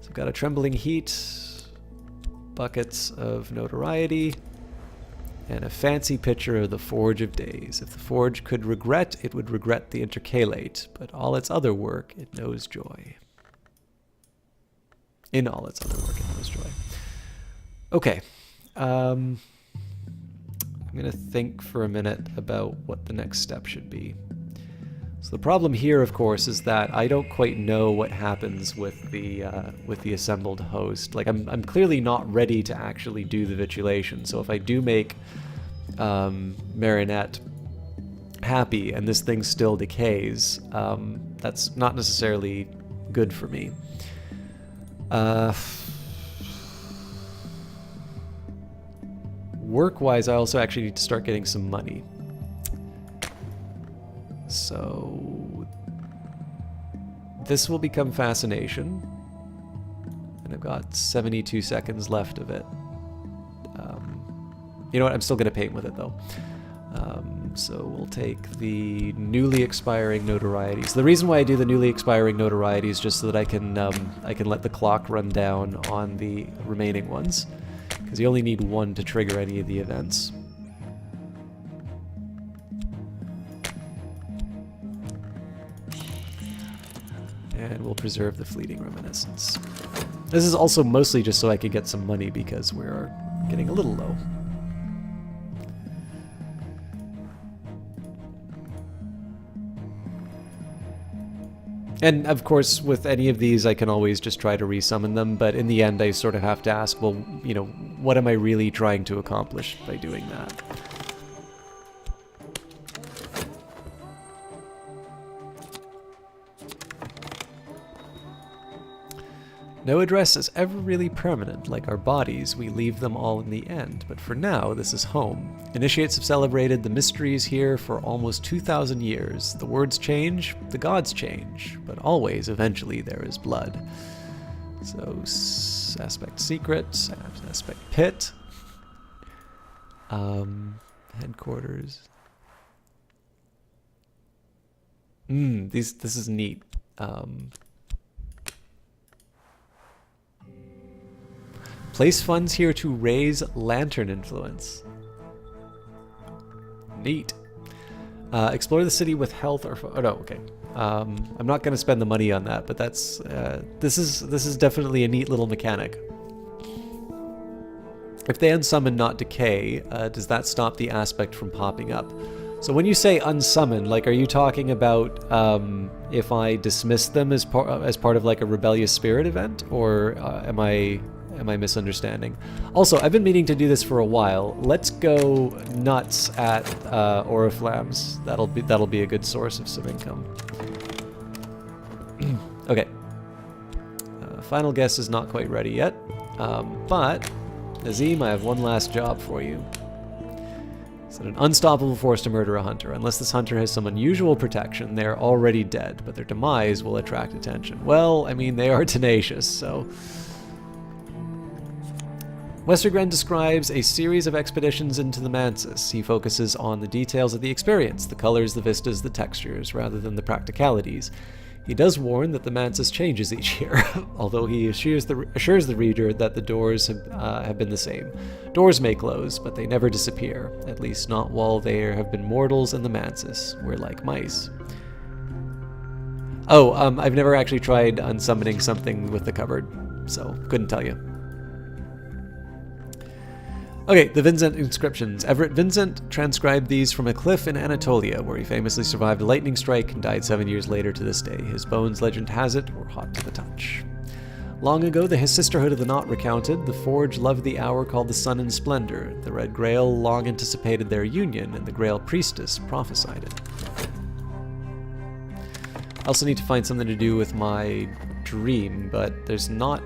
I've got a Trembling Heat, buckets of notoriety, and a fancy picture of the Forge of Days. If the Forge could regret, it would regret the Intercalate, but all its other work, it knows joy. In all its other work, it knows joy. Okay. I'm going to think for a minute about what the next step should be. So the problem here, of course, is that I don't quite know what happens with the assembled host. Like, I'm clearly not ready to actually do the vitulation. So if I do make Marinette happy and this thing still decays, that's not necessarily good for me. Work-wise, I also actually need to start getting some money. So this will become fascination, and I've got 72 seconds left of it. You know what? I'm still going to paint with it though. So we'll take the newly expiring notoriety. So the reason why I do the newly expiring notoriety is just so that I can let the clock run down on the remaining ones. because you only need one to trigger any of the events. And we'll preserve the fleeting reminiscence. This is also mostly just so I could get some money because we're getting a little low. And of course, with any of these, I can always just try to resummon them, but in the end, I sort of have to ask, well, you know, what am I really trying to accomplish by doing that? No address is ever really permanent. Like our bodies, we leave them all in the end, but for now, this is home. Initiates have celebrated the mysteries here for almost 2,000 years. The words change, the gods change, but always, eventually, there is blood. So, aspect secret, aspect pit, headquarters. This is neat. Place funds here to raise lantern influence. Neat. Explore the city with health or... Oh, no, okay. I'm not going to spend the money on that, but that's... This is definitely a neat little mechanic. If they unsummon, not decay, does that stop the aspect from popping up? So when you say unsummon, like, are you talking about if I dismiss them as part of like a rebellious spirit event, or am I misunderstanding? Also, I've been meaning to do this for a while. Let's go nuts at Oriflammes. That'll be a good source of some income. Okay. Final guess is not quite ready yet, but Nazim, I have one last job for you. Set an unstoppable force to murder a hunter. Unless this hunter has some unusual protection, they're already dead, but their demise will attract attention. Well, I mean, they are tenacious, so... Westergren describes a series of expeditions into the Mansis. He focuses on the details of the experience, the colors, the vistas, the textures, rather than the practicalities. He does warn that the Mansis changes each year, although he assures the reader that the doors have been the same. Doors may close, but they never disappear, at least not while there have been mortals in the Mansis. We're like mice. Oh, I've never actually tried unsummoning something with the cupboard, so couldn't tell you. Okay, the Vincent inscriptions. Everett Vincent transcribed these from a cliff in Anatolia, where he famously survived a lightning strike and died 7 years later to this day. His bones, legend has it, were hot to the touch. Long ago, the Sisterhood of the Knot recounted, the Forge loved the hour called the Sun in Splendor. The Red Grail long anticipated their union, and the Grail Priestess prophesied it. I also need to find something to do with my dream, but there's not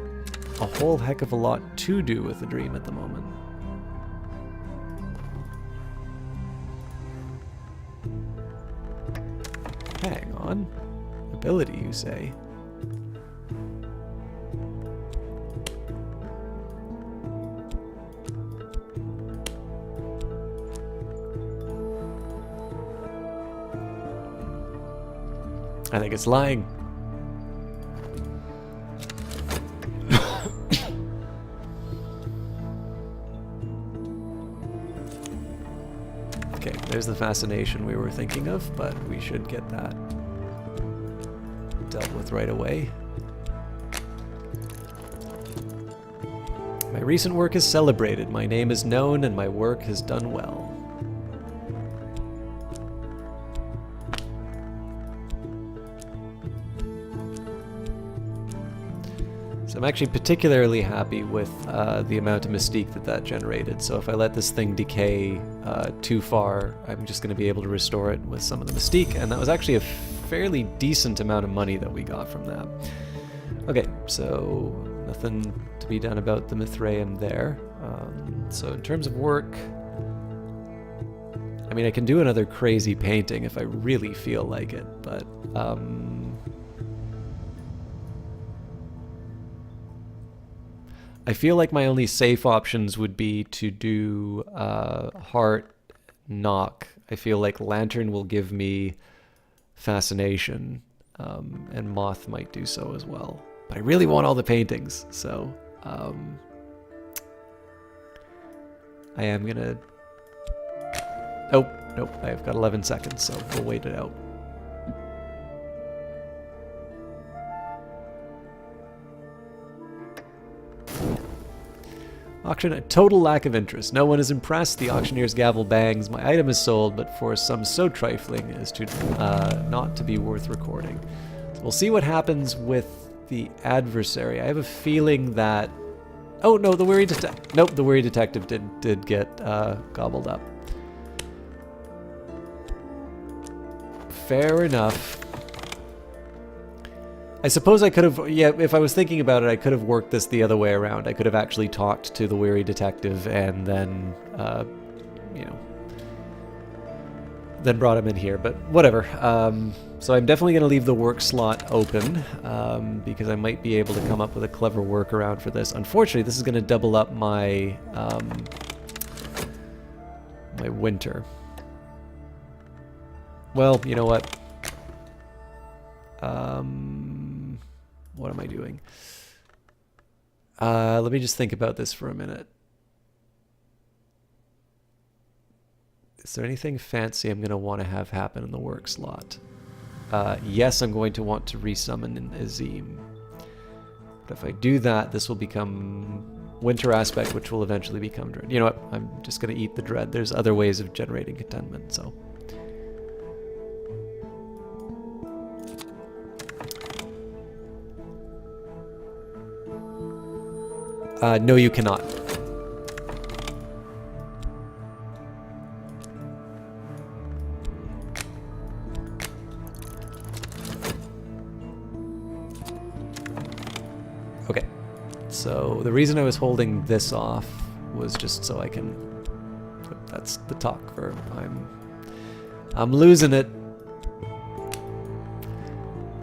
a whole heck of a lot to do with the dream at the moment. Hang on. Ability, you say? I think it's lying. Okay, there's the fascination we were thinking of, but we should get that dealt with right away. My recent work is celebrated, my name is known, and my work has done well. So I'm actually particularly happy with the amount of mystique that generated. So if I let this thing decay too far, I'm just going to be able to restore it with some of the mystique. And that was actually a fairly decent amount of money that we got from that. Okay, so nothing to be done about the Mithraeum there. So in terms of work, I mean, I can do another crazy painting if I really feel like it, but... I feel like my only safe options would be to do Heart, Knock. I feel like Lantern will give me Fascination, and Moth might do so as well. But I really want all the paintings, so... I am gonna... Oh, nope, I've got 11 seconds, so we'll wait it out. Auction, a total lack of interest. No one is impressed. The auctioneer's gavel bangs. My item is sold, but for a sum so trifling as to not to be worth recording. So we'll see what happens with the adversary. I have a feeling that... Oh, no, the weary detective... Nope, the weary detective did get gobbled up. Fair enough. I suppose I could have, yeah, if I was thinking about it, I could have worked this the other way around. I could have actually talked to the weary detective and then, you know, then brought him in here, but whatever. So I'm definitely going to leave the work slot open, because I might be able to come up with a clever workaround for this. Unfortunately, this is going to double up my, my winter. Well, you know what? What am I doing? Let me just think about this for a minute. Is there anything fancy I'm going to want to have happen in the work slot? Yes, I'm going to want to resummon an Azim. But if I do that, this will become Winter Aspect, which will eventually become Dread. You know what? I'm just going to eat the Dread. There's other ways of generating contentment, so... no, you cannot. Okay. So the reason I was holding this off was just so I can... That's the talk verb. I'm losing it.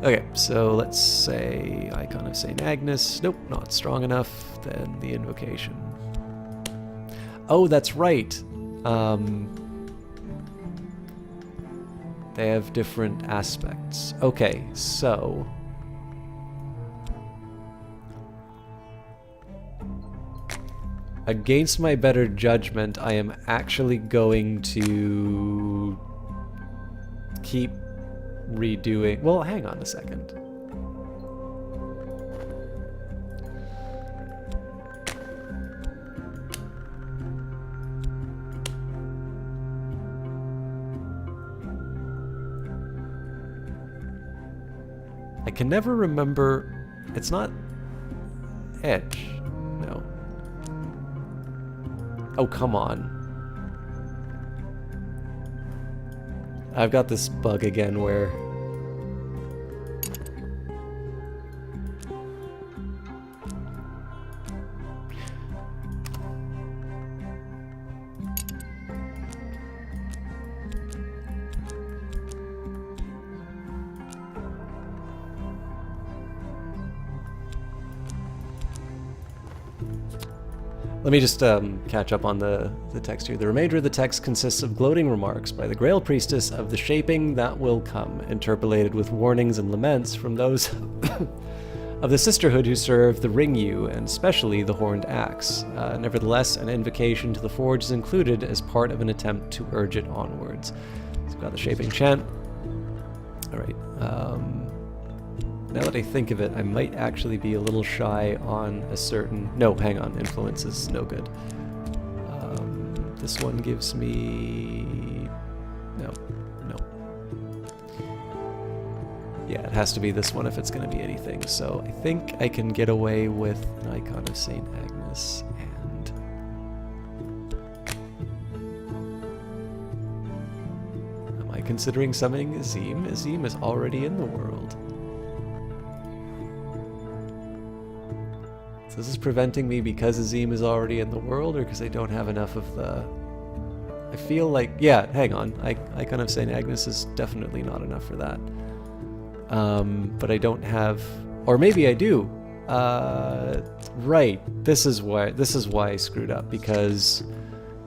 Okay, so let's say Icon of St. Agnes. Nope, not strong enough. Then the invocation. Oh, that's right. They have different aspects. Okay, so... Against my better judgment, I am actually going to keep redoing... Well, hang on a second. I can never remember... It's not... Edge. No. Oh, come on. I've got this bug again where... Let me just catch up on the text here. The remainder of the text consists of gloating remarks by the Grail Priestess of the shaping that will come, interpolated with warnings and laments from those of the sisterhood who serve the Ring-Yu, and especially the Horned Axe. Nevertheless, an invocation to the Forge is included as part of an attempt to urge it onwards. So we've got the shaping chant. Alright, now that I think of it, I might actually be a little shy on a certain... No, hang on. Influence is no good. This one gives me... No. Yeah, it has to be this one if it's going to be anything. So I think I can get away with an Icon of St. Agnes and... Am I considering summoning Azim? Azim is already in the world. So this is preventing me because Azim is already in the world, or because I don't have enough of the... I feel like... Yeah, hang on. Icon of St. Agnes is definitely not enough for that. But I don't have... Or maybe I do. Right. This is why I screwed up, because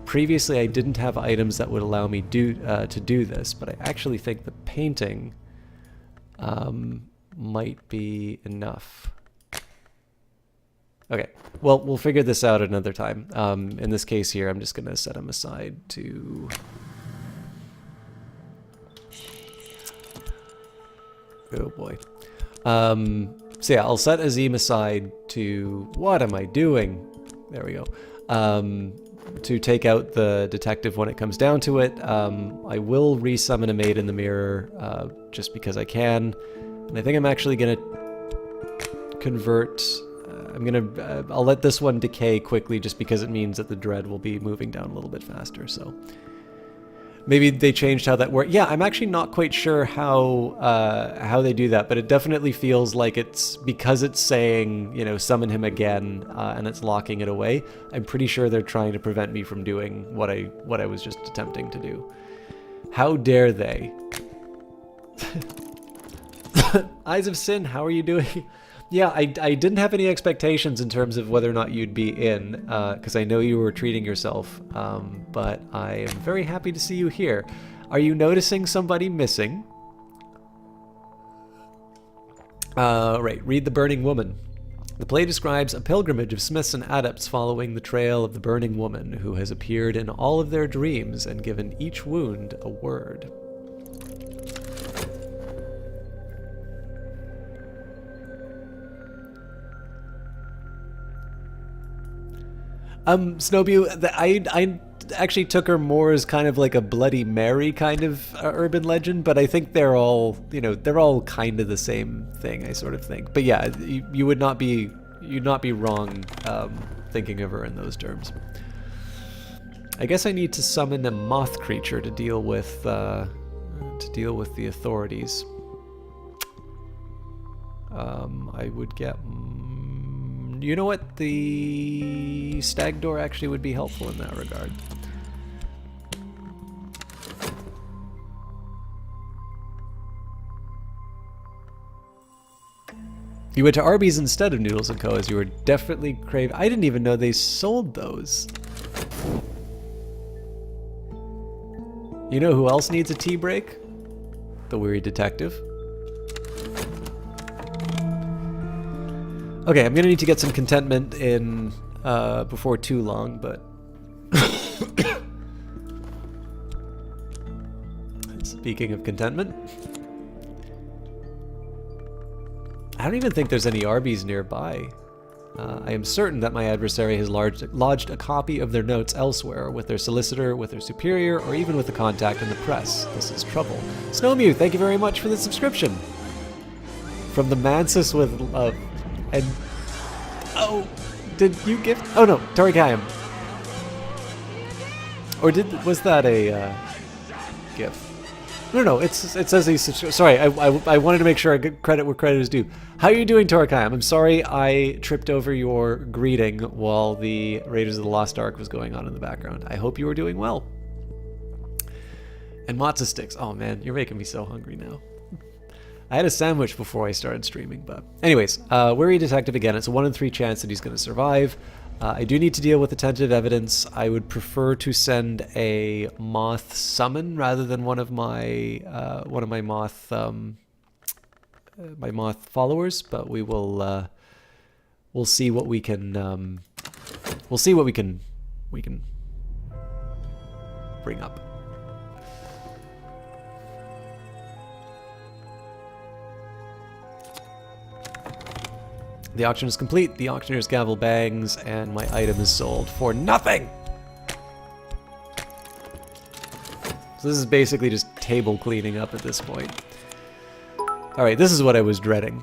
previously I didn't have items that would allow me to do this, but I actually think the painting might be enough. Okay, well, we'll figure this out another time. In this case here, I'm just going to set him aside to... Oh boy. So yeah, I'll set Azim aside to... What am I doing? There we go. To take out the detective when it comes down to it. I will resummon a Maid in the Mirror, just because I can. And I think I'm actually going to convert... I'll let this one decay quickly just because it means that the dread will be moving down a little bit faster, so... Maybe they changed how that worked. Yeah, I'm actually not quite sure how they do that, but it definitely feels like it's because it's saying, you know, summon him again, and it's locking it away. I'm pretty sure they're trying to prevent me from doing what I was just attempting to do. How dare they? Eyes of Sin, how are you doing? Yeah, I didn't have any expectations in terms of whether or not you'd be in, because I know you were treating yourself, but I am very happy to see you here. Are you noticing somebody missing? Right, read The Burning Woman. The play describes a pilgrimage of smiths and adepts following the trail of the burning woman, who has appeared in all of their dreams and given each wound a word. Snowview, I actually took her more as kind of like a Bloody Mary kind of urban legend, but I think they're all, you know, they're all kind of the same thing, I sort of think. But yeah, you'd not be wrong thinking of her in those terms. I guess I need to summon a moth creature to deal with the authorities. I would get... You know what? The stag door actually would be helpful in that regard. You went to Arby's instead of Noodles & Co. as you were definitely craving... I didn't even know they sold those. You know who else needs a tea break? The Weary Detective. Okay, I'm gonna need to get some contentment in before too long, but... Speaking of contentment... I don't even think there's any Arby's nearby. I am certain that my adversary has lodged a copy of their notes elsewhere, with their solicitor, with their superior, or even with a contact in the press. This is trouble. Snowmew, thank you very much for the subscription! From the Mansus with love. And... Oh! Did you gift... Oh no, Torikayam. Or was that a gift? No, it says he's... Sorry, I wanted to make sure I get credit where credit is due. How are you doing, Torikayam? I'm sorry I tripped over your greeting while the Raiders of the Lost Ark was going on in the background. I hope you were doing well. And matzo sticks. Oh man, you're making me so hungry now. I had a sandwich before I started streaming, but... Anyways, Weary Detective again. It's a 1 in 3 chance that he's going to survive. I do need to deal with the tentative evidence. I would prefer to send a moth summon rather than one of my moth followers, but we will we'll see what we can we can bring up. The auction is complete, the auctioneer's gavel bangs, and my item is sold for nothing! So this is basically just table cleaning up at this point. Alright, this is what I was dreading.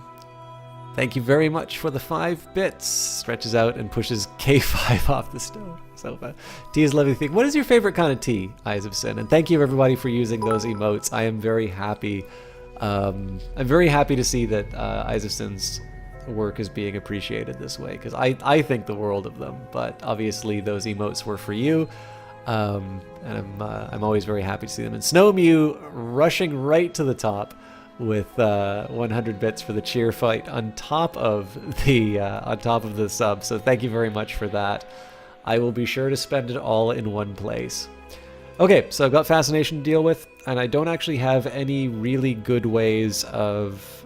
Thank you very much for the 5 bits. Stretches out and pushes K5 off the stone. So, tea is lovely thing. What is your favorite kind of tea, Eyes of Sin? And thank you everybody for using those emotes. I am very happy. I'm very happy to see that Eyes of Sin's work is being appreciated this way, because I think the world of them, but obviously those emotes were for you, and I'm always very happy to see them. And Snowmew rushing right to the top with 100 bits for the cheer fight on top of the sub, so thank you very much for that. I will be sure to spend it all in one place. Okay, so I've got Fascination to deal with, and I don't actually have any really good ways of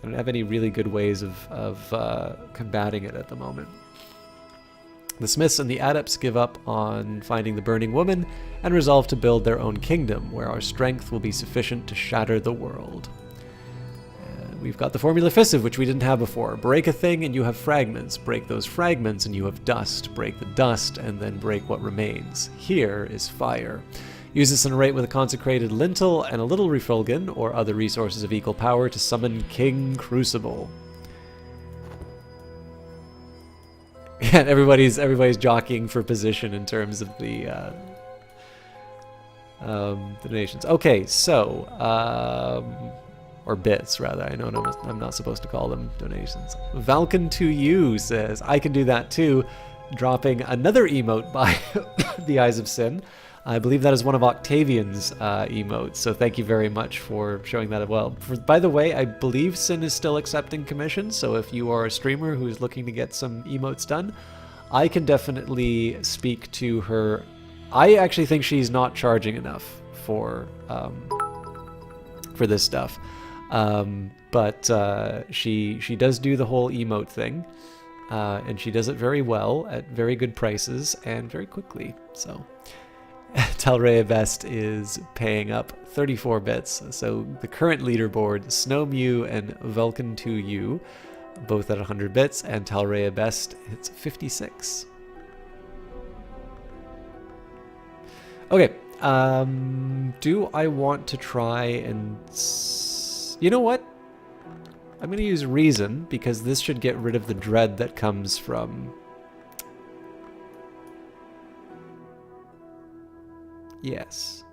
I don't have any really good ways of combating it at the moment. The Smiths and the Adepts give up on finding the Burning Woman and resolve to build their own kingdom, where our strength will be sufficient to shatter the world. We've got the Formula Fissive, which we didn't have before. Break a thing and you have fragments. Break those fragments and you have dust. Break the dust and then break what remains. Here is fire. Use this in a rate with a consecrated lintel and a little refulgin or other resources of equal power to summon King Crucible. And everybody's jockeying for position in terms of the donations. Okay, so or bits rather. I know I'm not supposed to call them donations. Valken to you says I can do that too, dropping another emote by the Eyes of Sin. I believe that is one of Octavian's emotes, so thank you very much for showing that as well. By the way, I believe Sin is still accepting commissions, so if you are a streamer who's looking to get some emotes done, I can definitely speak to her. I actually think she's not charging enough for this stuff, but she does do the whole emote thing, and she does it very well at very good prices and very quickly, so... Talrea Best is paying up 34 bits, so the current leaderboard, Snowmew and Vulcan2U, both at 100 bits, and Talrea Best hits 56. Okay, do I want to try and... You know what? I'm going to use Reason, because this should get rid of the dread that comes from... Yes.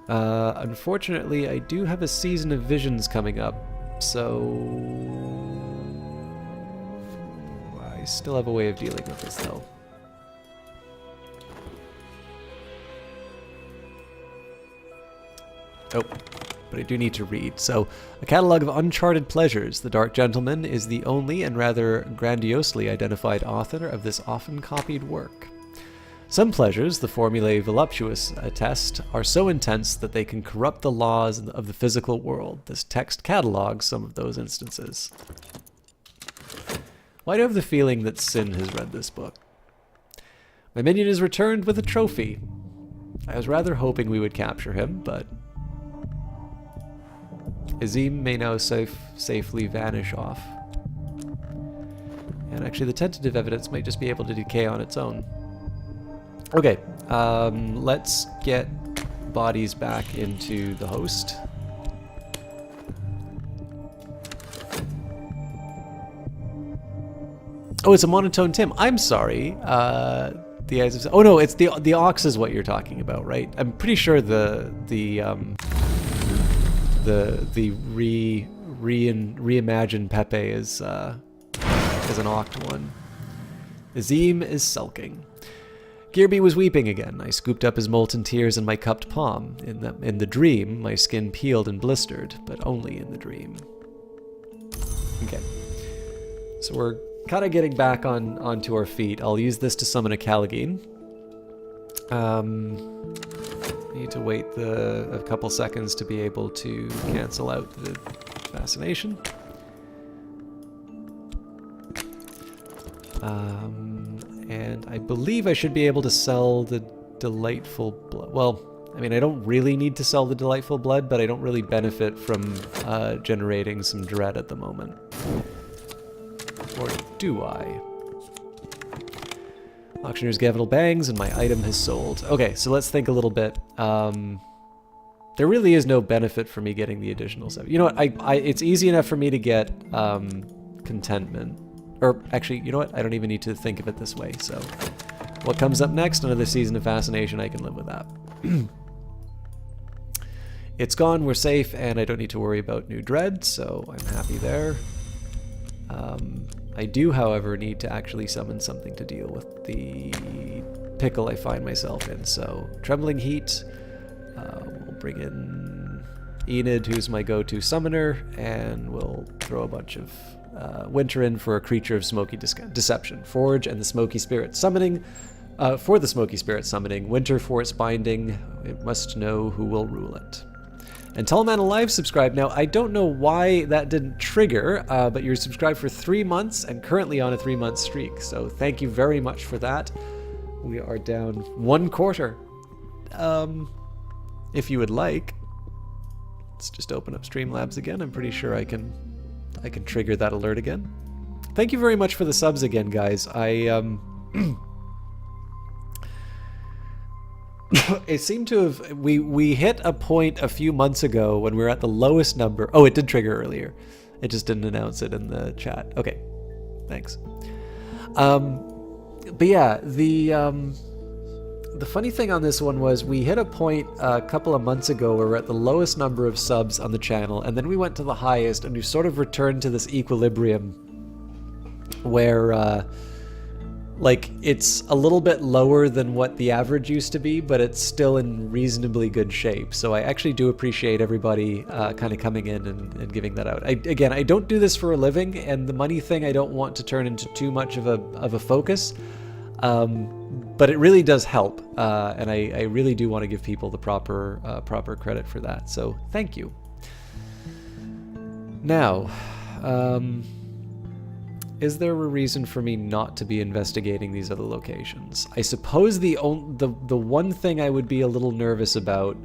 Unfortunately, I do have a Season of Visions coming up, so... I still have a way of dealing with this, though. Oh, but I do need to read. So, a catalogue of uncharted pleasures. The Dark Gentleman is the only and rather grandiosely identified author of this often copied work. Some pleasures, the formulae voluptuous attest, are so intense that they can corrupt the laws of the physical world. This text catalogues some of those instances. Why do I have the feeling that Sin has read this book? My minion is returned with a trophy. I was rather hoping we would capture him, but... Azim may now safely vanish off. And actually the tentative evidence might just be able to decay on its own. Okay, let's get bodies back into the host. Oh, it's a monotone Tim. I'm sorry. The Eyes of... Oh no, it's the Ox is what you're talking about, right? I'm pretty sure the reimagined Pepe is an Oct one. Azim is sulking. Gearby was weeping again. I scooped up his molten tears in my cupped palm. In the dream, my skin peeled and blistered, but only in the dream. Okay. So we're kind of getting back onto our feet. I'll use this to summon a Callagine. Need to wait a couple seconds to be able to cancel out the fascination. And I believe I should be able to sell the Delightful Blood. Well, I mean, I don't really need to sell the Delightful Blood, but I don't really benefit from generating some dread at the moment. Or do I? Auctioneer's Gavital Bangs, and my item has sold. Okay, so let's think a little bit. There really is no benefit for me getting the additional 7. You know what? It's easy enough for me to get Contentment. Or actually, you know what? I don't even need to think of it this way. So what comes up next? Another Season of Fascination. I can live with that. It's gone. We're safe, and I don't need to worry about new dread, so I'm happy there. I do, however, need to actually summon something to deal with the pickle I find myself in. So Trembling Heat. We'll bring in Enid, who's my go-to summoner, and we'll throw a bunch of Winter in for a creature of smoky deception. Forge and the Smoky Spirit summoning. For the Smoky Spirit summoning. Winter for its binding. It must know who will rule it. And Teleman Alive subscribed. Now, I don't know why that didn't trigger, but you're subscribed for 3 months and currently on a 3-month streak. So thank you very much for that. We are down 1 quarter. If you would like, let's just open up Streamlabs again. I'm pretty sure I can trigger that alert again. Thank you very much for the subs again, guys. It seemed to have... We hit a point a few months ago when we were at the lowest number. Oh, it did trigger earlier. It just didn't announce it in the chat. Okay, thanks. But yeah, the funny thing on this one was we hit a point a couple of months ago where we're at the lowest number of subs on the channel, and then we went to the highest, and we sort of returned to this equilibrium where... like, it's a little bit lower than what the average used to be, but it's still in reasonably good shape. So I actually do appreciate everybody kind of coming in and giving that out. Again, I don't do this for a living, and the money thing I don't want to turn into too much of a focus. But it really does help, and I really do want to give people the proper credit for that. So thank you. Now, is there a reason for me not to be investigating these other locations? I suppose the one thing I would be a little nervous about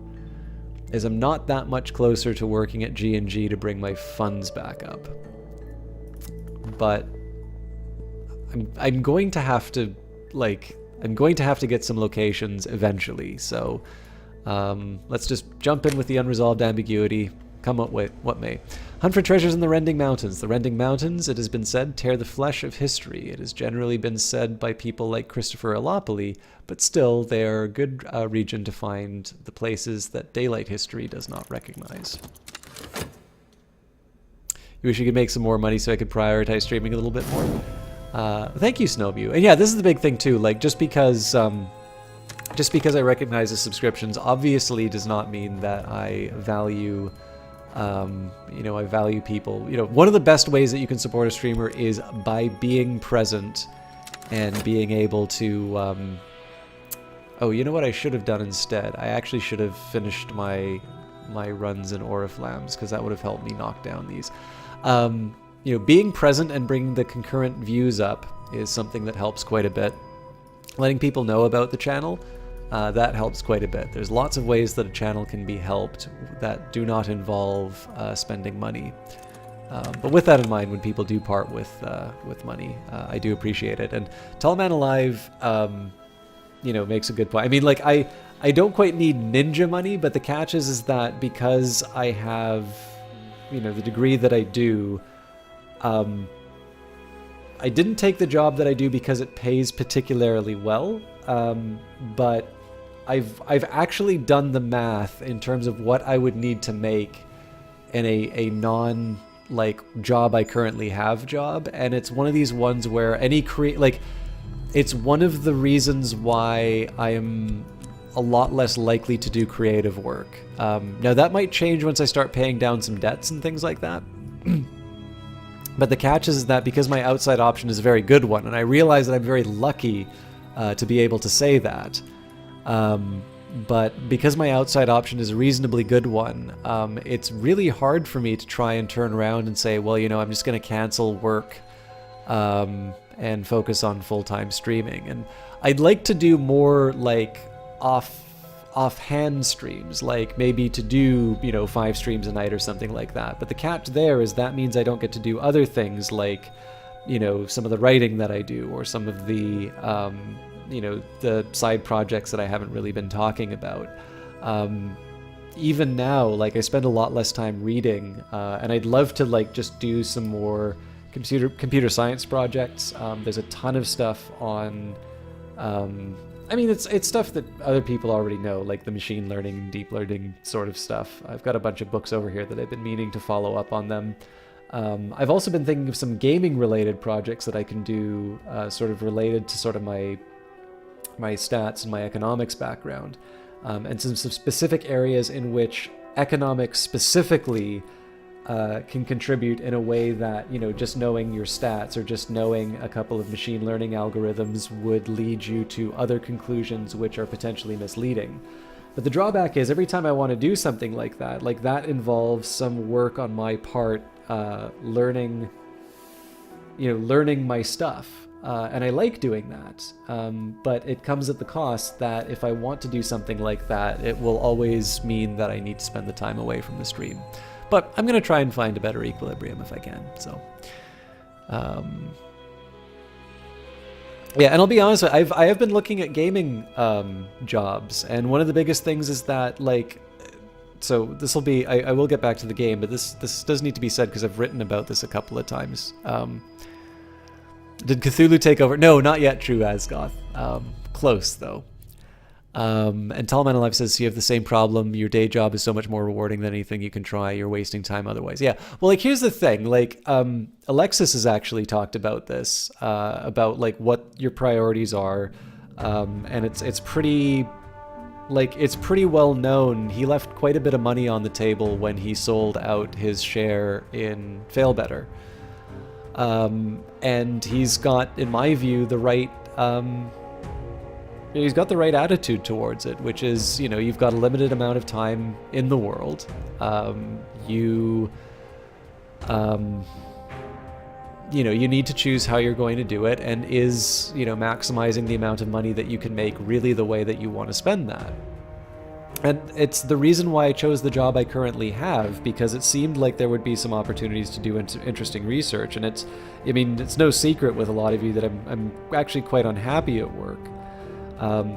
is I'm not that much closer to working at G&G to bring my funds back up. But I'm going to have to, like, get some locations eventually. So let's just jump in with the unresolved ambiguity. Come up with what may. Hunt for treasures in the Rending Mountains. The Rending Mountains, it has been said, tear the flesh of history. It has generally been said by people like Christopher Alopoli, but still they are a good region to find the places that daylight history does not recognize. You wish you could make some more money so I could prioritize streaming a little bit more? Thank you, Snowview. And yeah, this is the big thing too. Like, just because I recognize the subscriptions obviously does not mean that I value... I value people. One of the best ways that you can support a streamer is by being present and being able to, oh, you know what I should have done instead? I actually should have finished my runs in Oriflammes, because that would have helped me knock down these. Being present and bringing the concurrent views up is something that helps quite a bit. Letting people know about the channel, that helps quite a bit. There's lots of ways that a channel can be helped that do not involve spending money. But with that in mind, when people do part with money, I do appreciate it. And Teleman Alive, makes a good point. I mean, like, I don't quite need ninja money, but the catch is that because I have, the degree that I do, I didn't take the job that I do because it pays particularly well, but I've actually done the math in terms of what I would need to make in a non job I currently have job, and it's one of these ones where it's one of the reasons why I am a lot less likely to do creative work. Now that might change once I start paying down some debts and things like that. But the catch is that because my outside option is a very good one, and I realize that I'm very lucky to be able to say that, but because my outside option is a reasonably good one, it's really hard for me to try and turn around and say, well, I'm just going to cancel work and focus on full-time streaming. And I'd like to do more offhand streams, like maybe to do 5 streams a night or something like that. But the catch there is that means I don't get to do other things like some of the writing that I do, or some of the the side projects that I haven't really been talking about. Even now, I spend a lot less time reading, and I'd love to just do some more computer science projects. There's a ton of stuff on it's stuff that other people already know, like the machine learning and deep learning sort of stuff. I've got a bunch of books over here that I've been meaning to follow up on them. I've also been thinking of some gaming related projects that I can do sort of related to sort of my stats and my economics background, and some specific areas in which economics specifically can contribute in a way that just knowing your stats or just knowing a couple of machine learning algorithms would lead you to other conclusions which are potentially misleading. But the drawback is every time I want to do something like that involves some work on my part, learning my stuff. And I like doing that. But it comes at the cost that if I want to do something like that, it will always mean that I need to spend the time away from the stream. But I'm going to try and find a better equilibrium if I can. So, yeah, and I'll be honest, I have been looking at gaming jobs, and one of the biggest things is that, like, so this will be, I will get back to the game, but this does need to be said because I've written about this a couple of times. Did Cthulhu take over? No, not yet, True Asgoth. Close, though. And Tallman Alive says, so you have the same problem. Your day job is so much more rewarding than anything you can try. You're wasting time otherwise. Yeah. Well, like, here's the thing. Like, Alexis has actually talked about this, about, like, what your priorities are. And it's pretty, like, it's pretty well known. He left quite a bit of money on the table when he sold out his share in Failbetter. And he's got, in my view, the right, he's got the right attitude towards it, which is, you've got a limited amount of time in the world. You need to choose how you're going to do it, and is, maximizing the amount of money that you can make really the way that you want to spend that. And it's the reason why I chose the job I currently have, because it seemed like there would be some opportunities to do interesting research. And it's no secret with a lot of you that I'm actually quite unhappy at work.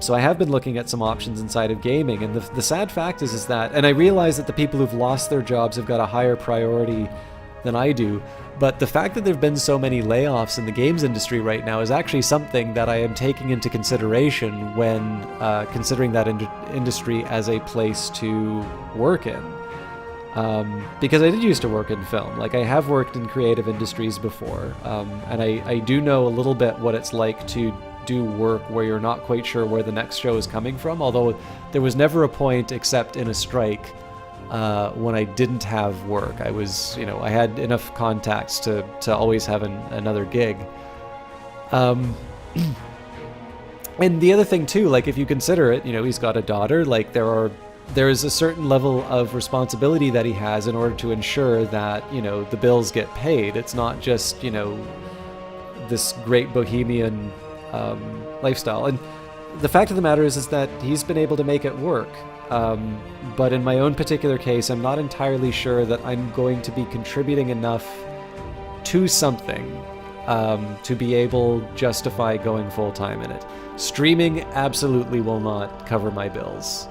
So I have been looking at some options inside of gaming, and the sad fact is that, and I realize that the people who've lost their jobs have got a higher priority than I do, but the fact that there have been so many layoffs in the games industry right now is actually something that I am taking into consideration when considering that industry as a place to work in. Because I did used to work in film. Like, I have worked in creative industries before, and I do know a little bit what it's like to do work where you're not quite sure where the next show is coming from, although there was never a point, except in a strike, when I didn't have work. I was, I had enough contacts to always have another gig. And the other thing too, like, if you consider it, he's got a daughter, like, there is a certain level of responsibility that he has in order to ensure that, the bills get paid. It's not just, this great bohemian lifestyle. And the fact of the matter is that he's been able to make it work. But in my own particular case, I'm not entirely sure that I'm going to be contributing enough to something to be able to justify going full-time in it. Streaming absolutely will not cover my bills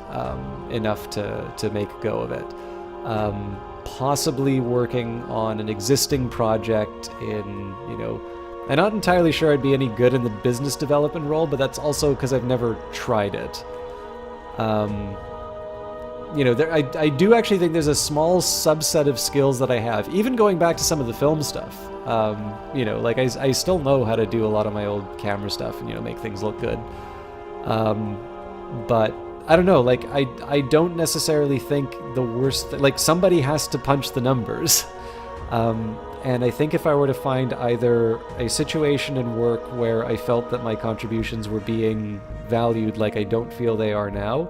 enough to make a go of it. Possibly working on an existing project in, I'm not entirely sure I'd be any good in the business development role, but that's also because I've never tried it. I do actually think there's a small subset of skills that I have, even going back to some of the film stuff. Like, I still know how to do a lot of my old camera stuff and, make things look good. But I don't know, like, I don't necessarily think the worst, like, somebody has to punch the numbers. And I think if I were to find either a situation in work where I felt that my contributions were being valued like I don't feel they are now,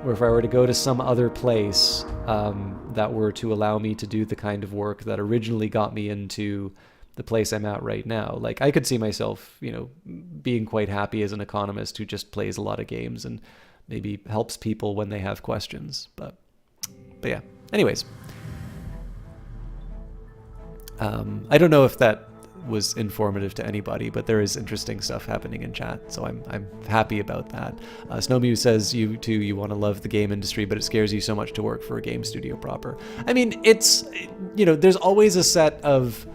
or if I were to go to some other place that were to allow me to do the kind of work that originally got me into the place I'm at right now, like, I could see myself, being quite happy as an economist who just plays a lot of games and maybe helps people when they have questions. But yeah, anyways. I don't know if that was informative to anybody, but there is interesting stuff happening in chat, so I'm happy about that. Snowmew says you want to love the game industry, but it scares you so much to work for a game studio proper. I mean, it's, there's always a set of,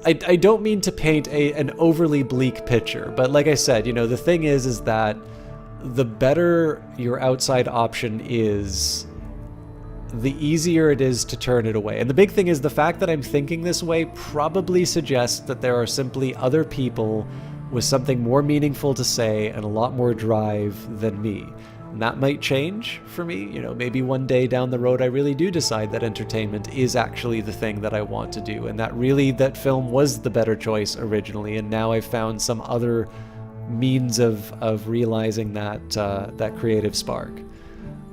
I don't mean to paint an overly bleak picture, but like I said, the thing is that the better your outside option is, the easier it is to turn it away. And the big thing is the fact that I'm thinking this way probably suggests that there are simply other people with something more meaningful to say and a lot more drive than me. And that might change for me. Maybe one day down the road I really do decide that entertainment is actually the thing that I want to do, and that film was the better choice originally, and now I've found some other means of realizing that creative spark.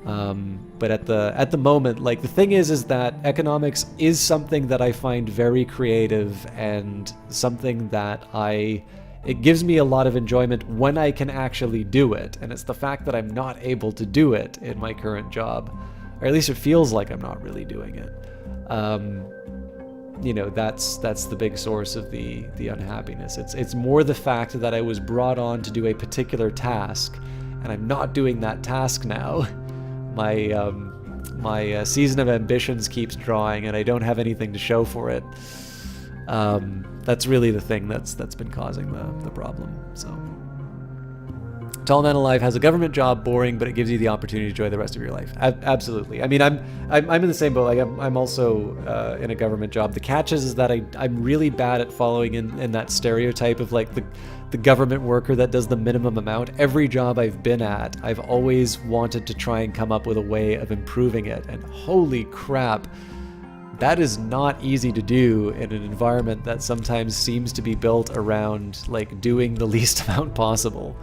But at the moment, like, the thing is that economics is something that I find very creative and something that it gives me a lot of enjoyment when I can actually do it. And it's the fact that I'm not able to do it in my current job, or at least it feels like I'm not really doing it. That's the big source of the unhappiness. It's more the fact that I was brought on to do a particular task, and I'm not doing that task now. My season of ambitions keeps drawing, and I don't have anything to show for it. That's really the thing that's been causing the problem. So, Tall Man Alive has a government job, boring, but it gives you the opportunity to enjoy the rest of your life. Absolutely. I mean, I'm in the same boat. Like, I'm also in a government job. The catch is that I'm really bad at following in that stereotype of like the government worker that does the minimum amount. Every job I've been at, I've always wanted to try and come up with a way of improving it. And holy crap, that is not easy to do in an environment that sometimes seems to be built around like doing the least amount possible.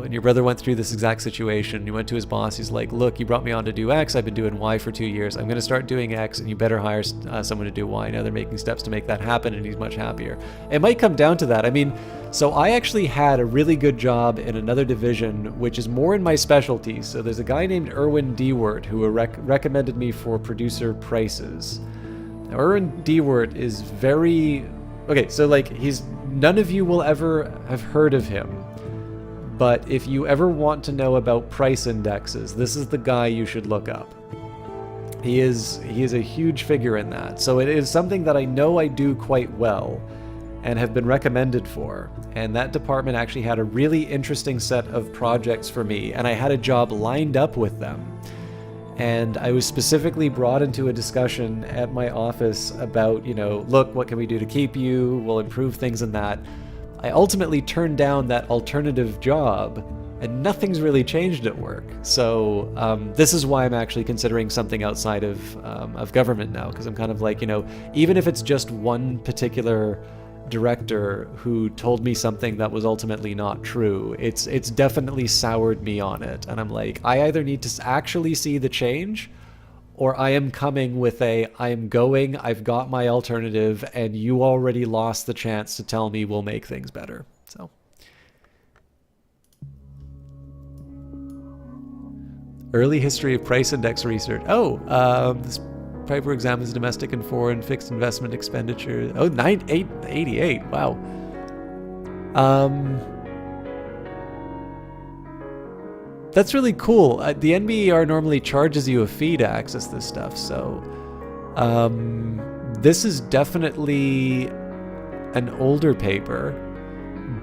And your brother went through this exact situation. He went to his boss. He's like, look, you brought me on to do X. I've been doing Y for 2 years. I'm going to start doing X, and you better hire someone to do Y. Now they're making steps to make that happen, and he's much happier. It might come down to that. I mean, so I actually had a really good job in another division, which is more in my specialty. So there's a guy named Erwin Dewart who recommended me for producer prices. Now, Erwin Dewart is very... Okay, so like, none of you will ever have heard of him. But if you ever want to know about price indexes, this is the guy you should look up. He is a huge figure in that. So it is something that I know I do quite well and have been recommended for. And that department actually had a really interesting set of projects for me, and I had a job lined up with them. And I was specifically brought into a discussion at my office about, look, what can we do to keep you? We'll improve things in that. I ultimately turned down that alternative job, and nothing's really changed at work. So this is why I'm actually considering something outside of government now, because I'm kind of like, even if it's just one particular director who told me something that was ultimately not true, it's definitely soured me on it. And I'm like, I either need to actually see the change, or I am coming with I've got my alternative, and you already lost the chance to tell me we'll make things better. So. Early history of price index research. This paper examines domestic and foreign fixed investment expenditure. 888. Wow. That's really cool. The NBER normally charges you a fee to access this stuff, so this is definitely an older paper,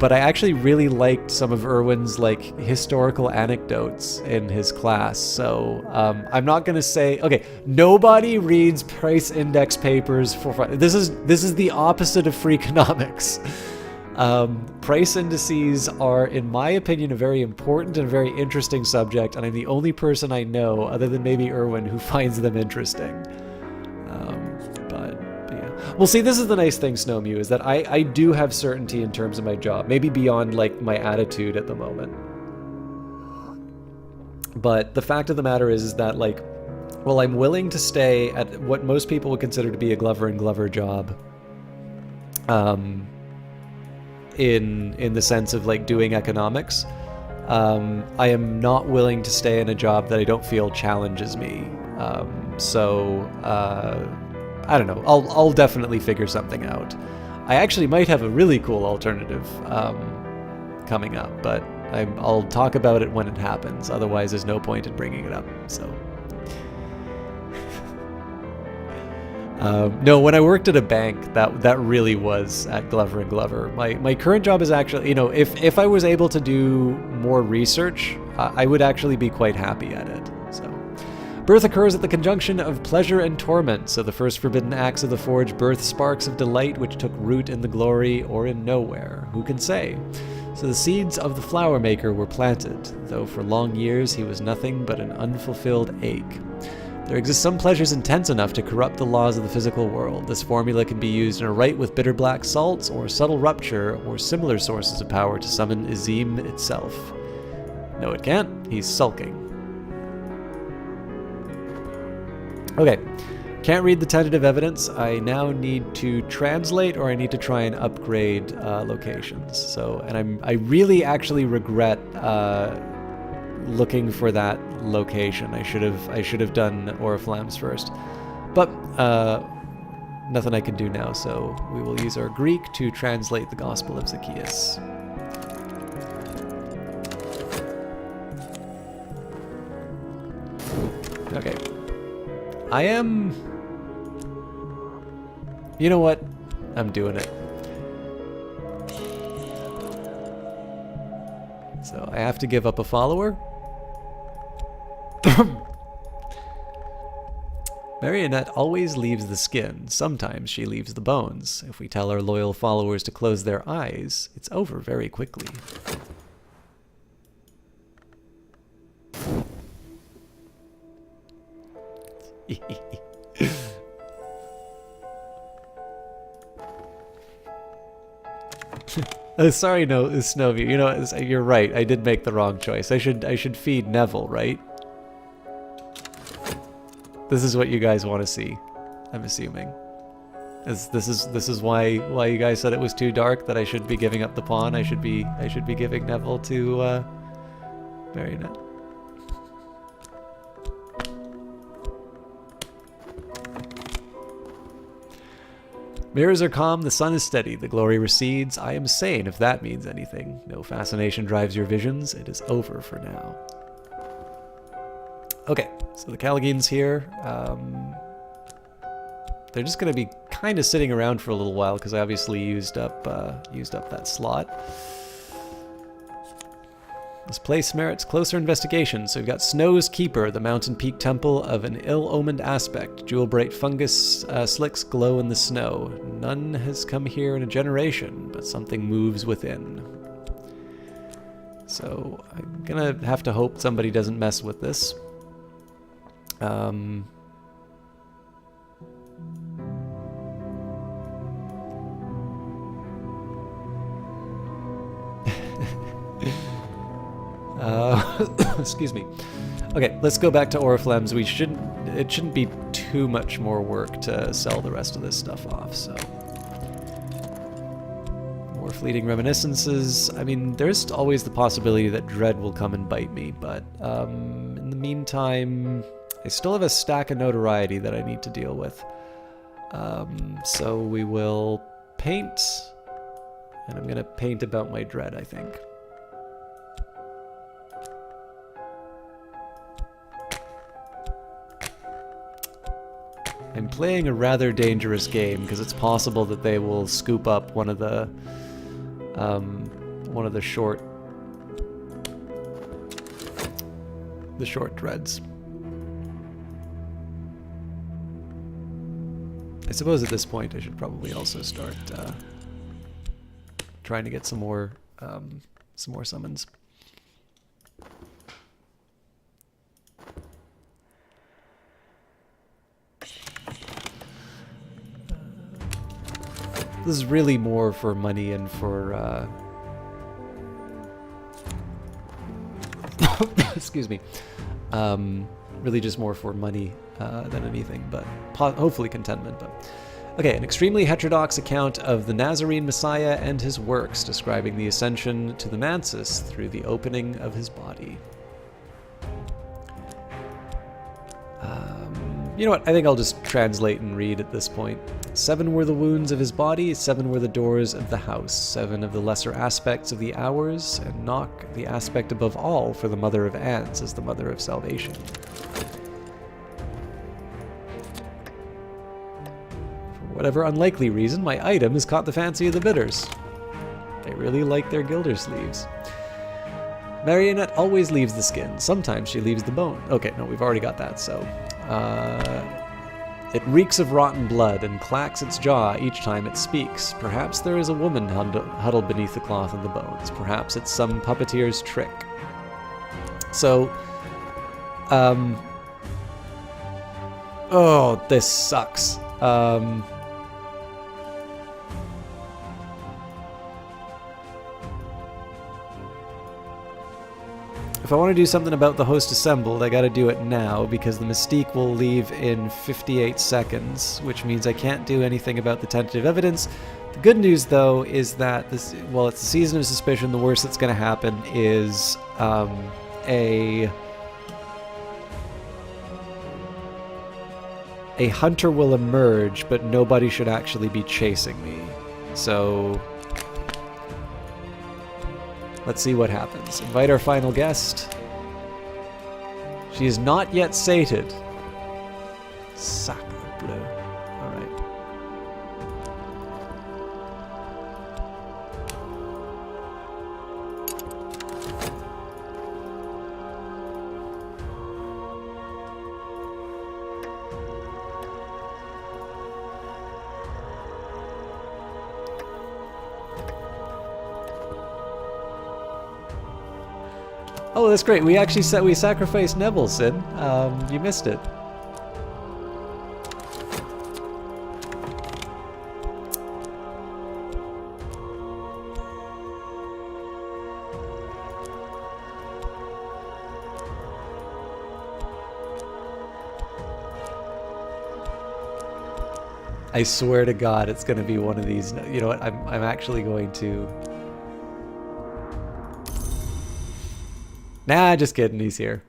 but I actually really liked some of Erwin's historical anecdotes in his class. So I'm not gonna say, okay, nobody reads price index papers for fun. This is the opposite of Freakonomics. Price indices are, in my opinion, a very important and very interesting subject, and I'm the only person I know, other than maybe Erwin, who finds them interesting. But yeah. Well, see, this is the nice thing, Snowmew, is that I do have certainty in terms of my job, maybe beyond my attitude at the moment. But the fact of the matter is that I'm willing to stay at what most people would consider to be a Glover and Glover job. In the sense of doing economics, I am not willing to stay in a job that I don't feel challenges me. I don't know. I'll definitely figure something out. I actually might have a really cool alternative coming up, but I'll talk about it when it happens. Otherwise, there's no point in bringing it up. So. No, when I worked at a bank, that really was at Glover & Glover. My current job is actually, if I was able to do more research, I would actually be quite happy at it. So, birth occurs at the conjunction of pleasure and torment, so the first forbidden acts of the forge birth sparks of delight which took root in the glory or in nowhere. Who can say? So the seeds of the flower maker were planted, though for long years he was nothing but an unfulfilled ache. There exist some pleasures intense enough to corrupt the laws of the physical world. This formula can be used in a rite with bitter black salts, or subtle rupture, or similar sources of power to summon Izim itself. No, it can't. He's sulking. Okay. Can't read the tentative evidence. I now need to translate, or I need to try and upgrade locations. So, and I really actually regret looking for that location. I should have done Oriflammes first, but nothing I can do now. So we will use our Greek to translate the Gospel of Zacchaeus. Okay, I am. You know what? I'm doing it. So I have to give up a follower. Marionette always leaves the skin. Sometimes she leaves the bones. If we tell our loyal followers to close their eyes, it's over very quickly. Sorry, no, Snowview. You know, you're right. I did make the wrong choice. I should feed Neville, right? This is what you guys want to see, I'm assuming. This is why you guys said it was too dark, that I should be giving up the pawn. I should be giving Neville to Marionette. Mirrors are calm, the sun is steady, the glory recedes. I am sane, if that means anything. No fascination drives your visions. It is over for now. Okay, so the Callagines here. They're just going to be kind of sitting around for a little while because I obviously used up that slot. This place merits closer investigation. So we've got Snow's Keeper, the mountain peak temple of an ill-omened aspect. Jewel-bright fungus slicks glow in the snow. None has come here in a generation, but something moves within. So I'm gonna have to hope somebody doesn't mess with this. Excuse me. Okay, let's go back to Oriflammes. It shouldn't be too much more work to sell the rest of this stuff off, so. More fleeting reminiscences. I mean, there's always the possibility that Dread will come and bite me, but in the meantime, I still have a stack of notoriety that I need to deal with. So we will paint, and I'm gonna paint about my Dread, I think. I'm playing a rather dangerous game because it's possible that they will scoop up one of the short dreads. I suppose at this point I should probably also start trying to get some more summons. This is really more for money and for excuse me, really just more for money than anything, but hopefully contentment. But okay, an extremely heterodox account of the Nazarene Messiah and his works, describing the ascension to the Mansus through the opening of his body. You know what? I think I'll just translate and read at this point. 7 were the wounds of his body, 7 were the doors of the house, 7 of the lesser aspects of the hours, and Knock, the aspect above all, for the mother of ants as the mother of salvation. For whatever unlikely reason, my item has caught the fancy of the bidders. They really like their Gildersleeves. Marionette always leaves the skin. Sometimes she leaves the bone. Okay, no, we've already got that, so... It reeks of rotten blood and clacks its jaw each time it speaks. Perhaps there is a woman huddled beneath the cloth and the bones. Perhaps it's some puppeteer's trick. So, oh, this sucks. if I want to do something about the host assembled, I got to do it now because the Mystique will leave in 58 seconds, which means I can't do anything about the tentative evidence. The good news, though, is that this, well, it's the season of suspicion. The worst that's going to happen is a hunter will emerge, but nobody should actually be chasing me. So let's see what happens. Invite our final guest. She is not yet sated. Sacre bleu. All right. Oh, that's great. We actually we sacrificed Neville, Sin. You missed it. I swear to God, it's going to be one of these. You know what? I'm actually going to. Nah, just kidding. He's here.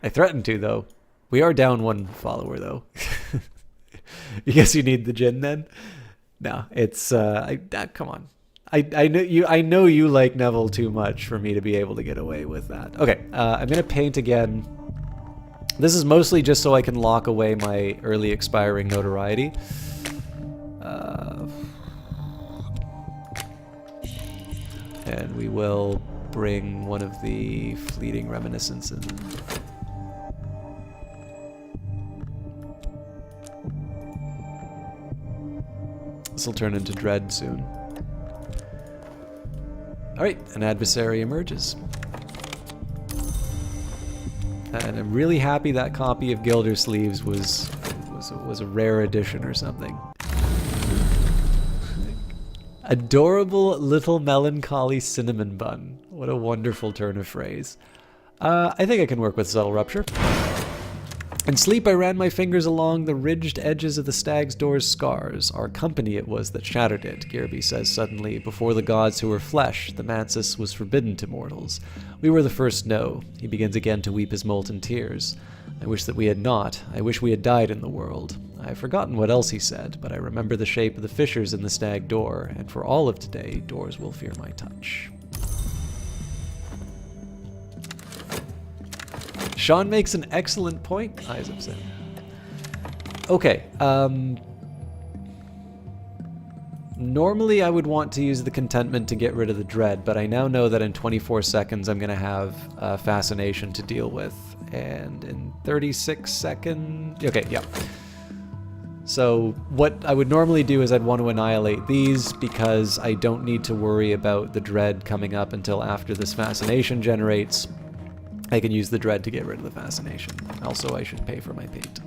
I threatened to, though. We are down one follower, though. You guess you need the Jinn, then? No, it's come on. I know you like Neville too much for me to be able to get away with that. Okay, I'm gonna paint again. This is mostly just so I can lock away my early expiring notoriety. And we will bring one of the fleeting reminiscences. This will turn into dread soon. Alright, an adversary emerges. And I'm really happy that copy of Gildersleeves was a rare edition or something. Adorable little melancholy cinnamon bun. What a wonderful turn of phrase. I think I can work with subtle rupture. In sleep, I ran my fingers along the ridged edges of the stag's door's scars. Our company it was that shattered it, Gearby says suddenly. Before the gods who were flesh, the Mansus was forbidden to mortals. We were the first know. He begins again to weep his molten tears. I wish that we had not. I wish we had died in the world. I have forgotten what else he said, but I remember the shape of the fissures in the stag door, and for all of today, doors will fear my touch. Sean makes an excellent point, Eyes of Sin. Okay, normally I would want to use the contentment to get rid of the dread, but I now know that in 24 seconds I'm going to have fascination to deal with, and in 36 seconds... Okay, yeah. So what I would normally do is I'd want to annihilate these because I don't need to worry about the dread coming up until after this fascination generates. I can use the dread to get rid of the fascination. Also, I should pay for my paint.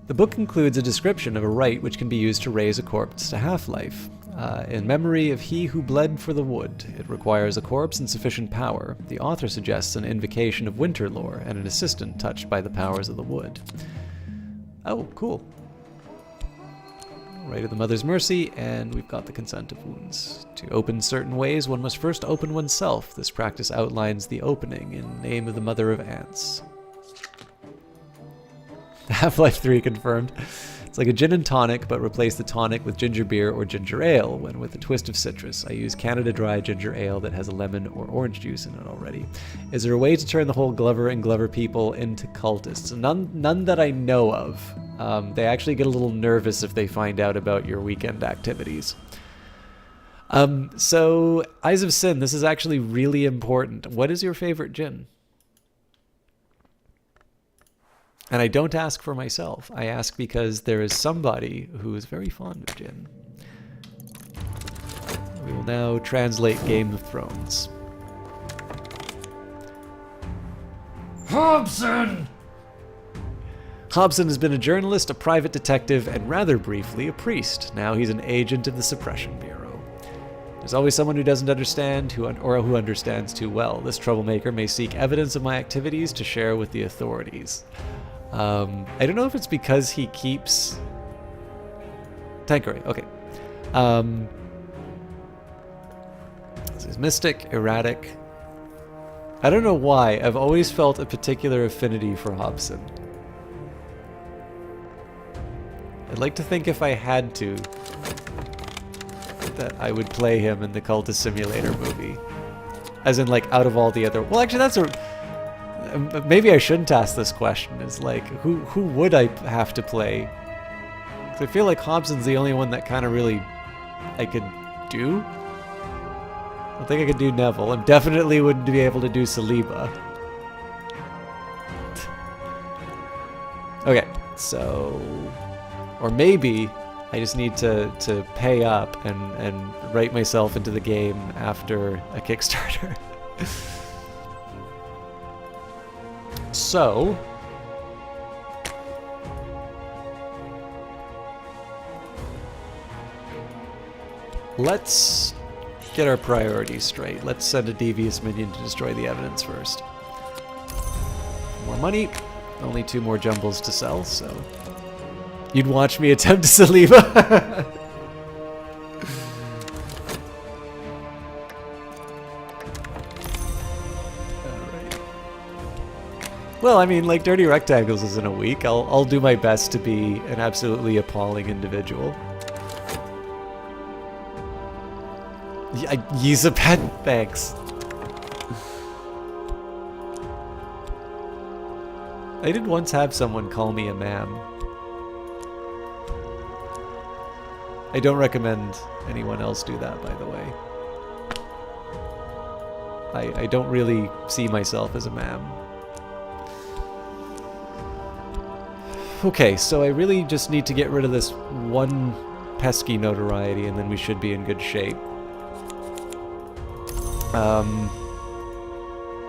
The book includes a description of a rite which can be used to raise a corpse to half-life. In memory of he who bled for the wood, it requires a corpse and sufficient power. The author suggests an invocation of winter lore and an assistant touched by the powers of the wood. Oh, cool. Rite of the Mother's Mercy, and we've got the Consent of Wounds. To open certain ways, one must first open oneself. This practice outlines the opening in name of the Mother of Ants. Half-Life 3 confirmed. It's like a gin and tonic, but replace the tonic with ginger beer or ginger ale, when with a twist of citrus. I use Canada Dry ginger ale that has a lemon or orange juice in it already. Is there a way to turn the whole Glover and Glover people into cultists? None that I know of. They actually get a little nervous if they find out about your weekend activities. So, Eyes of Sin, this is actually really important. What is your favorite gin? And I don't ask for myself. I ask because there is somebody who is very fond of gin. We will now translate Game of Thrones. Hobson! Hobson has been a journalist, a private detective, and rather briefly, a priest. Now he's an agent of the Suppression Bureau. There's always someone who doesn't understand, or who understands too well. This troublemaker may seek evidence of my activities to share with the authorities. I don't know if it's because he keeps... Tanqueray, okay. This is mystic, erratic. I don't know why, I've always felt a particular affinity for Hobson. I'd like to think if I had to, that I would play him in the Cultist Simulator movie. As in, like, out of all the other... Well, actually, that's a... Maybe I shouldn't ask this question, is like, who would I have to play? 'Cause I feel like Hobson's the only one that kind of really I could do. I don't think I could do Neville. I definitely wouldn't be able to do Saliba. Okay, so... Or maybe I just need to pay up and write myself into the game after a Kickstarter. So... let's get our priorities straight. Let's send a devious minion to destroy the evidence first. More money. Only 2 more jumbles to sell, so... You'd watch me attempt Saliba? Alright. Well, I mean, like, Dirty Rectangles isn't a week. I'll do my best to be an absolutely appalling individual. Use a pet, thanks. I did once have someone call me a ma'am. I don't recommend anyone else do that, by the way. I don't really see myself as a ma'am. Okay, so I really just need to get rid of this one pesky notoriety, and then we should be in good shape.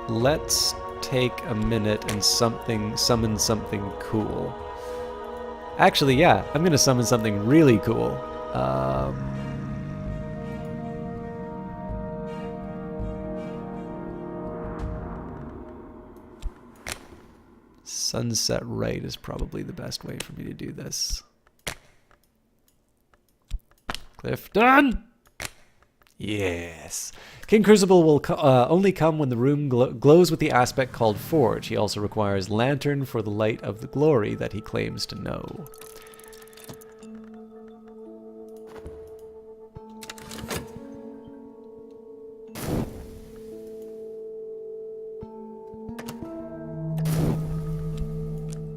Let's take a minute and summon something cool. Actually, yeah, I'm gonna summon something really cool. Sunset Right is probably the best way for me to do this. Clifton! Yes. King Crucible will only come when the room glows with the aspect called Forge. He also requires Lantern for the light of the glory that he claims to know.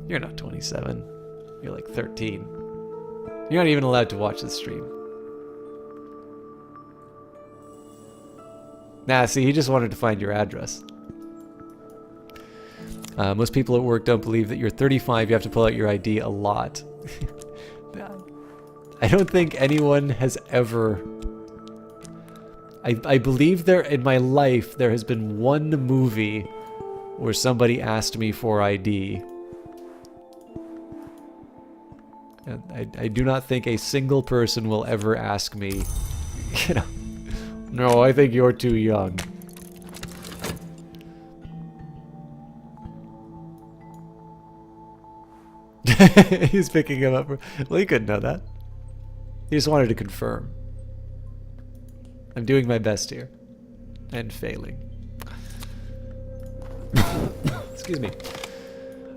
You're not 27. You're like 13. You're not even allowed to watch this stream. Nah, see, he just wanted to find your address. Most people at work don't believe that you're 35, you have to pull out your ID a lot. I don't think anyone has ever... I believe in my life there has been one movie where somebody asked me for ID. And I do not think a single person will ever ask me, you know, no, I think you're too young. He's picking him up. Well, he couldn't know that. He just wanted to confirm. I'm doing my best here. And failing. Excuse me.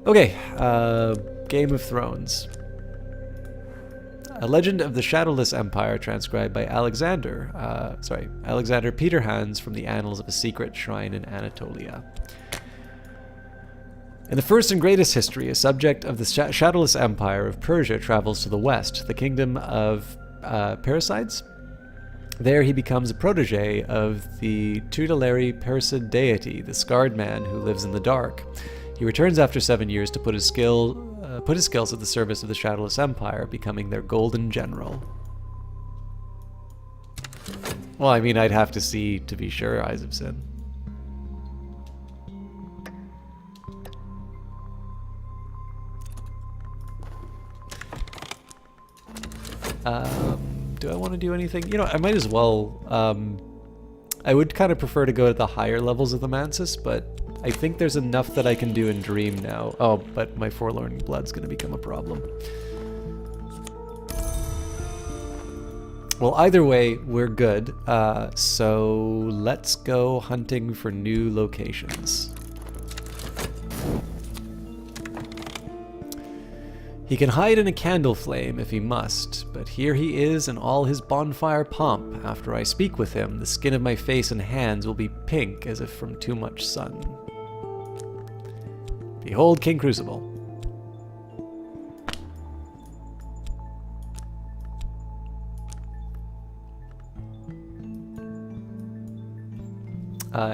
Okay, Game of Thrones. A Legend of the Shadowless Empire, transcribed by Alexander Peter Hans from the Annals of a Secret Shrine in Anatolia. In the first and greatest history, a subject of the Shadowless Empire of Persia travels to the west, the kingdom of Parasides. There he becomes a protege of the tutelary Persid deity, the Scarred Man who lives in the dark. He returns after 7 years to put his skills at the service of the Shadowless Empire, becoming their golden general. Well, I mean, I'd have to see to be sure, Eyes of Sin. Do I want to do anything? You know, I might as well. I would kind of prefer to go to the higher levels of the Mansis, but I think there's enough that I can do in Dream now. Oh, but my Forlorn Blood's going to become a problem. Well, either way, we're good. So let's go hunting for new locations. He can hide in a candle flame if he must, but here he is in all his bonfire pomp. After I speak with him, the skin of my face and hands will be pink as if from too much sun. Behold King Crucible.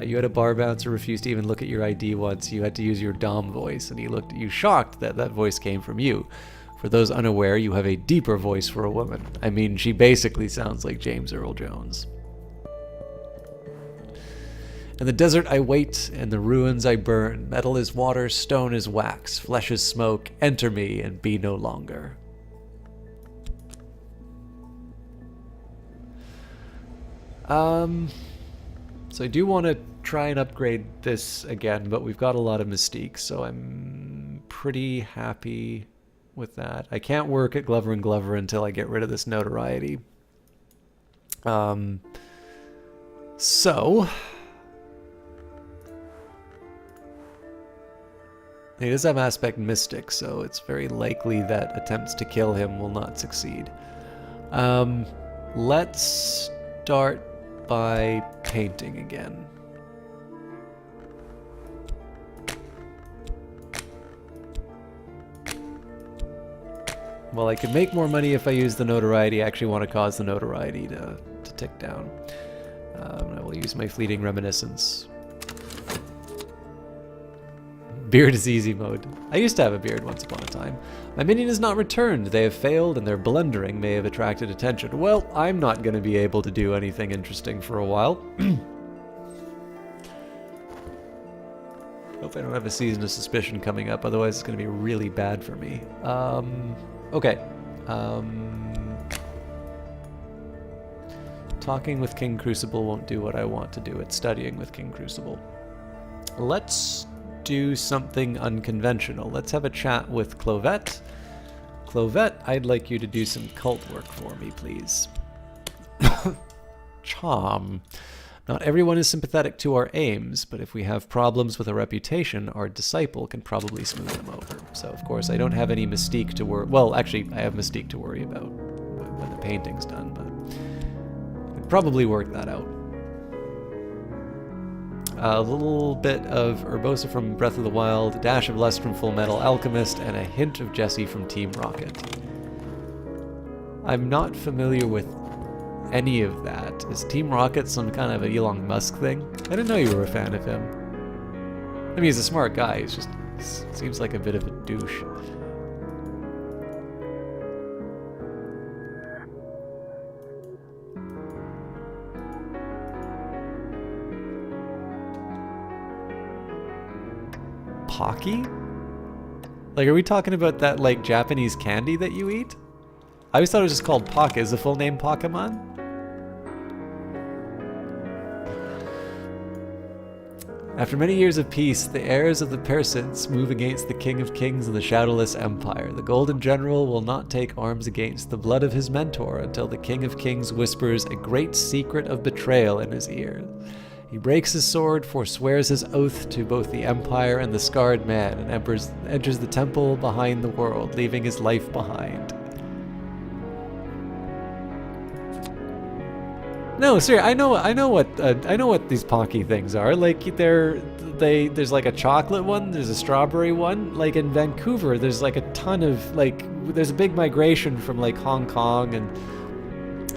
You had a bar bouncer refuse to even look at your ID once. You had to use your Dom voice, and he looked at you shocked that that voice came from you. For those unaware, you have a deeper voice for a woman. I mean, she basically sounds like James Earl Jones. In the desert I wait, in the ruins I burn. Metal is water, stone is wax, flesh is smoke. Enter me and be no longer. So I do want to try and upgrade this again, but we've got a lot of mystique, so I'm pretty happy with that. I can't work at Glover & Glover until I get rid of this notoriety. So he does have aspect mystic, so it's very likely that attempts to kill him will not succeed. Let's start by painting again. Well, I could make more money if I use the notoriety. I actually want to cause the notoriety to tick down. I will use my fleeting reminiscence. Beard is easy mode. I used to have a beard once upon a time. My minion has not returned. They have failed, and their blundering may have attracted attention. Well, I'm not going to be able to do anything interesting for a while. Hope I don't have a Season of Suspicion coming up, otherwise it's going to be really bad for me. Okay. Talking with King Crucible won't do what I want to do. It's studying with King Crucible. Let's do something unconventional. Let's have a chat with Clovette. Clovette, I'd like you to do some cult work for me, please. Charm. Not everyone is sympathetic to our aims, but if we have problems with a reputation, our disciple can probably smooth them over. So, of course, I don't have any mystique to worry... Well, actually, I have mystique to worry about when the painting's done, but I'd probably work that out. A little bit of Urbosa from Breath of the Wild, a dash of Lust from Full Metal Alchemist, and a hint of Jesse from Team Rocket. I'm not familiar with any of that. Is Team Rocket some kind of a Elon Musk thing? I didn't know you were a fan of him. I mean, he's a smart guy. He's just seems like a bit of a douche. Pocky? Like, are we talking about that, like, Japanese candy that you eat? I always thought it was just called Pock. Is the full name Pokemon? After many years of peace, the heirs of the Persons move against the King of Kings and the Shadowless Empire. The Golden General will not take arms against the blood of his mentor until the King of Kings whispers a great secret of betrayal in his ear. He breaks his sword, forswears his oath to both the Empire and the Scarred Man, and enters the temple behind the world, leaving his life behind. No, seriously, I know what these Pocky things are. Like, there's like a chocolate one, there's a strawberry one. Like in Vancouver, there's like a ton of, like, there's a big migration from like Hong Kong and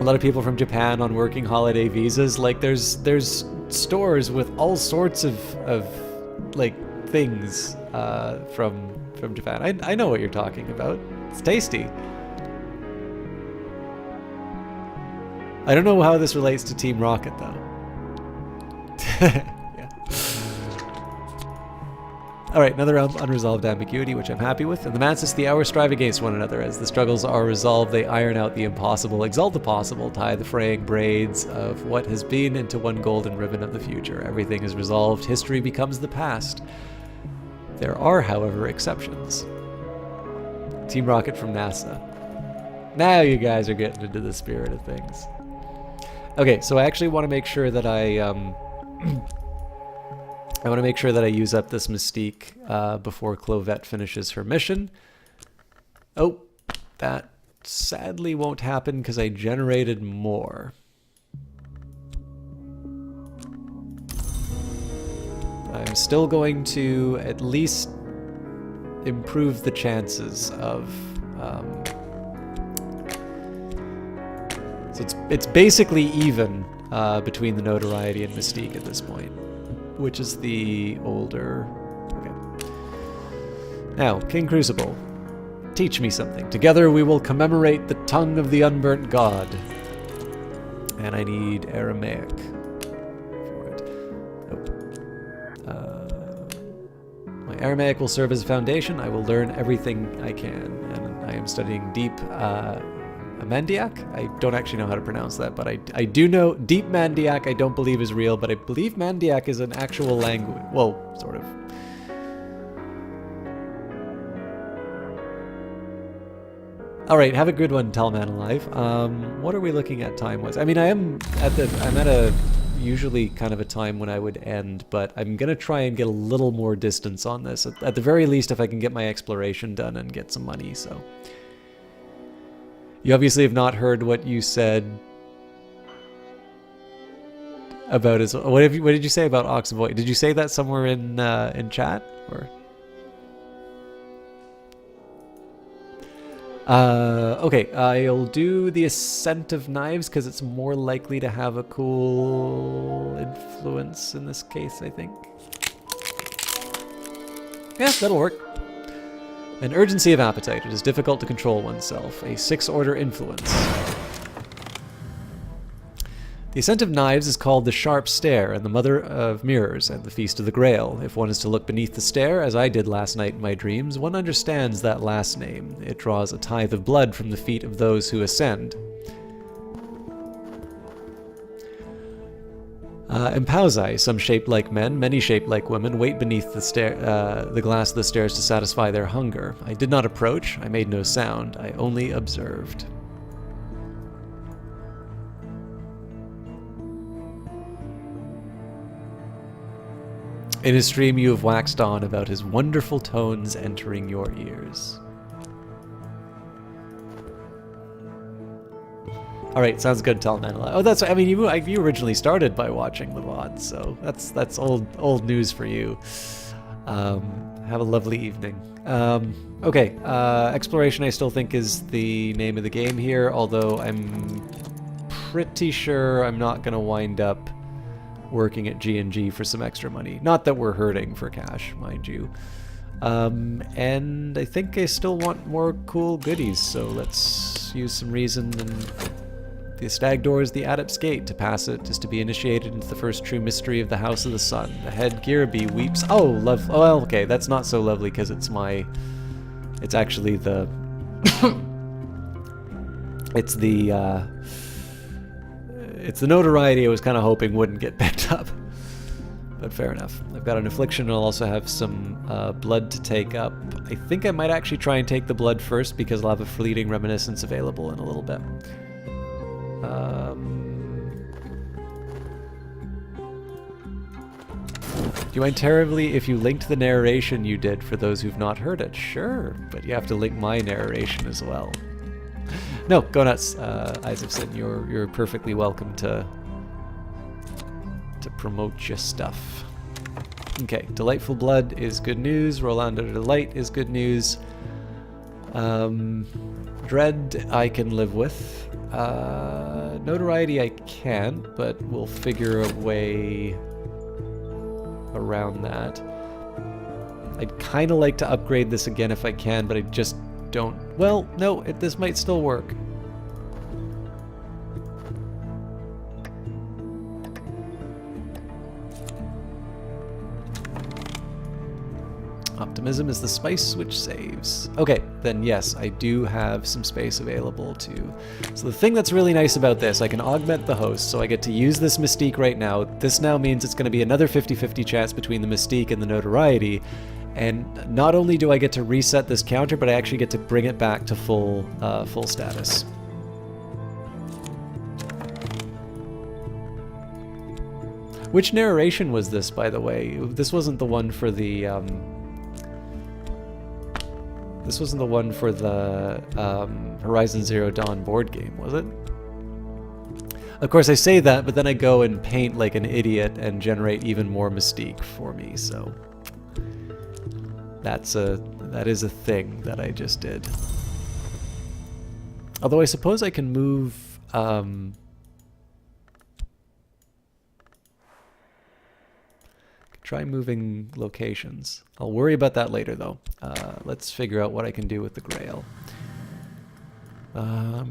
a lot of people from Japan on working holiday visas. Like, there's stores with all sorts of like things from Japan. I know what you're talking about. It's tasty. I don't know how this relates to Team Rocket though. Yeah. Alright, another unresolved ambiguity, which I'm happy with. In the Mantis, the hours strive against one another. As the struggles are resolved, they iron out the impossible, exalt the possible, tie the fraying braids of what has been into one golden ribbon of the future. Everything is resolved, history becomes the past. There are, however, exceptions. Team Rocket from NASA. Now you guys are getting into the spirit of things. Okay, so I actually want to make sure that I want to make sure that I use up this Mystique before Clovette finishes her mission. Oh, that sadly won't happen because I generated more. I'm still going to at least improve the chances of... so it's basically even between the Notoriety and Mystique at this point. Which is the older... Okay. Now, King Crucible. Teach me something. Together we will commemorate the tongue of the unburnt god. And I need Aramaic for it. Nope. My Aramaic will serve as a foundation. I will learn everything I can. And I am studying Deep Mandiac? I don't actually know how to pronounce that, but I do know Deep Mandiac I don't believe is real, but I believe Mandiac is an actual language. Well, sort of. Alright, have a good one, Talman Alive. What are we looking at time-wise? I mean, I'm at a usually kind of a time when I would end, but I'm gonna try and get a little more distance on this. At the very least, if I can get my exploration done and get some money, so... You obviously have not heard what you said about his... What did you say about Oxavoy? Did you say that somewhere in chat? Or... okay, I'll do the Ascent of Knives because it's more likely to have a cool influence in this case, I think. Yeah, that'll work. An urgency of appetite. It is difficult to control oneself. A 6-order influence. The Ascent of Knives is called the Sharp Stare and the Mother of Mirrors and the Feast of the Grail. If one is to look beneath the stare, as I did last night in my dreams, one understands that last name. It draws a tithe of blood from the feet of those who ascend. Empausai, some shaped like men, many shaped like women, wait beneath the glass of the stairs to satisfy their hunger. I did not approach, I made no sound, I only observed. In his stream you have waxed on about his wonderful tones entering your ears. Alright, sounds good, Telemanala. Oh, that's... I mean, you originally started by watching the VOD, so that's old news for you. Have a lovely evening. Okay, Exploration I still think is the name of the game here, although I'm pretty sure I'm not going to wind up working at G&G for some extra money. Not that we're hurting for cash, mind you. And I think I still want more cool goodies, so let's use some reason. And the Stag Door is the Adept's Gate. To pass it is to be initiated into the first true mystery of the House of the Sun. The head Giraby weeps. Oh, love. Oh, well, okay, that's not so lovely because it's my... It's actually the... It's the Notoriety I was kind of hoping wouldn't get picked up. But fair enough. I've got an Affliction. I'll also have some blood to take up. I think I might actually try and take the blood first because I'll have a fleeting reminiscence available in a little bit. Do you mind terribly if you linked the narration you did for those who've not heard it? Sure, but you have to link my narration as well. No, go nuts, Isaacson. You're perfectly welcome to promote your stuff. Okay, Delightful Blood is good news. Rolando Delight is good news. Dread I can live with. Notoriety I can't, but we'll figure a way around that. I'd kind of like to upgrade this again if I can, but I just don't... Well, no, this might still work. Optimism is the spice which saves. Okay, then yes, I do have some space available too. So the thing that's really nice about this, I can augment the host, so I get to use this Mystique right now. This now means it's going to be another 50-50 chance between the Mystique and the Notoriety. And not only do I get to reset this counter, but I actually get to bring it back to full status. Which narration was this, by the way? This wasn't the one for the... This wasn't the one for the Horizon Zero Dawn board game, was it? Of course, I say that, but then I go and paint like an idiot and generate even more Mystique for me, so... That is a thing that I just did. Although I suppose I can move... Try moving locations. I'll worry about that later, though. Let's figure out what I can do with the Grail. I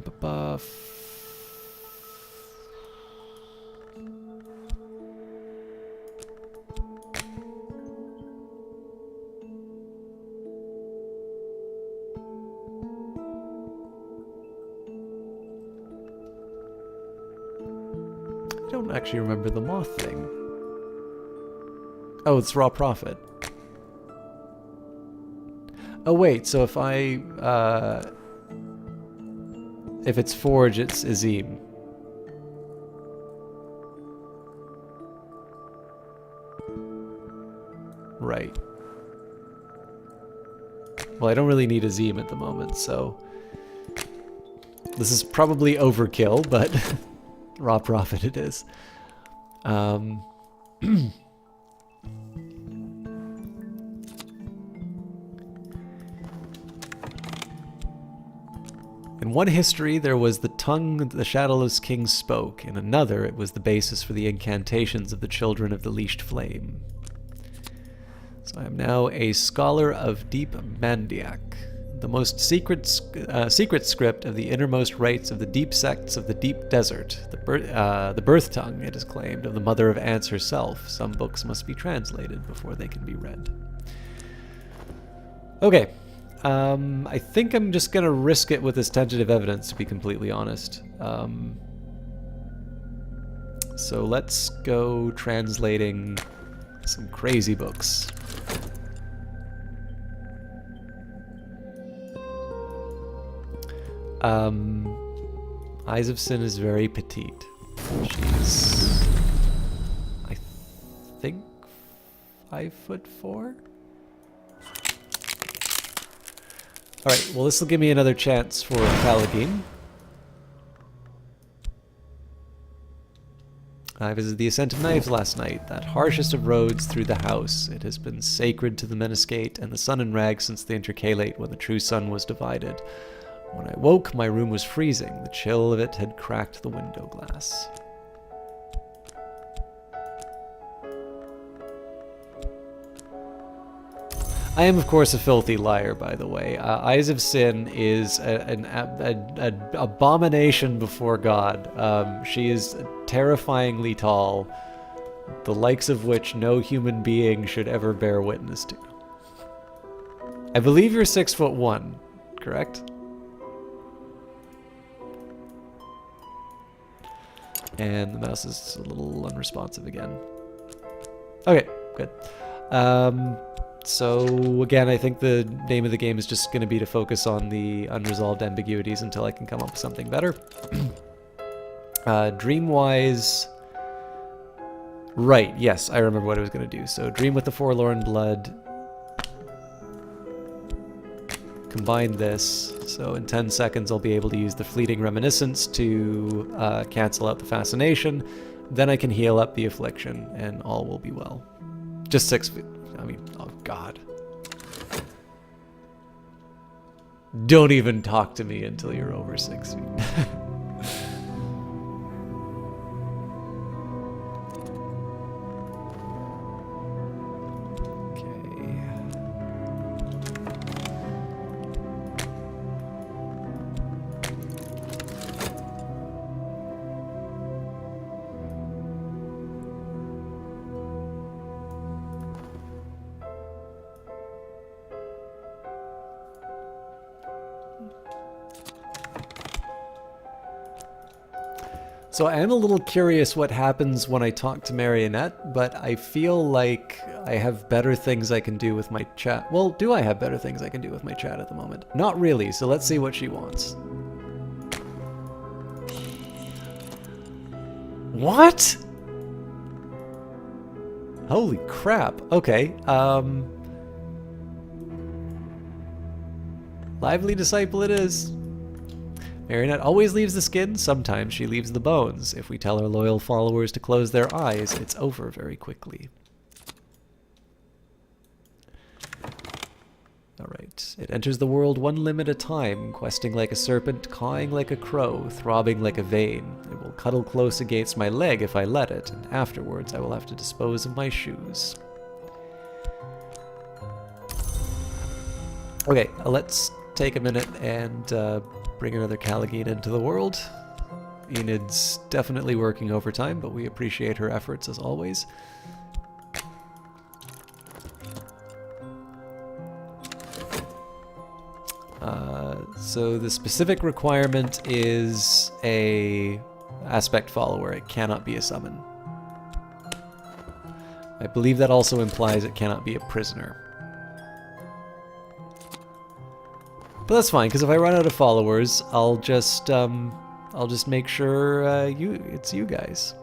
don't actually remember the moth thing. Oh, it's Raw Profit. Oh wait, so if I, if it's Forge, it's Azim. Right. Well, I don't really need Azim at the moment, so... This is probably overkill, but Raw Profit it is. In one history, there was the tongue the Shadowless King spoke. In another, it was the basis for the incantations of the children of the Leashed Flame. So I am now a scholar of Deep Mandiak, the most secret script of the innermost rites of the deep sects of the deep desert. The birth tongue, it is claimed, of the Mother of Ants herself. Some books must be translated before they can be read. Okay. I think I'm just gonna risk it with this tentative evidence, to be completely honest. So let's go translating some crazy books. Eyes of Sin is very petite. She's, I think, 5'4". Alright, well this will give me another chance for Paladin. I visited the Ascent of Knives last night, that harshest of roads through the house. It has been sacred to the Meniscate and the sun and rag since the intercalate when the true sun was divided. When I woke, my room was freezing. The chill of it had cracked the window glass. I am, of course, a filthy liar, by the way. Eyes of Sin is an abomination before God. She is terrifyingly tall, the likes of which no human being should ever bear witness to. I believe you're 6'1", correct? And the mouse is a little unresponsive again. Okay, good. So again, I think the name of the game is just going to be to focus on the unresolved ambiguities until I can come up with something better. Dreamwise... Right, yes, I remember what I was going to do. So Dream with the Forlorn Blood. Combine this. So in 10 seconds I'll be able to use the Fleeting Reminiscence to cancel out the Fascination. Then I can heal up the Affliction and all will be well. Just 6 feet. I mean, oh God. Don't even talk to me until you're over 6 feet. So I am a little curious what happens when I talk to Marionette, but I feel like I have better things I can do with my chat. Well, do I have better things I can do with my chat at the moment? Not really, so let's see what she wants. What? Holy crap. Okay, lively disciple it is. Marionette always leaves the skin, sometimes she leaves the bones. If we tell our loyal followers to close their eyes, it's over very quickly. Alright, it enters the world one limb at a time, questing like a serpent, cawing like a crow, throbbing like a vein. It will cuddle close against my leg if I let it, and afterwards I will have to dispose of my shoes. Okay, let's take a minute and bring another Callagine into the world. Enid's definitely working overtime, but we appreciate her efforts as always. So the specific requirement is a aspect follower. It cannot be a summon. I believe that also implies it cannot be a prisoner. But that's fine, because if I run out of followers, I'll just make sure it's you guys.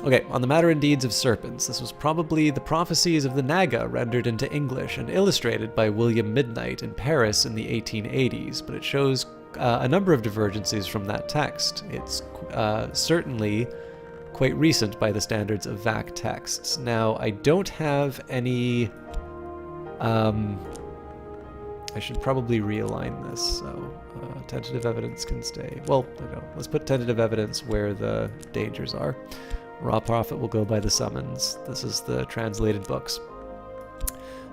Okay, on the matter and deeds of serpents, this was probably the prophecies of the Naga rendered into English and illustrated by William Midnight in Paris in the 1880s, but it shows a number of divergences from that text. It's certainly quite recent by the standards of VAC texts. Now, I don't have any... I should probably realign this, so tentative evidence can stay. Well, no, let's put tentative evidence where the dangers are. Raw Prophet will go by the summons. This is the translated books.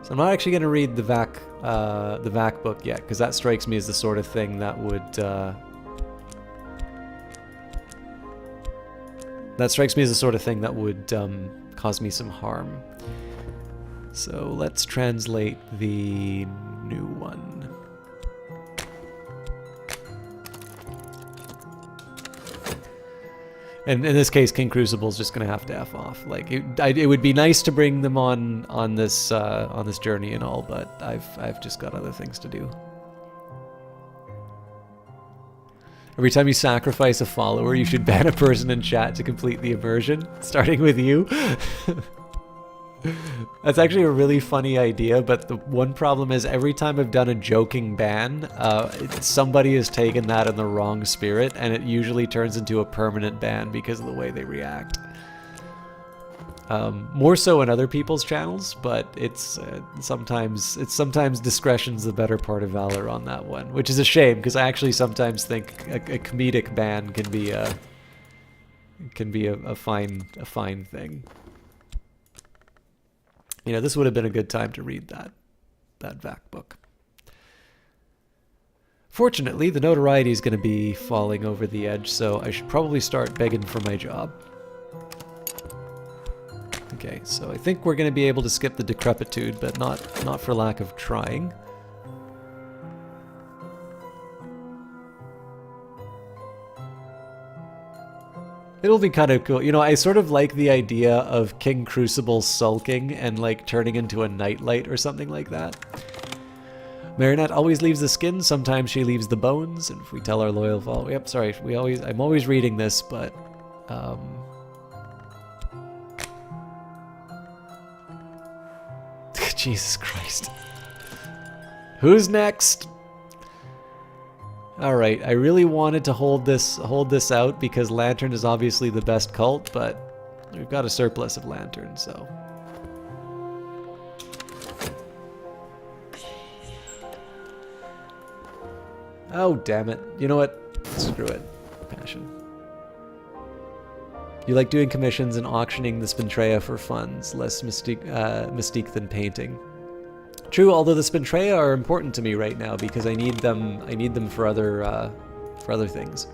So I'm not actually going to read the VAC book yet, because that strikes me as the sort of thing that would... cause me some harm. So let's translate the new one. And in this case, King Crucible's just gonna have to F off. Like it would be nice to bring them on this journey and all, but I've just got other things to do. Every time you sacrifice a follower, you should ban a person in chat to complete the immersion, starting with you. That's actually a really funny idea, but the one problem is every time I've done a joking ban, somebody has taken that in the wrong spirit, and it usually turns into a permanent ban because of the way they react. More so in other people's channels, but it's sometimes discretion's the better part of valor on that one, which is a shame because I actually sometimes think a comedic ban can be a fine thing. You know, this would have been a good time to read that VAC book. Fortunately, the notoriety is going to be falling over the edge, so I should probably start begging for my job. Okay, so I think we're going to be able to skip the decrepitude, but not for lack of trying. It'll be kind of cool. You know, I sort of like the idea of King Crucible sulking and like turning into a nightlight or something like that. Marionette always leaves the skin, sometimes she leaves the bones, and if we tell our loyal follower... Yep, sorry, I'm always reading this, but... Jesus Christ. Who's next? Alright, I really wanted to hold this out because Lantern is obviously the best cult, but we've got a surplus of Lantern, so... Oh, damn it. You know what? Screw it. Passion. You like doing commissions and auctioning the Spintrea for funds, less mystique than painting. True, although the Spintrea are important to me right now because I need them for other things.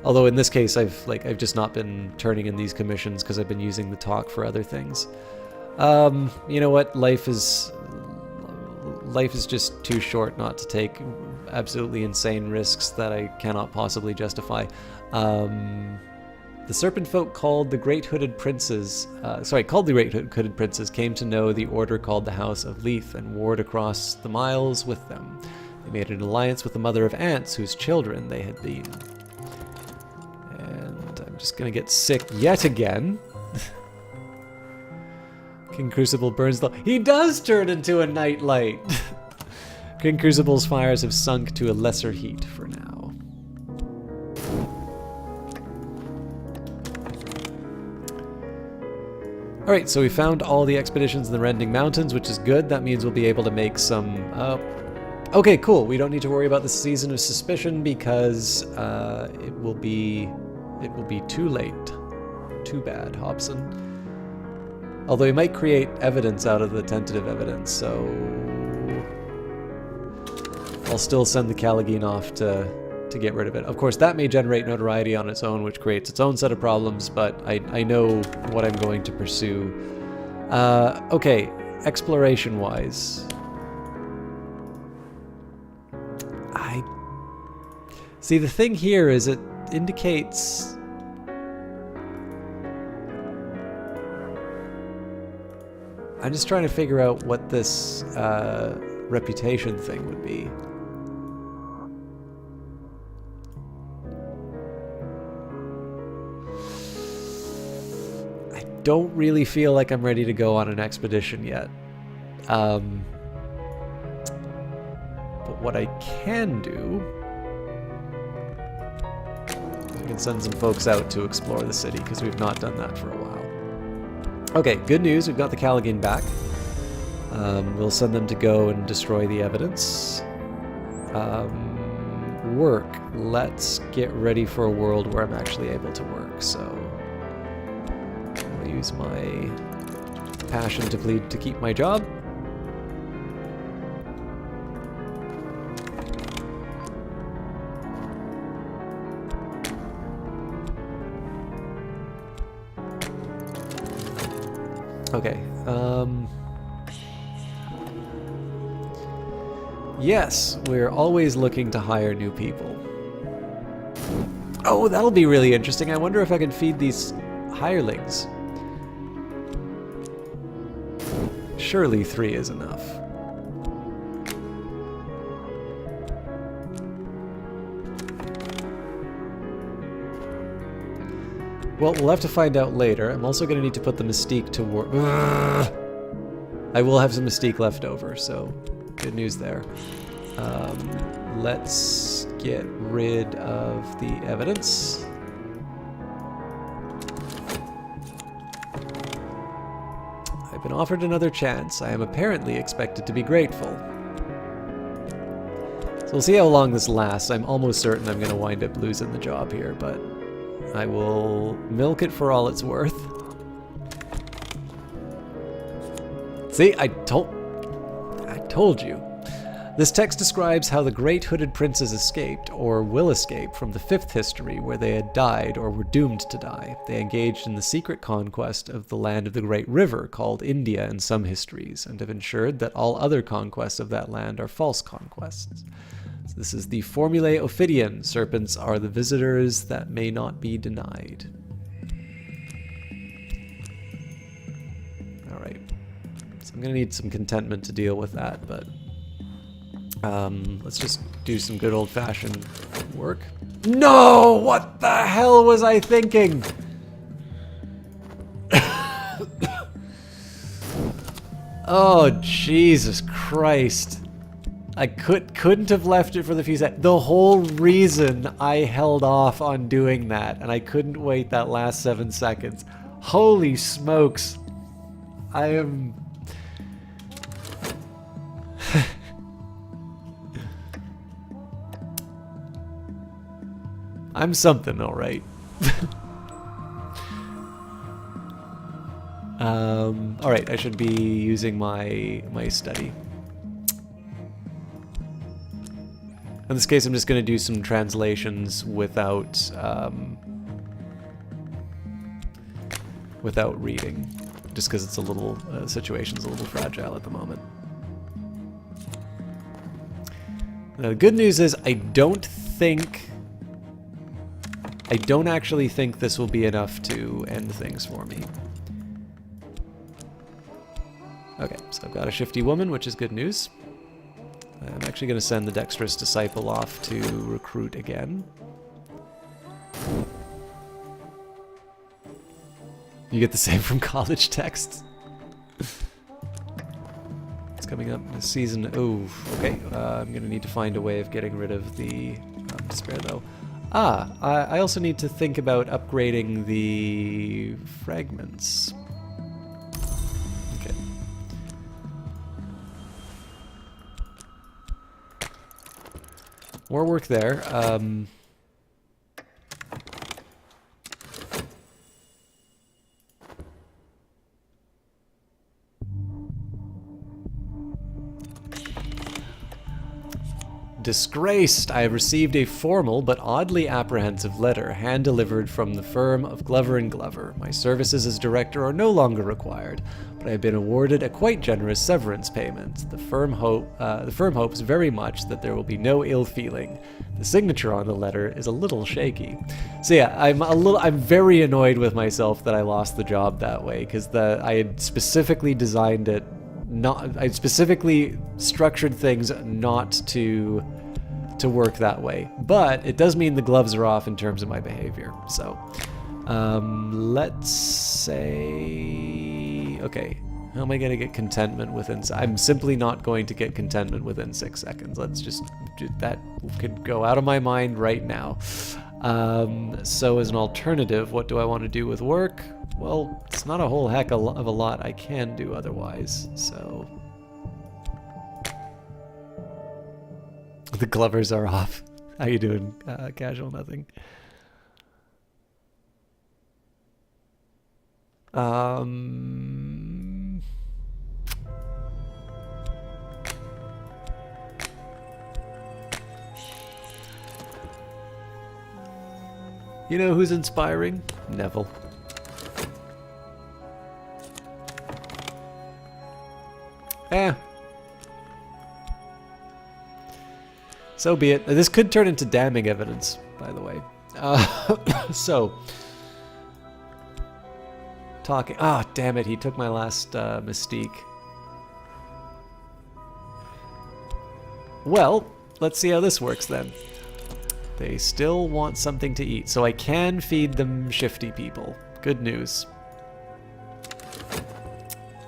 Although in this case I've just not been turning in these commissions because I've been using the talk for other things. You know what? Life is just too short not to take absolutely insane risks that I cannot possibly justify. The Serpent Folk called the Great Hooded Princes, came to know the order called the House of Leith and warred across the miles with them. They made an alliance with the Mother of Ants, whose children they had been. And I'm just gonna get sick yet again. King Crucible burns the... He does turn into a nightlight! King Crucible's fires have sunk to a lesser heat for now. Alright, so we found all the expeditions in the Rending Mountains, which is good. That means we'll be able to make some... okay, cool. We don't need to worry about the Season of Suspicion because it will be too late. Too bad, Hobson. Although he might create evidence out of the tentative evidence, so... I'll still send the Callagine off to get rid of it. Of course, that may generate notoriety on its own, which creates its own set of problems, but I know what I'm going to pursue. Okay, exploration-wise. See, the thing here is it indicates... I'm just trying to figure out what this reputation thing would be. Don't really feel like I'm ready to go on an expedition yet. But what I can do... I can send some folks out to explore the city, because we've not done that for a while. Okay, good news, we've got the Callagine back. We'll send them to go and destroy the evidence. Work. Let's get ready for a world where I'm actually able to work, so... use my passion to plead to keep my job. Okay, yes, we're always looking to hire new people. Oh, that'll be really interesting. I wonder if I can feed these hirelings. Surely 3 is enough. Well, we'll have to find out later. I'm also going to need to put the Mystique to work. I will have some Mystique left over, so good news there. Let's get rid of the evidence. I've been offered another chance. I am apparently expected to be grateful. So we'll see how long this lasts. I'm almost certain I'm going to wind up losing the job here, but I will milk it for all it's worth. See, I told you. This text describes how the Great Hooded Princes escaped, or will escape, from the 5th history, where they had died or were doomed to die. They engaged in the secret conquest of the land of the Great River, called India in some histories, and have ensured that all other conquests of that land are false conquests. So this is the Formulae Ophidian. Serpents are the visitors that may not be denied. Alright. So I'm going to need some contentment to deal with that, but... let's just do some good old-fashioned work. No! What the hell was I thinking? Oh, Jesus Christ. I couldn't have left it for the few seconds. The whole reason I held off on doing that, and I couldn't wait that last 7 seconds. Holy smokes. I am... I'm something, all right. All right, I should be using my study. In this case, I'm just going to do some translations without without reading, just because it's a little situation's a little fragile at the moment. The good news is I don't actually think this will be enough to end things for me. Okay, so I've got a shifty woman, which is good news. I'm actually going to send the Dexterous Disciple off to recruit again. You get the same from college texts. It's coming up this season. Oh, okay. I'm going to need to find a way of getting rid of the despair, though. I also need to think about upgrading the fragments. Okay. More work there. Disgraced! I have received a formal but oddly apprehensive letter, hand-delivered from the firm of Glover & Glover. My services as director are no longer required, but I have been awarded a quite generous severance payment. The firm hopes very much that there will be no ill feeling. The signature on the letter is a little shaky. So yeah, I'm very annoyed with myself that I lost the job that way, because I had specifically designed it. I specifically structured things not to work that way, but it does mean the gloves are off in terms of my behavior. So let's say, okay, how am I going to get contentment within? I'm simply not going to get contentment within 6 seconds. Let's just, that could go out of my mind right now. So as an alternative, what do I want to do with work? Well, it's not a whole heck of a lot I can do otherwise, so... The Glovers are off. How you doing, Casual Nothing? You know who's inspiring? Neville. So be it. This could turn into damning evidence, by the way. So, talking. Ah, damn it! He took my last mystique. Well, let's see how this works then. They still want something to eat, so I can feed them shifty people. Good news.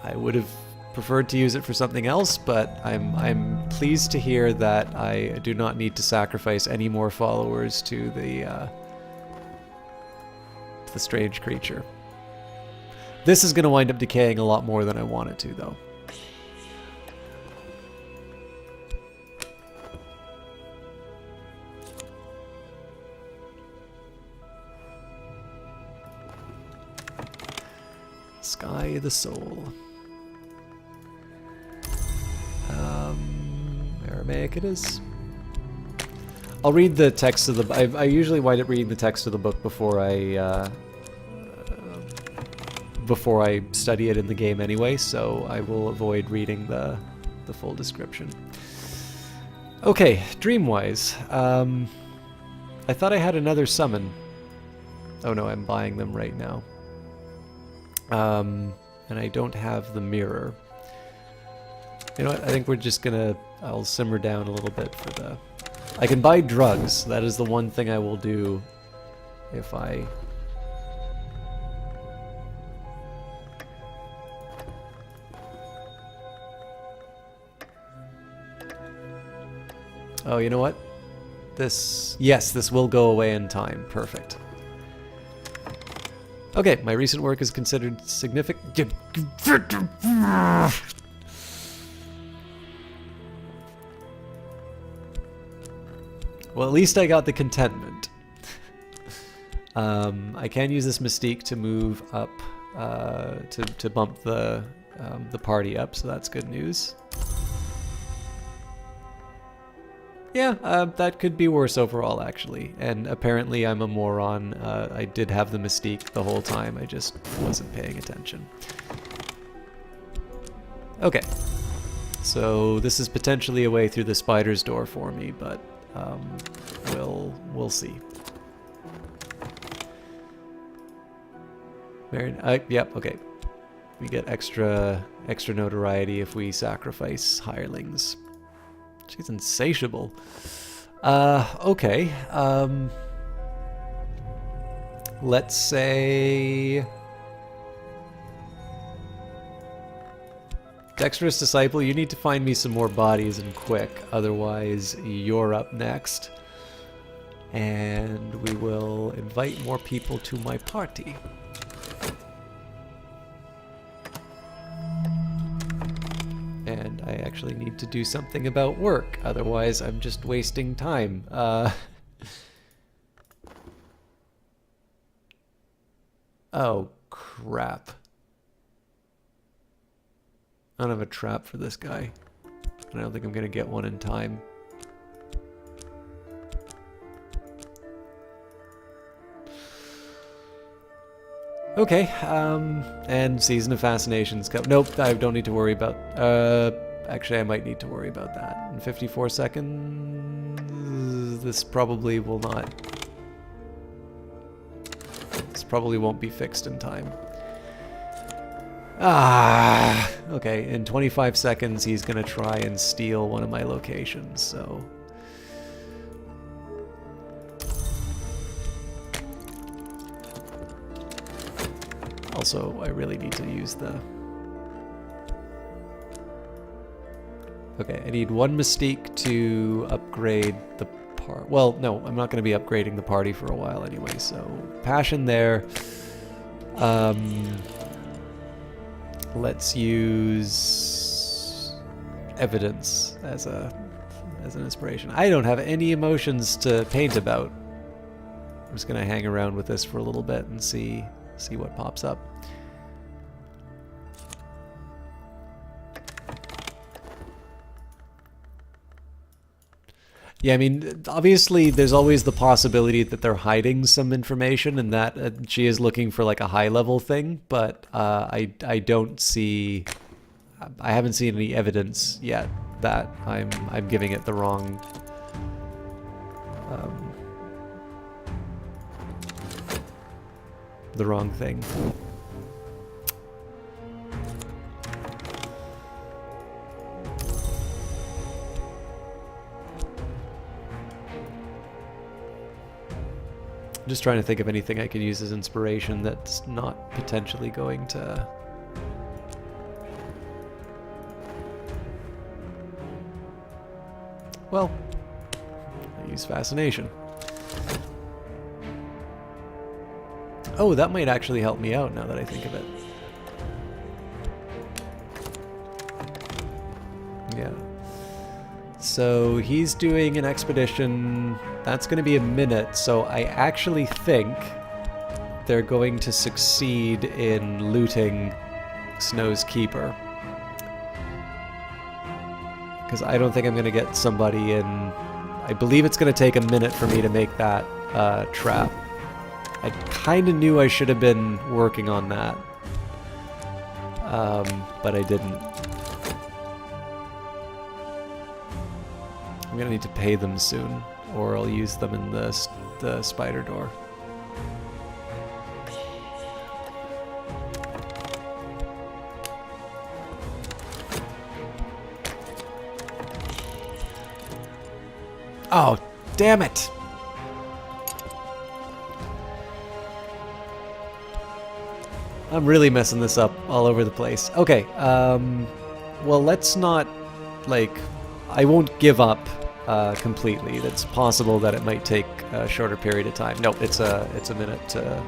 I would have preferred to use it for something else, but I'm pleased to hear that I do not need to sacrifice any more followers to the strange creature. This is going to wind up decaying a lot more than I want it to, though. Sky of the Soul. Aramaic it is. I'll read the text of the... I usually wind up reading the text of the book before I study it in the game anyway, so I will avoid reading the full description. Okay, Dreamwise. I thought I had another summon. Oh no, I'm buying them right now. And I don't have the mirror. You know what, I think we're just gonna... I'll simmer down a little bit for the... I can buy drugs. That is the one thing I will do if I... Oh, you know what? This... Yes, this will go away in time. Perfect. Okay, my recent work is considered significant... Well, at least I got the contentment. I can use this mystique to move up, to bump the party up, so that's good news. Yeah, that could be worse overall, actually. And apparently I'm a moron. I did have the mystique the whole time, I just wasn't paying attention. Okay. So this is potentially a way through the spider's door for me, but we'll see. Yep, okay. We get extra notoriety if we sacrifice hirelings. She's insatiable. Okay. Let's say Dexterous Disciple, you need to find me some more bodies and quick, otherwise you're up next. And we will invite more people to my party. And I actually need to do something about work, otherwise I'm just wasting time. Oh, crap. I don't have a trap for this guy. And I don't think I'm gonna get one in time. Okay, and Season of Fascination's come. Nope, I don't need to worry about... actually, I might need to worry about that. In 54 seconds... This probably will not... This probably won't be fixed in time. Ah, okay, in 25 seconds he's gonna try and steal one of my locations, so... Also, I really need to use the... Okay, I need one Mystique to upgrade the part. Well, no, I'm not gonna be upgrading the party for a while anyway, so... Passion there. Let's use evidence as an inspiration. I don't have any emotions to paint about. I'm just gonna hang around with this for a little bit and see what pops up. Yeah, I mean, obviously there's always the possibility that they're hiding some information and that she is looking for like a high level thing, but I don't see... I haven't seen any evidence yet that I'm giving it the wrong... the wrong thing. I'm just trying to think of anything I can use as inspiration that's not potentially going to... Well, I use Fascination. Oh, that might actually help me out now that I think of it. Yeah. So he's doing an expedition. That's going to be a minute, so I actually think they're going to succeed in looting Snow's Keeper. Because I don't think I'm going to get somebody in... I believe it's going to take a minute for me to make that trap. I kind of knew I should have been working on that. But I didn't. I'm going to need to pay them soon, or I'll use them in the spider door. Oh, damn it! I'm really messing this up all over the place. Okay, well, let's not, like, I won't give up completely. It's possible that it might take a shorter period of time. No, it's a minute to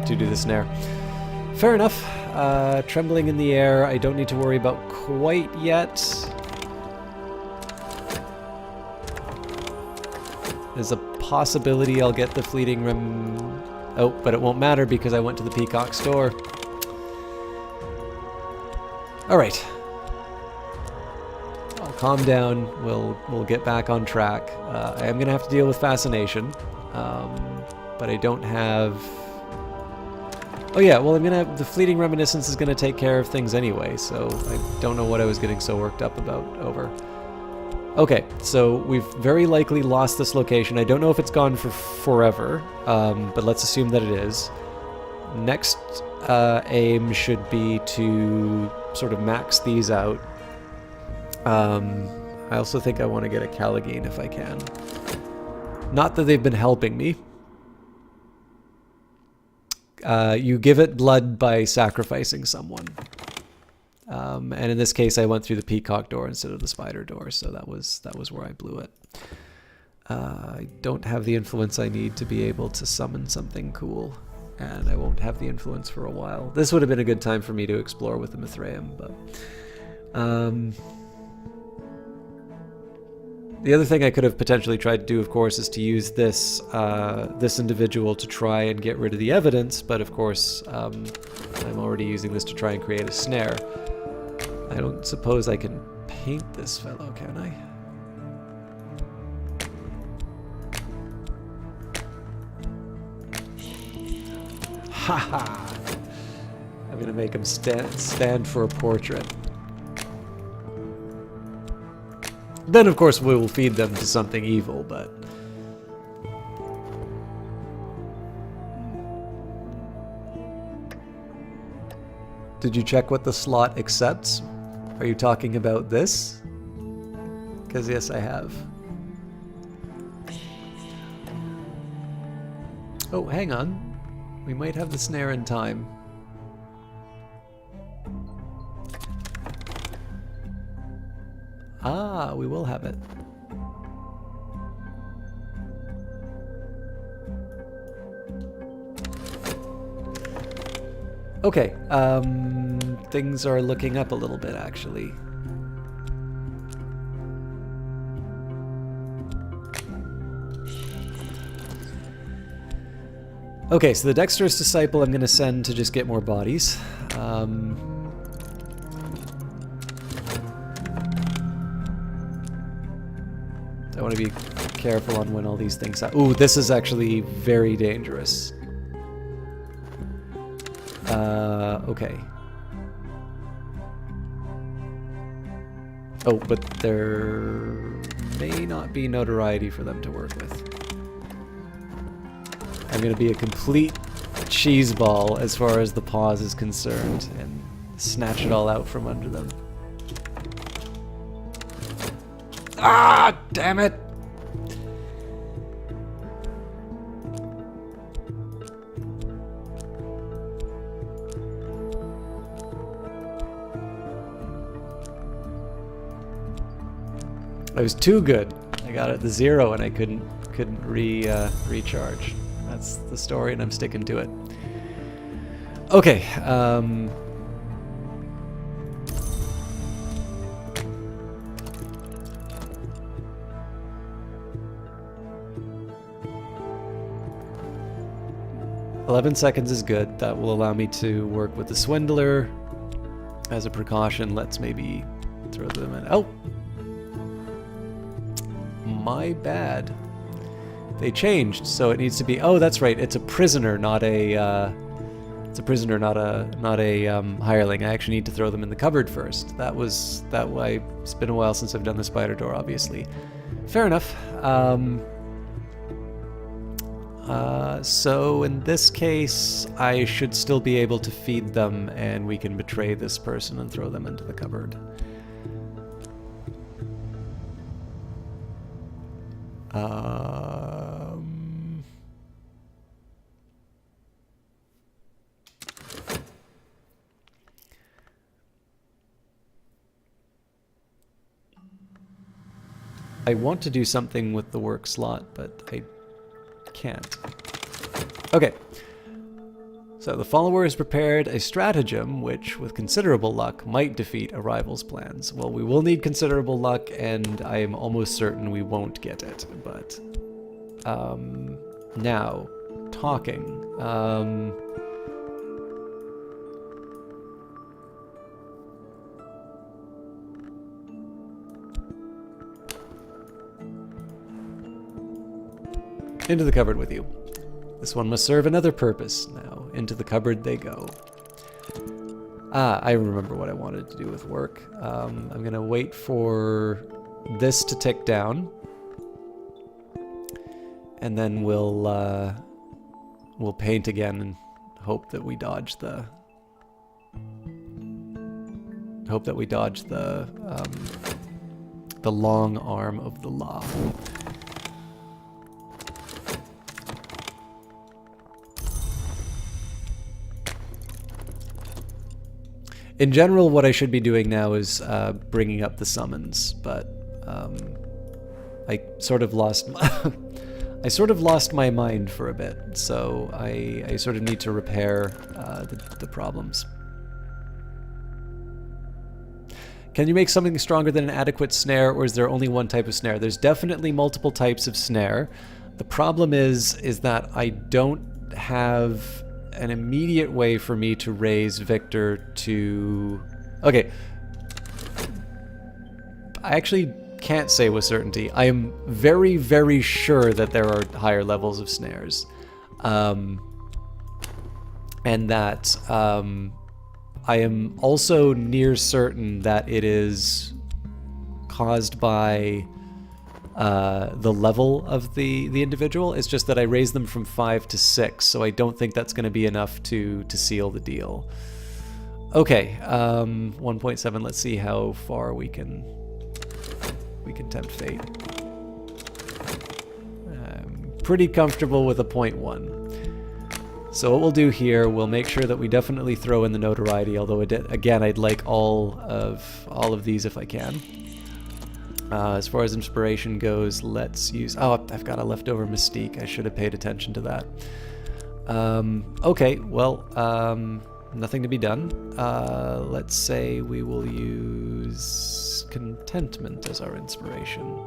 do the snare. Fair enough. Trembling in the air, I don't need to worry about quite yet. There's a possibility I'll get the fleeting rim. Oh, but it won't matter because I went to the Peacock store. Alright. I'll calm down. We'll get back on track. I am going to have to deal with Fascination. But I don't have... Oh yeah, well the fleeting reminiscence is gonna take care of things anyway, so I don't know what I was getting so worked up about over. Okay, so we've very likely lost this location. I don't know if it's gone for forever, but let's assume that it is. Next aim should be to sort of max these out. I also think I want to get a Callagine if I can. Not that they've been helping me. You give it blood by sacrificing someone. And in this case, I went through the peacock door instead of the spider door, so that was where I blew it. I don't have the influence I need to be able to summon something cool, and I won't have the influence for a while. This would have been a good time for me to explore with the Mithraeum, but... the other thing I could have potentially tried to do, of course, is to use this this individual to try and get rid of the evidence, but of course, I'm already using this to try and create a snare. I don't suppose I can paint this fellow, can I? Haha! I'm gonna make him stand for a portrait. Then, of course, we will feed them to something evil, but... Did you check what the slot accepts? Are you talking about this? Because yes, I have. Oh, hang on. We might have the snare in time. Ah, we will have it. Okay, things are looking up a little bit, actually. Okay, so the Dexterous Disciple I'm going to send to just get more bodies. I want to be careful on when all these things happen. Ooh, this is actually very dangerous. Okay. Oh, but there may not be notoriety for them to work with. I'm going to be a complete cheeseball as far as the pause is concerned and snatch it all out from under them. Ah, damn it! I was too good. I got it to 0 and I couldn't recharge. That's the story, and I'm sticking to it. Okay. "11 seconds is good. That will allow me to work with the Swindler. As a precaution, let's maybe throw them in. Oh! My bad. They changed, so it needs to be... Oh, that's right. It's a prisoner, not a... it's a prisoner, not a hireling. I actually need to throw them in the cupboard first. That way. It's been a while since I've done the spider door, obviously. Fair enough. So in this case, I should still be able to feed them, and we can betray this person and throw them into the cupboard. I want to do something with the work slot, but I can't. Okay. So the follower has prepared a stratagem which, with considerable luck, might defeat a rival's plans. Well, we will need considerable luck, and I am almost certain we won't get it, but... now, talking. Into the cupboard with you. This one must serve another purpose now. into the cupboard they go. Ah, I remember what I wanted to do with work. I'm going to wait for this to tick down. And then we'll paint again and hope that we dodge the long arm of the law. In general, what I should be doing now is bringing up the summons, but I sort of lost my mind for a bit, so I sort of need to repair the problems. Can you make something stronger than an adequate snare, or is there only one type of snare? There's definitely multiple types of snare. The problem is that I don't have an immediate way for me to raise Victor to... Okay. I actually can't say with certainty. I am very, very sure that there are higher levels of snares. And that I am also near certain that it is caused by the level of the individual. It's just that I raised them from 5 to 6, so I don't think that's going to be enough to seal the deal. Okay, 1.7. Let's see how far we can tempt fate. I'm pretty comfortable with a 0.1. So what we'll do here, we'll make sure that we definitely throw in the notoriety, although again, I'd like all of these if I can. As far as inspiration goes, let's use... Oh, I've got a leftover Mystique. I should have paid attention to that. Okay, well, nothing to be done. Let's say we will use Contentment as our inspiration.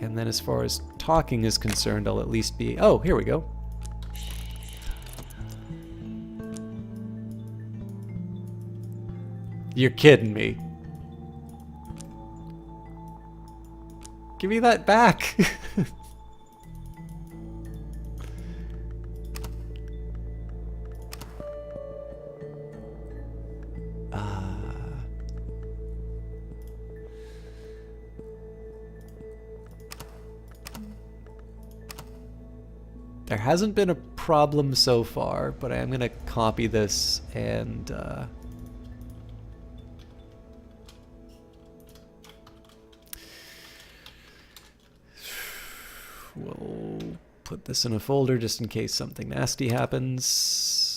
And then as far as talking is concerned, I'll at least be... Oh, here we go. You're kidding me. Give me that back. There hasn't been a problem so far, but I am going to copy this and... we'll put this in a folder just in case something nasty happens.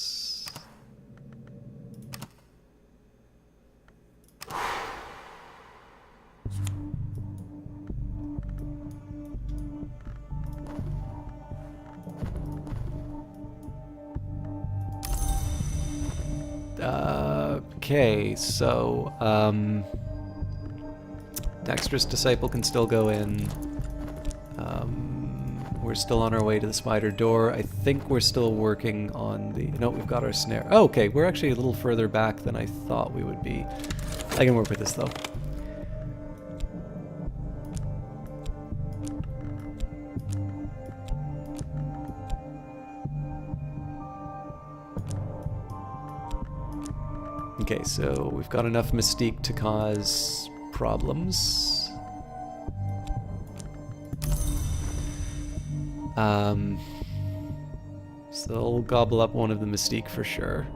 Okay, so Dexterous Disciple can still go in. We're still on our way to the spider door. I think we're still working on the... No, we've got our snare. Oh, okay, we're actually a little further back than I thought we would be. I can work with this, though. Okay, so we've got enough Mystique to cause problems. So they'll gobble up one of the Mystique for sure.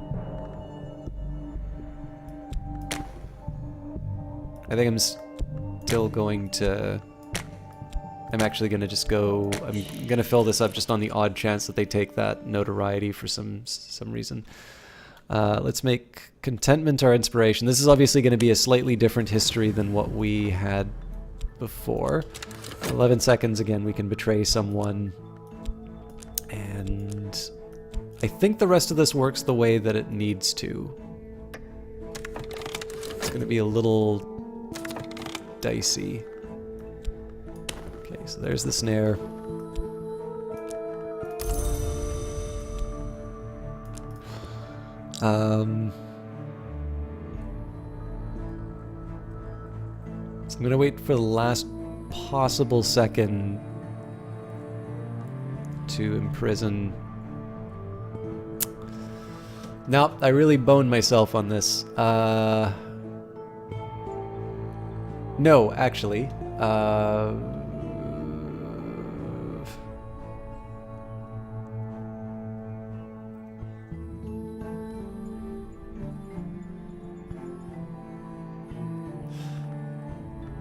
I think I'm still going to... I'm actually going to just go... I'm going to fill this up just on the odd chance that they take that notoriety for some reason. Let's make Contentment our inspiration. This is obviously going to be a slightly different history than what we had before. 11 seconds, again, we can betray someone. And I think the rest of this works the way that it needs to. It's going to be a little dicey. Okay, so there's the snare. So I'm going to wait for the last possible second to imprison... Nope, I really boned myself on this. No, actually.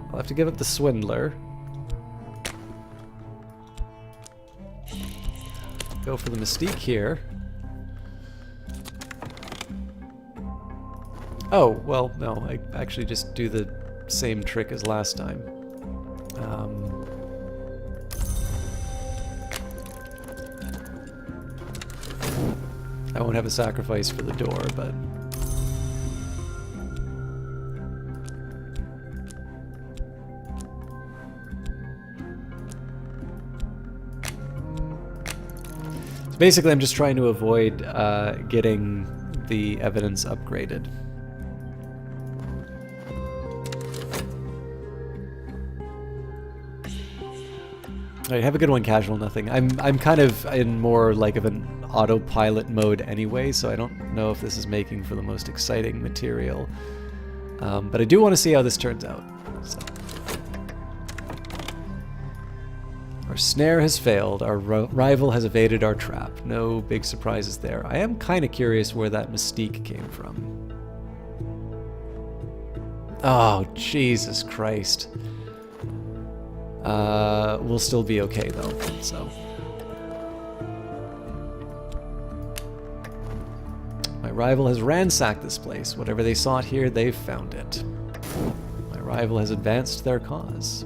I'll have to give it the Swindler. Go for the Mystique here. Oh, well, no, I actually just do the same trick as last time. I won't have a sacrifice for the door, but... So basically, I'm just trying to avoid getting the evidence upgraded. Alright, have a good one, Casual Nothing. I'm kind of in more like of an autopilot mode anyway, so I don't know if this is making for the most exciting material. But I do want to see how this turns out. So. Our snare has failed. Our rival has evaded our trap. No big surprises there. I am kind of curious where that Mystique came from. Oh, Jesus Christ. We'll still be okay though, so. My rival has ransacked this place. Whatever they sought here, they've found it. My rival has advanced their cause.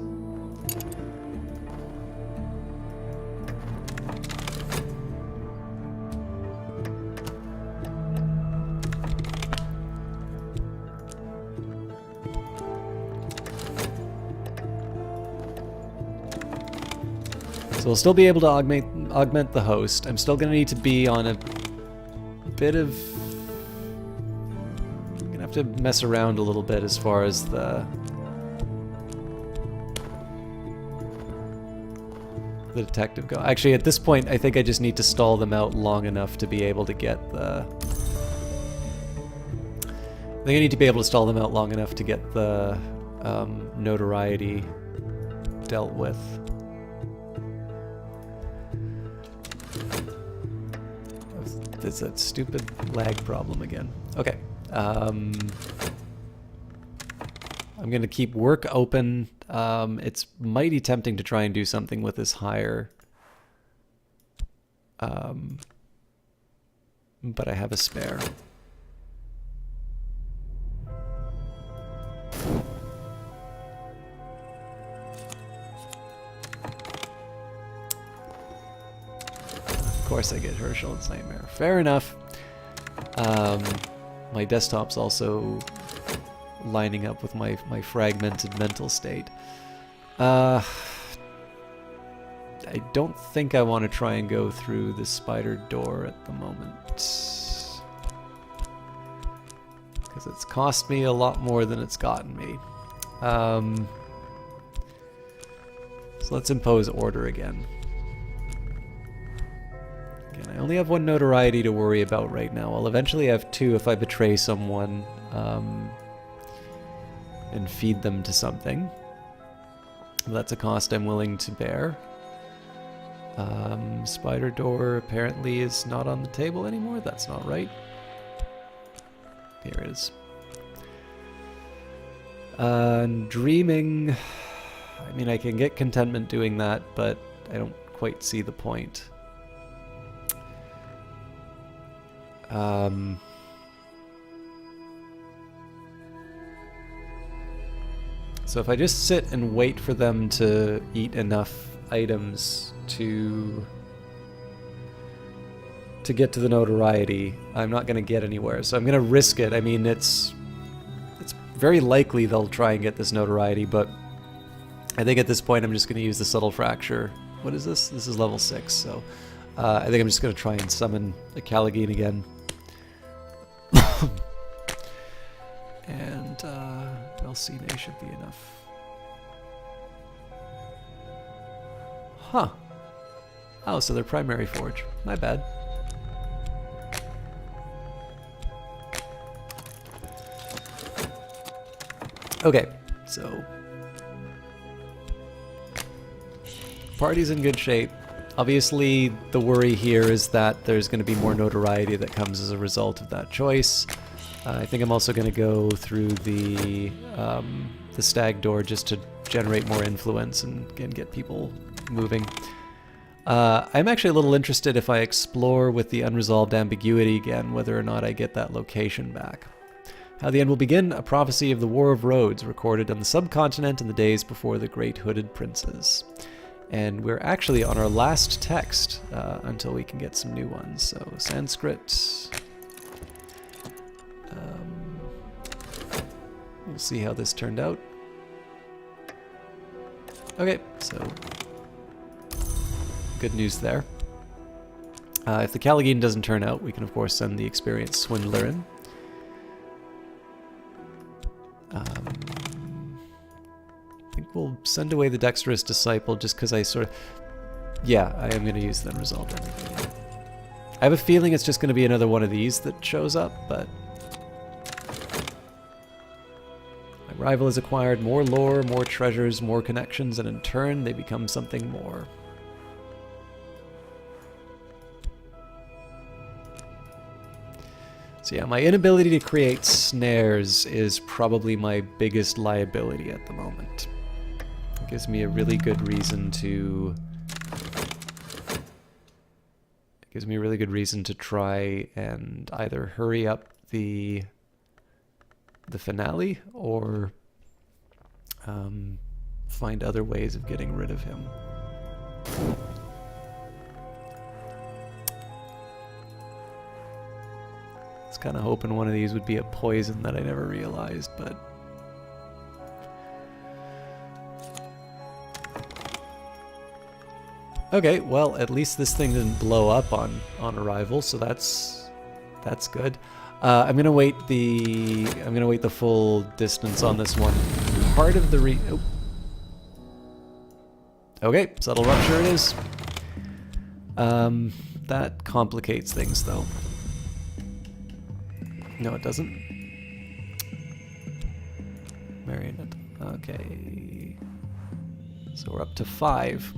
So we'll still be able to augment the host. I'm still going to need to be on a bit of... I'm going to have to mess around a little bit as far as the detective go. Actually, at this point, I think I just need to stall them out long enough to be able to get the... I think I need to be able to stall them out long enough to get the notoriety dealt with. It's that stupid lag problem again. Okay. I'm going to keep work open. It's mighty tempting to try and do something with this hire. But I have a spare. Of course I get Herschel's Nightmare. Fair enough. My desktop's also lining up with my fragmented mental state. I don't think I want to try and go through the spider door at the moment. Because it's cost me a lot more than it's gotten me. So let's impose order again. I only have one notoriety to worry about right now. I'll eventually have two if I betray someone and feed them to something. That's a cost I'm willing to bear. Spider door apparently is not on the table anymore. That's not right. Here it is. Dreaming. I mean, I can get contentment doing that, but I don't quite see the point. So if I just sit and wait for them to eat enough items to get to the notoriety, I'm not going to get anywhere. So I'm going to risk it. I mean, it's very likely they'll try and get this notoriety, but I think at this point I'm just going to use the subtle fracture. What is this? This is level 6, so I think I'm just going to try and summon a Callagine again. And Elcine should be enough. Huh. Oh, so they're primary forge. My bad. Okay, so party's in good shape. Obviously, the worry here is that there's going to be more notoriety that comes as a result of that choice. I think I'm also going to go through the stag door just to generate more influence and get people moving. I'm actually a little interested if I explore with the unresolved ambiguity again, whether or not I get that location back. How the End Will Begin, a prophecy of the War of Rhodes, recorded on the subcontinent in the days before the Great Hooded Princes. And we're actually on our last text until we can get some new ones. So Sanskrit. We'll see how this turned out. Okay, so good news there. If the Callagene doesn't turn out, we can of course send the experienced Swindler in. I think we'll send away the Dexterous Disciple just because I sort of... Yeah, I am going to use the Unresolved Ambiguity. I have a feeling it's just going to be another one of these that shows up, but... My rival has acquired more lore, more treasures, more connections, and in turn they become something more. So yeah, my inability to create snares is probably my biggest liability at the moment. It gives me a really good reason to... try and either hurry up the finale or find other ways of getting rid of him. Kind of hoping one of these would be a poison that I never realized, but okay, well, at least this thing didn't blow up on arrival, so that's good. I'm gonna wait the full distance on this one. Part of the okay, subtle rupture it is. That complicates things though. No, it doesn't. Marionette. Okay. So we're up to 5.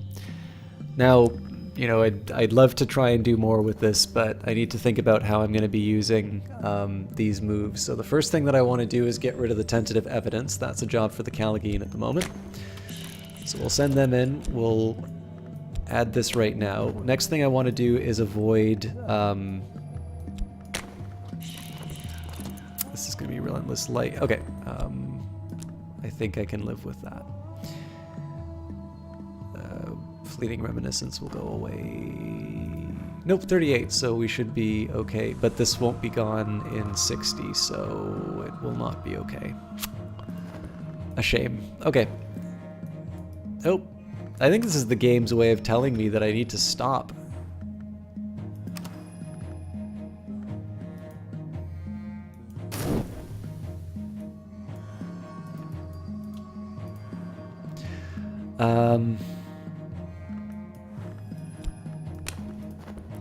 Now, you know, I'd love to try and do more with this, but I need to think about how I'm going to be using these moves. So the first thing that I want to do is get rid of the tentative evidence. That's a job for the Callagene at the moment. So we'll send them in. We'll add this right now. Next thing I want to do is avoid... this is going to be Relentless Light. Okay. I think I can live with that. Fleeting Reminiscence will go away. Nope, 38, so we should be okay. But this won't be gone in 60, so it will not be okay. A shame. Okay. Oh, I think this is the game's way of telling me that I need to stop.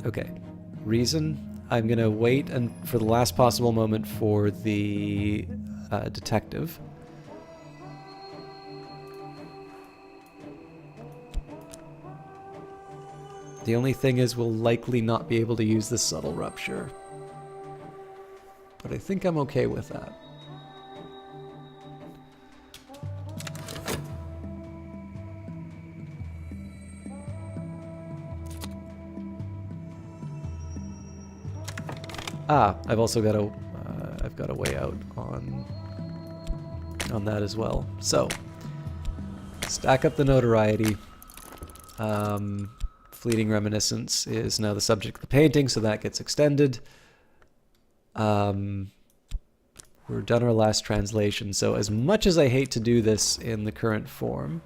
Okay. Reason, I'm gonna wait for the last possible moment for the detective. The only thing is we'll likely not be able to use the subtle rupture. But I think I'm okay with that. I've also got I've got a way out on that as well. So, stack up the notoriety. Fleeting Reminiscence is now the subject of the painting, so that gets extended. We're done our last translation, so as much as I hate to do this in the current form,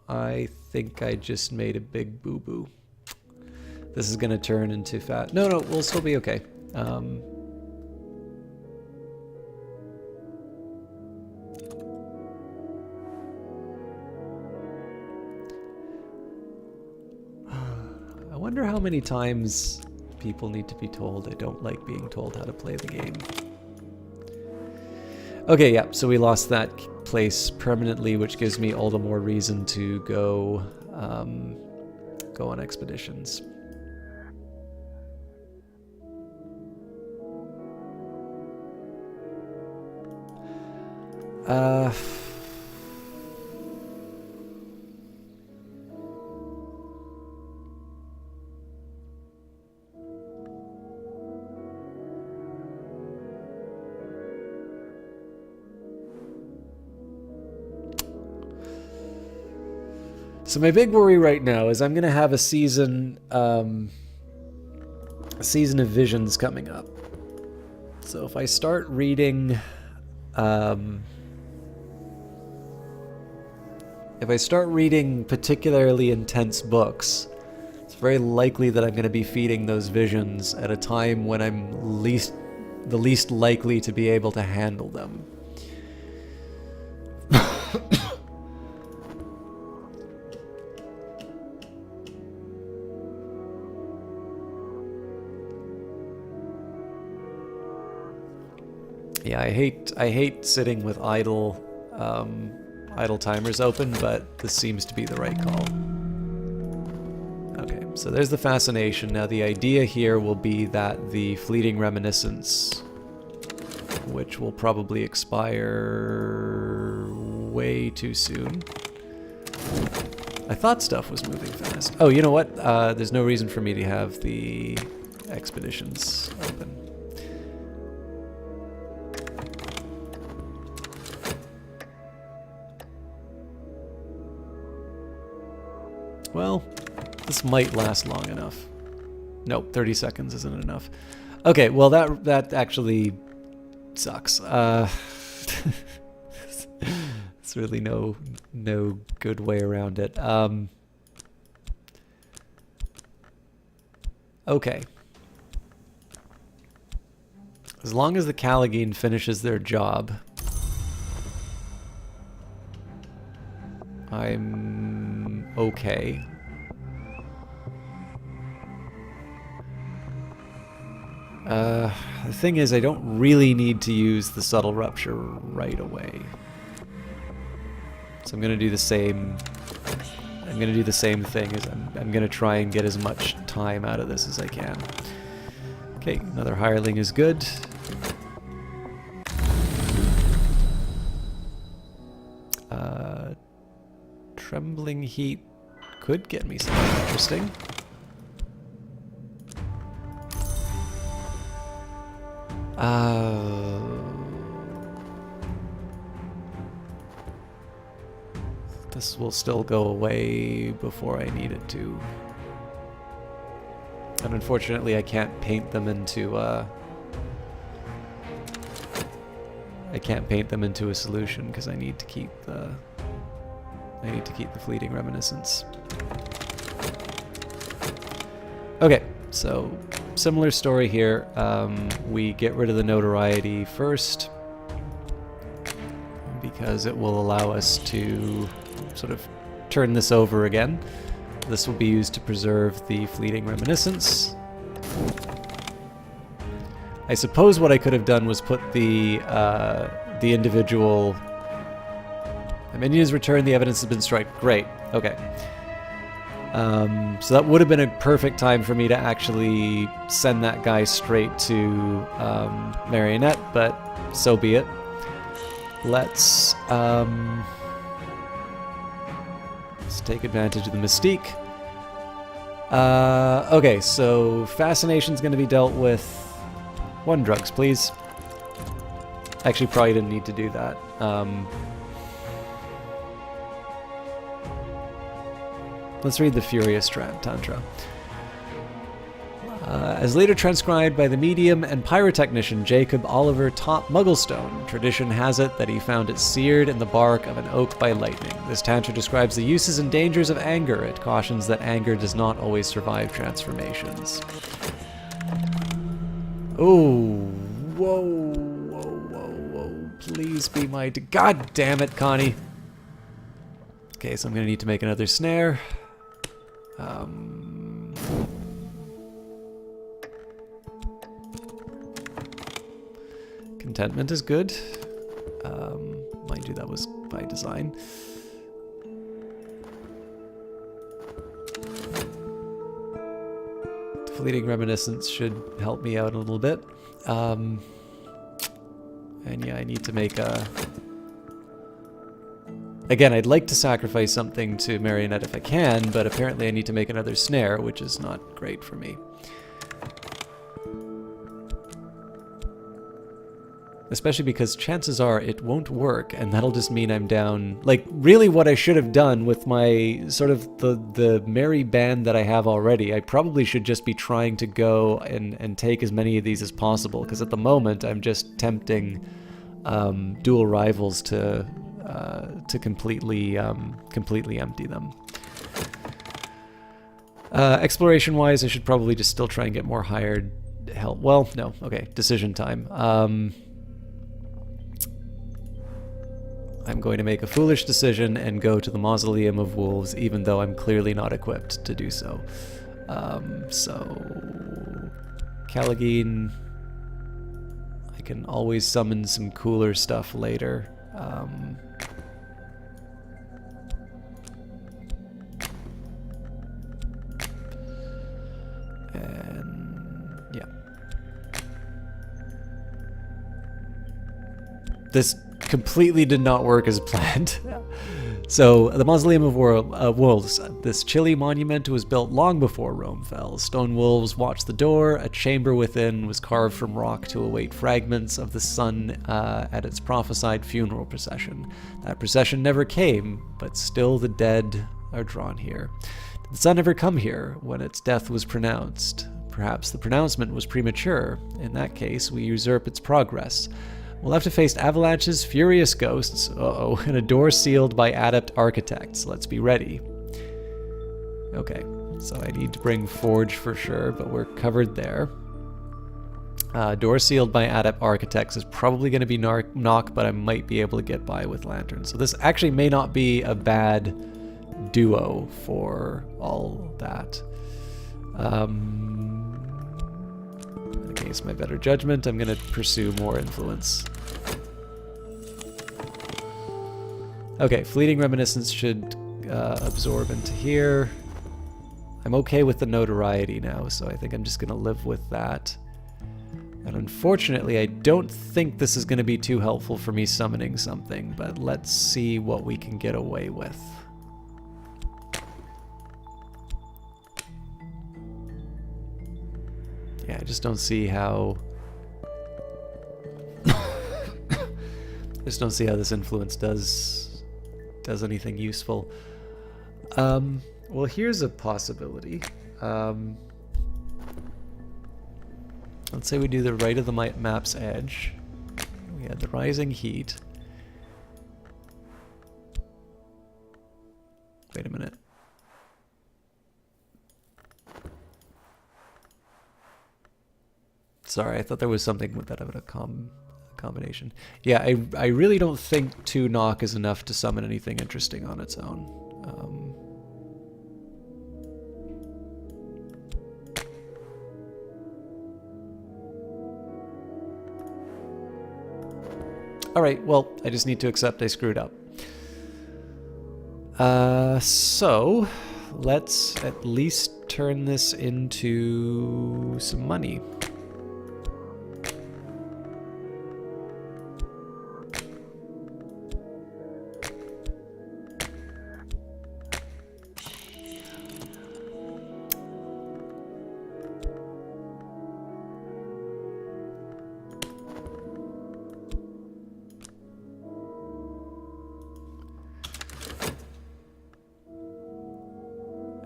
I think I just made a big boo-boo. This is going to turn into fat. No, we'll still be okay. wonder how many times people need to be told I don't like being told how to play the game. Okay, yeah, so we lost that place permanently, which gives me all the more reason to go go on expeditions. So my big worry right now is I'm gonna have a season of visions coming up. So if I start reading, particularly intense books, it's very likely that I'm going to be feeding those visions at a time when I'm the least likely to be able to handle them. Yeah, I hate sitting with idle timers open, but this seems to be the right call. Okay, so there's the fascination. Now the idea here will be that the fleeting reminiscence, which will probably expire way too soon. I thought stuff was moving fast. Oh, you know what? There's no reason for me to have the expeditions open. Well, this might last long enough. Nope, 30 seconds isn't enough. Okay, well that actually sucks. There's really no good way around it. Okay. As long as the Callagine finishes their job, I'm okay. The thing is, I don't really need to use the subtle rupture right away. So I'm gonna do the same. I'm gonna do the same thing. As I'm gonna try and get as much time out of this as I can. Okay, another hireling is good. Trembling heat could get me something interesting. This will still go away before I need it to. And unfortunately I can't paint them into a solution because I need to keep the fleeting reminiscence. Okay, so similar story here. We get rid of the notoriety first because it will allow us to sort of turn this over again. This will be used to preserve the fleeting reminiscence. I suppose what I could have done was put the individual... The minion has returned, the evidence has been struck. Great, okay. So that would have been a perfect time for me to actually send that guy straight to Marionette, but so be it. Let's take advantage of the mystique. Okay, so Fascination's going to be dealt with. 1 drugs, please. Actually, probably didn't need to do that. Let's read the Furious Tantra. As later transcribed by the medium and pyrotechnician Jacob Oliver Mugglestone, tradition has it that he found it seared in the bark of an oak by lightning. This tantra describes the uses and dangers of anger. It cautions that anger does not always survive transformations. Oh, whoa. Please be my... God damn it, Connie. Okay, so I'm going to need to make another snare. Contentment is good. Mind you, that was by design. Fleeting Reminiscence should help me out a little bit. And yeah, I need to make a... Again, I'd like to sacrifice something to Marionette if I can, but apparently I need to make another snare, which is not great for me. Especially because chances are it won't work, and that'll just mean I'm down... Like, really what I should have done with my sort of the merry band that I have already, I probably should just be trying to go and take as many of these as possible, because at the moment I'm just tempting dual rivals to completely empty them. Exploration-wise, I should probably just still try and get more hired help. Well, no, okay, decision time. I'm going to make a foolish decision and go to the Mausoleum of Wolves, even though I'm clearly not equipped to do so. So... Callagine... I can always summon some cooler stuff later. And... yeah. This completely did not work as planned. So, the Mausoleum of Wolves. This chilly monument was built long before Rome fell. Stone wolves watched the door. A chamber within was carved from rock to await fragments of the sun at its prophesied funeral procession. That procession never came, but still the dead are drawn here. Did the sun ever come here when its death was pronounced? Perhaps the pronouncement was premature. In that case, we usurp its progress. We'll have to face avalanches, furious ghosts, and a door sealed by adept architects. Let's be ready. Okay, so I need to bring Forge for sure, but we're covered there. Door sealed by adept architects is probably going to be Nock, but I might be able to get by with Lanterns. So this actually may not be a bad duo for all that. Against my better judgment, I'm going to pursue more influence. Okay, Fleeting Reminiscence should absorb into here. I'm okay with the notoriety now, so I think I'm just going to live with that. And unfortunately, I don't think this is going to be too helpful for me summoning something, but let's see what we can get away with. Yeah, I just don't see how... I just don't see how this influence does anything useful. Well, here's a possibility. Let's say we do the right of the map's edge. We had the rising heat. Wait a minute. Sorry, I thought there was something with that of a combination. Yeah, I really don't think 2 knock is enough to summon anything interesting on its own. Alright, well, I just need to accept I screwed up. So, let's at least turn this into some money.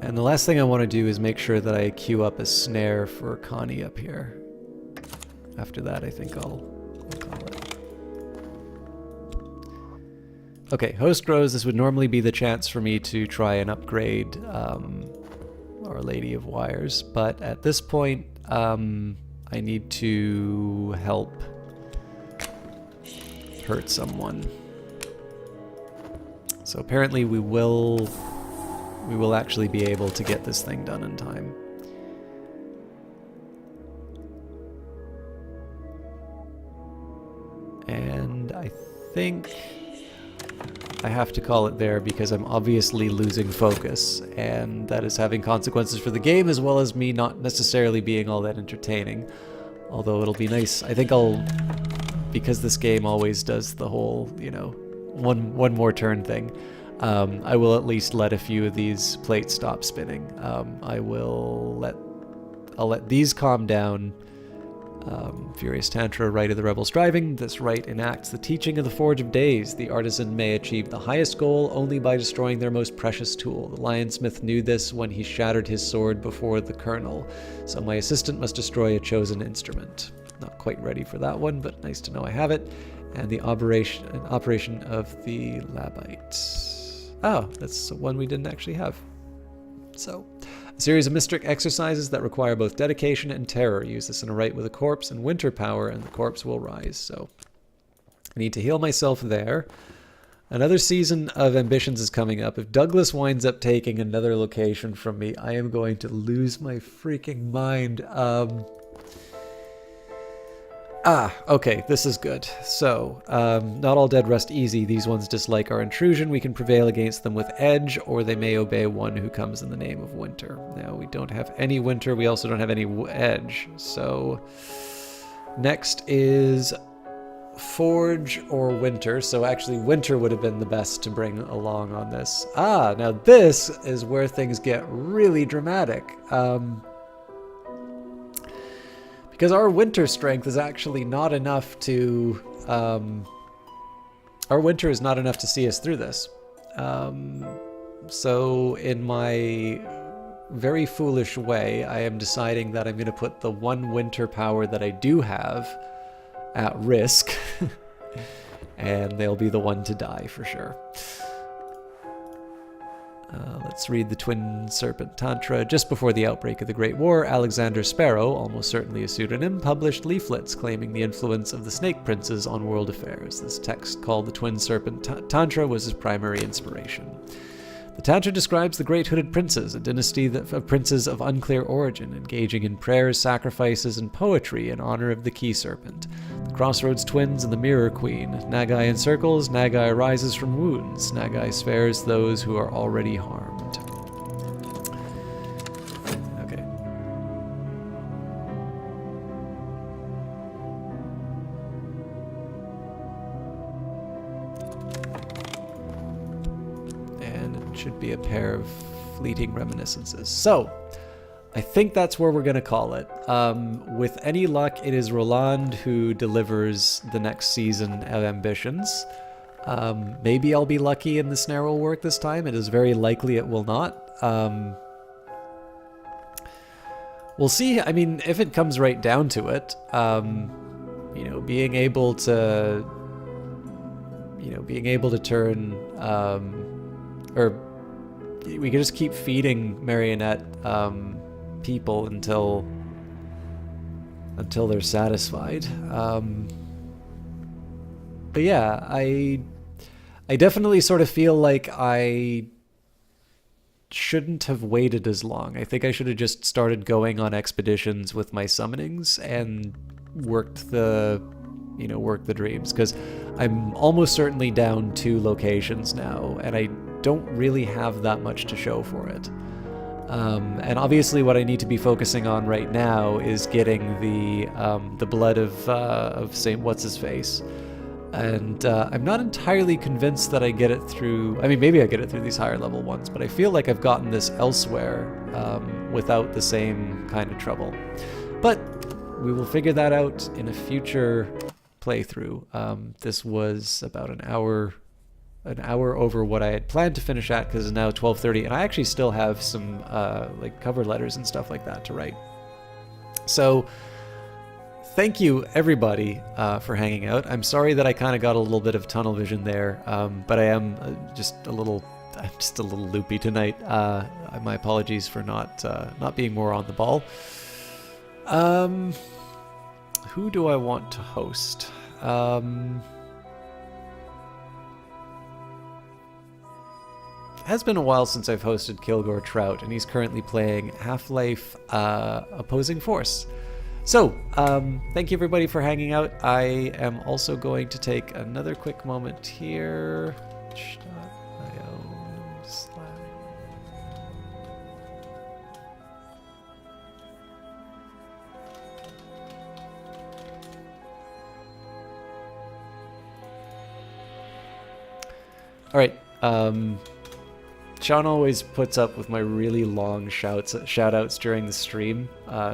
And the last thing I want to do is make sure that I queue up a snare for Connie up here. After that, I think I'll call it. Okay, Host grows. This would normally be the chance for me to try and upgrade Our Lady of Wires, but at this point, I need to help hurt someone. So apparently we will actually be able to get this thing done in time. And I think I have to call it there because I'm obviously losing focus, and that is having consequences for the game as well as me not necessarily being all that entertaining. Although it'll be nice. I think because this game always does the whole, you know, one more turn thing, I will at least let a few of these plates stop spinning. I'll let these calm down. Furious Tantra, Rite of the Rebel Striving. This rite enacts the teaching of the Forge of Days. The artisan may achieve the highest goal only by destroying their most precious tool. The Lionsmith knew this when he shattered his sword before the Colonel, so my assistant must destroy a chosen instrument. Not quite ready for that one, but nice to know I have it. And the operation of the Labite. Oh, that's one we didn't actually have. So, a series of mystic exercises that require both dedication and terror. Use this in a rite with a corpse and winter power, and the corpse will rise. So, I need to heal myself there. Another season of ambitions is coming up. If Douglas winds up taking another location from me, I am going to lose my freaking mind. Okay, this is good. So, not all dead rest easy. These ones dislike our intrusion. We can prevail against them with edge, or they may obey one who comes in the name of winter. Now, we don't have any winter. We also don't have any edge. So, next is forge or winter. So, actually, winter would have been the best to bring along on this. Now this is where things get really dramatic. Because our winter strength is actually not enough to... our winter is not enough to see us through this. So in my very foolish way, I am deciding that I'm going to put the one winter power that I do have at risk. And they'll be the one to die for sure. Let's read the Twin Serpent Tantra. Just before the outbreak of the Great War, Alexander Sparrow, almost certainly a pseudonym, published leaflets claiming the influence of the Snake Princes on world affairs. This text, called the Twin Serpent Tantra, was his primary inspiration. The Tantra describes the Great Hooded Princes, a dynasty of princes of unclear origin, engaging in prayers, sacrifices, and poetry in honor of the Key Serpent, the Crossroads Twins, and the Mirror Queen. Nagai encircles, Nagai rises from wounds, Nagai spares those who are already harmed. Okay. Should be a pair of fleeting reminiscences. So, I think that's where we're going to call it. With any luck, it is Roland who delivers the next season of Ambitions. Maybe I'll be lucky and the snare will work this time. It is very likely it will not. We'll see. I mean, if it comes right down to it, being able to turn, or we could just keep feeding marionette people until they're satisfied. But yeah, I definitely sort of feel like I shouldn't have waited as long. I think I should have just started going on expeditions with my summonings and worked the dreams, because I'm almost certainly down 2 locations now, and I don't really have that much to show for it. And obviously what I need to be focusing on right now is getting the blood of Saint What's-His-Face. And I'm not entirely convinced that I get it through... I mean, maybe I get it through these higher level ones, but I feel like I've gotten this elsewhere without the same kind of trouble. But we will figure that out in a future playthrough. This was about an hour over what I had planned to finish at, because it's now 12:30, and I actually still have some cover letters and stuff like that to write. So thank you everybody for hanging out. I'm sorry that I kind of got a little bit of tunnel vision there, but I am just a little loopy tonight. My apologies for not being more on the ball. Who do I want to host? It has been a while since I've hosted Kilgore Trout, and he's currently playing Half-Life Opposing Force. So, thank you everybody for hanging out. I am also going to take another quick moment here. All right. Sean always puts up with my really long shout-outs during the stream.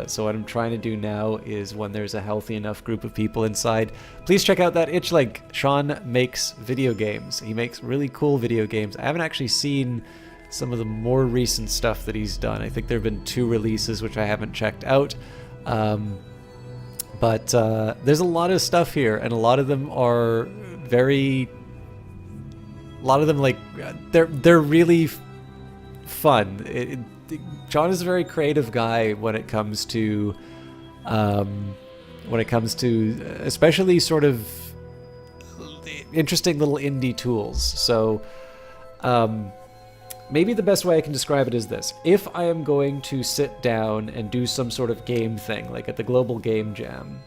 So what I'm trying to do now is when there's a healthy enough group of people inside, please check out that itch link. Sean makes video games. He makes really cool video games. I haven't actually seen some of the more recent stuff that he's done. I think there have been 2 releases which I haven't checked out. But there's a lot of stuff here, and a lot of them are like they're really fun. John is a very creative guy when it comes to especially sort of interesting little indie tools. So maybe the best way I can describe it is this: if I am going to sit down and do some sort of game thing, like at the Global Game Jam,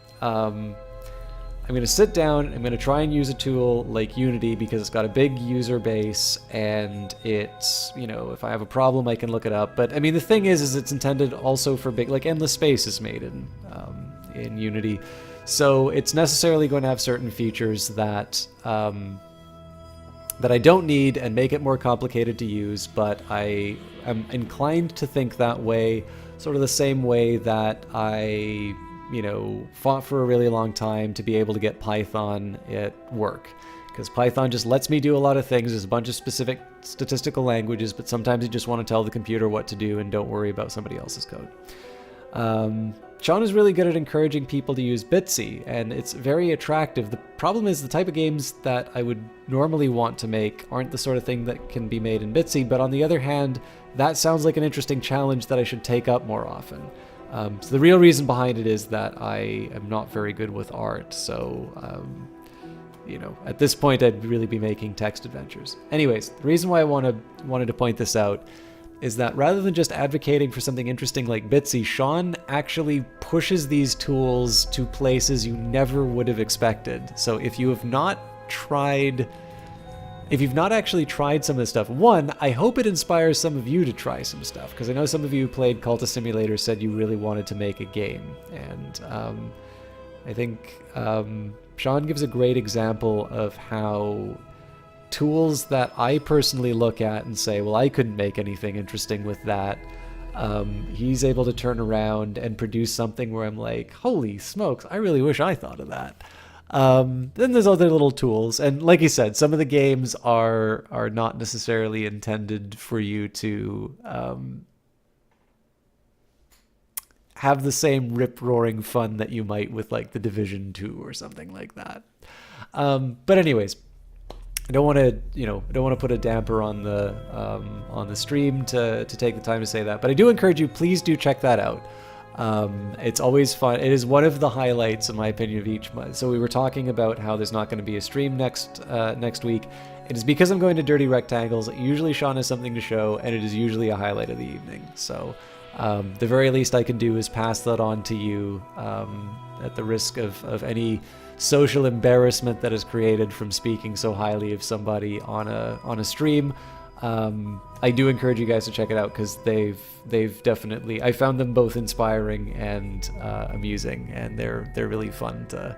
I'm going to sit down, I'm going to try and use a tool like Unity because it's got a big user base, and it's, you know, if I have a problem, I can look it up. But I mean, the thing is it's intended also for big, like Endless Space is made in Unity. So it's necessarily going to have certain features that I don't need and make it more complicated to use, but I am inclined to think that way, sort of the same way that I, you know, fought for a really long time to be able to get Python at work, because Python just lets me do a lot of things. There's a bunch of specific statistical languages, but sometimes you just want to tell the computer what to do and don't worry about somebody else's code. Sean is really good at encouraging people to use Bitsy, and it's very attractive. The problem is the type of games that I would normally want to make aren't the sort of thing that can be made in Bitsy, but on the other hand, that sounds like an interesting challenge that I should take up more often. So the real reason behind it is that I am not very good with art, so, you know, at this point I'd really be making text adventures. Anyways, the reason why I wanted to point this out is that rather than just advocating for something interesting like Bitsy, Sean actually pushes these tools to places you never would have expected. So if you have not actually tried some of this stuff, one, I hope it inspires some of you to try some stuff, because I know some of you who played Cultist Simulator said you really wanted to make a game, and I think Sean gives a great example of how tools that I personally look at and say, well, I couldn't make anything interesting with that, he's able to turn around and produce something where I'm like, holy smokes, I really wish I thought of that. Then there's other little tools, and like you said, some of the games are not necessarily intended for you to have the same rip-roaring fun that you might with like The Division 2 or something like that. But anyways, I don't want to put a damper on the stream to take the time to say that, but I do encourage you, please do check that out. It's always fun. It is one of the highlights, in my opinion, of each month. So we were talking about how there's not going to be a stream next week. It is because I'm going to Dirty Rectangles. Usually Sean has something to show, and it is usually a highlight of the evening. So the very least I can do is pass that on to you, at the risk of any social embarrassment that is created from speaking so highly of somebody on a stream. I do encourage you guys to check it out, because they've definitely, I found them both inspiring and amusing, and they're really fun to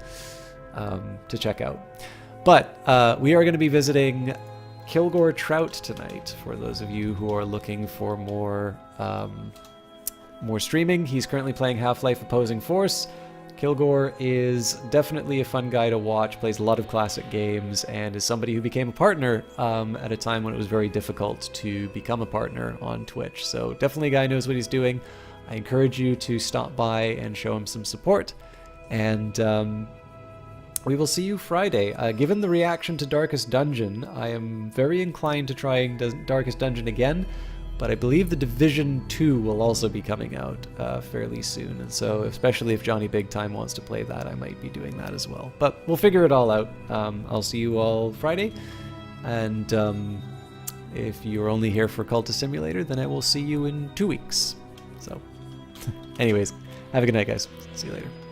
check out. But we are going to be visiting Kilgore Trout tonight, for those of you who are looking for more streaming. He's currently playing Half-Life Opposing Force. Kilgore is definitely a fun guy to watch, plays a lot of classic games, and is somebody who became a partner at a time when it was very difficult to become a partner on Twitch. So definitely a guy who knows what he's doing. I encourage you to stop by and show him some support. And we will see you Friday. Given the reaction to Darkest Dungeon, I am very inclined to trying Darkest Dungeon again. But I believe The Division 2 will also be coming out fairly soon. And so, especially if Johnny Big Time wants to play that, I might be doing that as well. But we'll figure it all out. I'll see you all Friday. And if you're only here for Cultist Simulator, then I will see you in 2 weeks. So, anyways, Have a good night, guys. See you later.